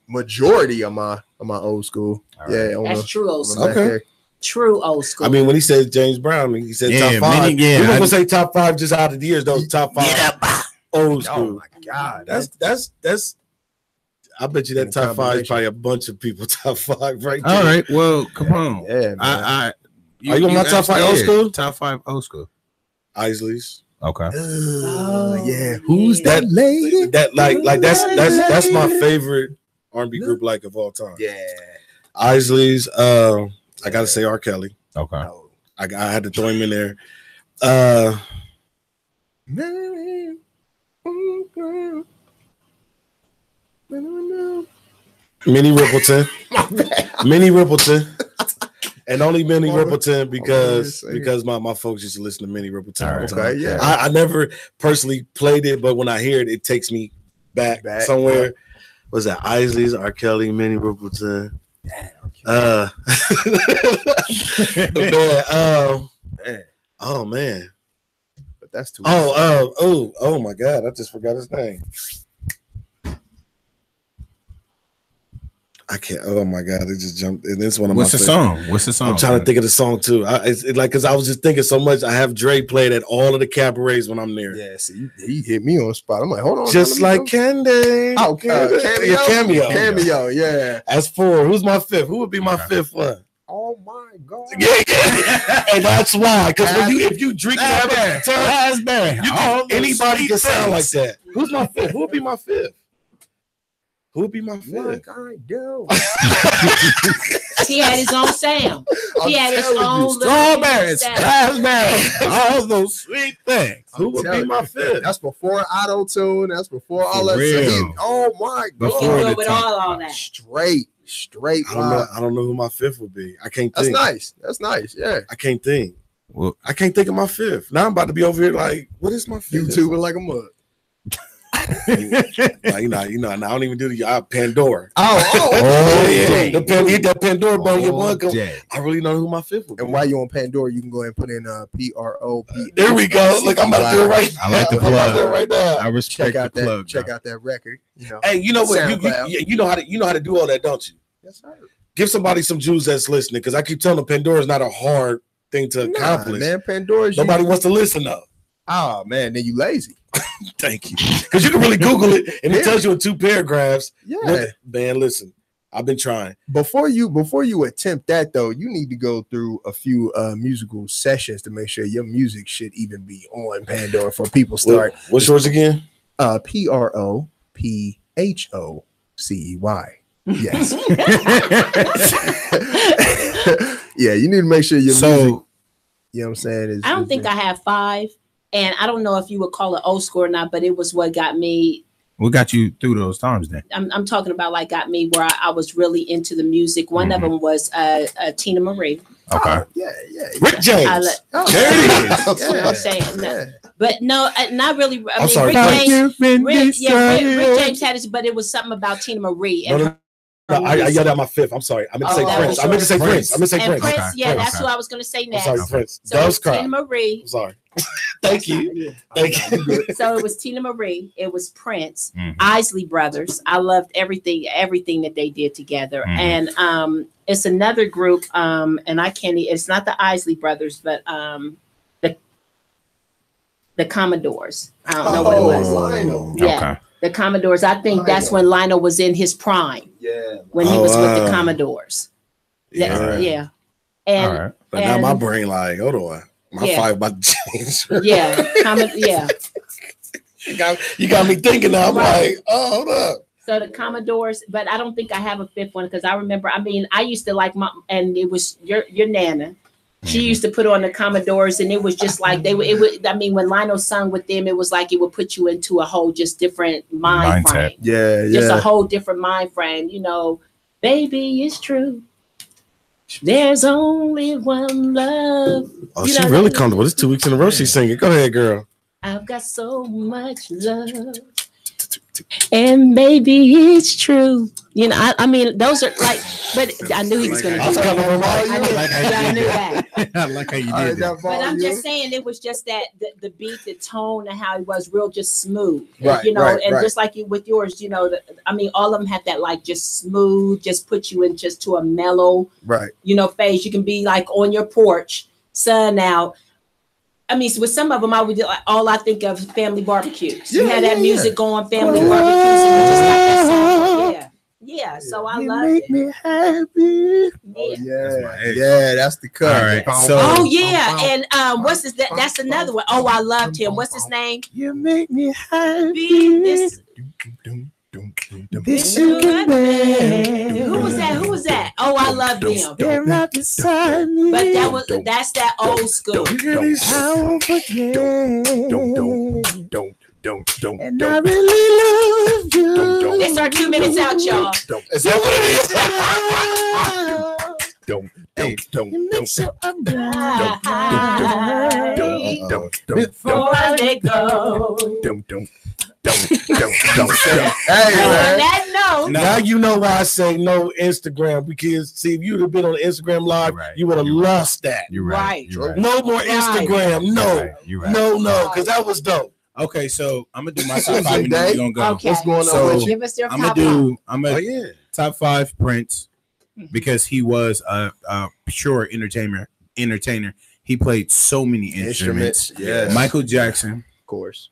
majority of my old school. Right. Yeah, that's true old school. Okay. True old school. I mean, when he said James Brown, he said top 5. We're not gonna say top 5 just out of the years. Those top 5 old school. Oh my God, that's. I bet you that top 5 is probably a bunch of people top 5 right there. All right, well, come on. Yeah, man. Are you on my top 5 old school? Top 5 old school. Isley's. Okay. Yeah. Who's that lady? That like that's my favorite R&B group of all time. Yeah. Isley's. I gotta say R. Kelly. Okay. I had to throw him in there. Minnie Rippleton. Minnie Rippleton. And only Minnie Rippleton because my folks used to listen to Minnie Rippleton all the time. Okay, yeah. I never personally played it, but when I hear it, it takes me back somewhere. Was that Isley's, R. Kelly, Minnie Rippleton? Man, oh man. But that's too oh my God, I just forgot his name. I can't. Oh my God! It just jumped. And it's one of What's my. What's the song? I'm trying to think of the song too. It's like because I was just thinking so much. I have Dre played at all of the cabarets when I'm there. Yeah, see, he hit me on the spot. I'm like, hold on, just like Candy. Oh, cameo. Yeah. That's 4. Who's my 5th? Who would be my 5th one? Oh my God! Yeah. And that's why. Because if you drink raspberry, anybody can sound like that. Who's my 5th? Who would be my 5th? Who would be my fifth? Like I do. He had his own sound. He had his own strawberries, raspberries, all those sweet things. Who would be my fifth? That's before auto tune. That's before all that. Oh my god! Before the with all that. Straight. I don't know who my fifth would be. I can't think. That's nice. Yeah. I can't think. Well, I can't think of my fifth. Now I'm about to be over here like, what is my fifth? YouTubing like a mug. you know, and I don't even do the Pandora. Yeah. Hit that Pandora bone. Your one come. I really know who my fifth would be. And while you're on Pandora, you can go ahead and put in PROPHOCEY. There we go. Look, I'm about to do it right. I like the plug right now. I respect the plug. Check out that record. You know. Hey, you know what? You know how to do all that, don't you? Yes, sir. Give somebody some Jews that's listening, because I keep telling them Pandora is not a hard thing to accomplish. Man, Pandora's nobody wants to listen though. Oh man, then you lazy. Thank you. Because you can really Google it and it tells you in 2 paragraphs. Yeah. Man, listen, I've been trying. Before you attempt that though, you need to go through a few musical sessions to make sure your music should even be on Pandora for people start. What's yours again? PROPHOCEY. Yes. Yeah, you need to make sure your music, you know what I'm saying? I don't think I have 5. And I don't know if you would call it old school or not, but it was what got me. What got you through those times then? I'm talking about like got me where I was really into the music. One of them was Tina Marie. Okay. Yeah. Rick James. There it is. You know what I'm saying? No. But no, not really. I mean, sorry, Rick James had it, but it was something about Tina Marie. And No, I yelled out my fifth. I'm sorry. I meant to say Prince. I meant to say Prince. Prince. Okay. Yeah, that's what I was going to say next. I'm sorry, Prince. So it was Tina Marie. I'm sorry. Thank you. Thank you. So it was Tina Marie. It was Prince. Isley Brothers. I loved everything that they did together. And it's another group. And I can't. It's not the Isley Brothers, but the Commodores. I don't know what it was. Lionel. Yeah. Okay. The Commodores. I think that's when Lionel was in his prime. Yeah. When he was with the Commodores. Yeah. Yeah. And, all right. But now my brain like, hold on. My 5 about to change. Yeah. Yeah. You got me thinking now. I'm like, oh, hold up. So the Commodores, but I don't think I have a 5th one because I remember, I mean, I used to like and it was your Nana. She used to put on the Commodores, and it was just like I mean, when Lionel sung with them, it was like it would put you into a whole just different mind frame. Yeah, just a whole different mind frame. You know, baby, it's true. There's only one love. Oh, she's really comfortable. It's 2 weeks in a row she's singing. Go ahead, girl. I've got so much love. And maybe it's true. You know, I mean, those are like, but I knew he was going to do that. I knew that. I like how you did that. But I'm just saying, it was just that the beat, the tone, and how it was real, just smooth. Right, you know, right. Just like with yours, you know, I mean, all of them had that like just smooth, just put you in just to a mellow, you know, phase. You can be like on your porch, sun out. I mean, with some of them, I would all I think of family barbecues. You had that music going, family barbecues, and you just got that song. Yeah. So I love it. Make me happy. Yeah, that's the cut. All right. And what's this? That's another one. Oh, I loved him. What's his name? You make me happy. This you can bear. Who was that? Oh, I love them. They're right beside me. But that's that old school. I won't forget. And I really love you. It's our 2 minutes out, y'all. Is that what it is? Before I let go. Now you know why I say no Instagram, because see, if you'd have been on Instagram Live, you would have lost that. You're right. No more Instagram. No, because that was dope. Okay, so I'm gonna do my top 5. We're gonna go. Okay. What's going on? So Give us your I'm top gonna top 5 Prince, because he was a pure entertainer. He played so many instruments. Yes. Michael Jackson, of course.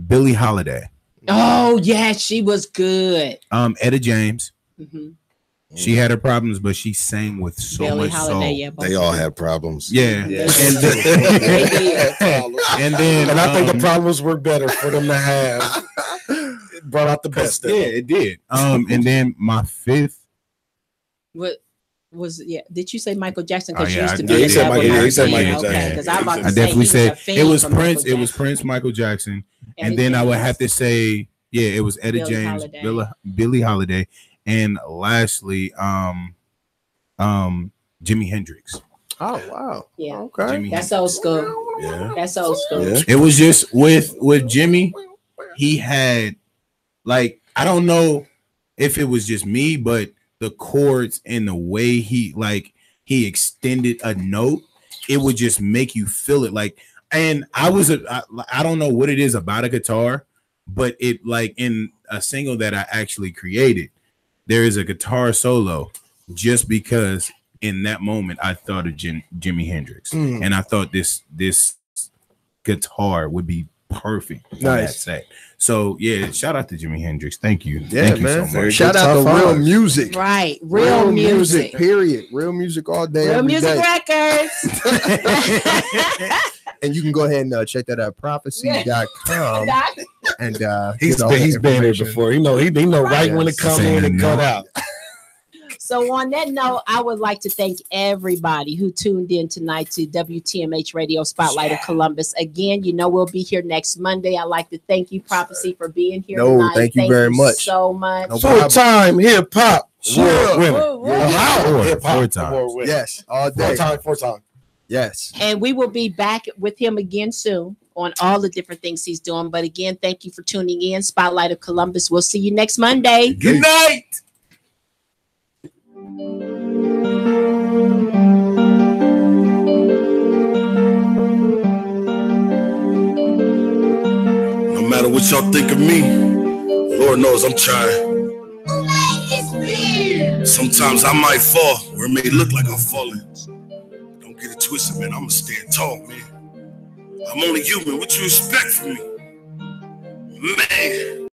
Billie Holiday. Oh yeah, she was good. Etta James. She had her problems, but she sang with so Billie much Holiday, soul. They all had problems. Yeah. And I think the problems were better for them to have brought out the best. Yeah, it did. And then my fifth. What was Did you say Michael Jackson? Oh, Because yeah, used to I be did. a devil. He said Michael Okay, Jackson. because I about to I say definitely said it was Prince. It was Prince, Michael Jackson, and then I would have to say, it was Etta Billie James, Holiday. Billie Holiday, and lastly, Jimi Hendrix. Oh wow. Yeah. Okay. That's old school. Yeah. That's old school. Yeah. It was just with Jimmy, he had like, I don't know if it was just me, but the chords and the way he extended a note, it would just make you feel it. Like, and I don't know what it is about a guitar, but it, like, in a single that I actually created, there is a guitar solo just because in that moment I thought of Jimi Hendrix, and I thought this guitar would be perfect for that set. So yeah, shout out to Jimi Hendrix. Thank you. Yeah, Thank man. you so much. Shout out to Real Music. Right. Real music. Period. Real music all day. Real every Music day. Records. And you can go ahead and check that out, prophecy.com. And he's been here before. He know right when to come in and cut out. So on that note, I would like to thank everybody who tuned in tonight to WTMH Radio Spotlight of Columbus. Again, we'll be here next Monday. I'd like to thank you, Prophecy, for being here tonight. Thank you very much. So much. Full-time hip-hop. Yes, all day. Four-time. Yes. And we will be back with him again soon on all the different things he's doing. But again, thank you for tuning in. Spotlight of Columbus. We'll see you next Monday. Good night. No matter what y'all think of me, Lord knows I'm trying. Sometimes I might fall where it may look like I'm falling. Don't get it twisted, man. I'ma stand tall, man. I'm only human. What you expect from me? Man.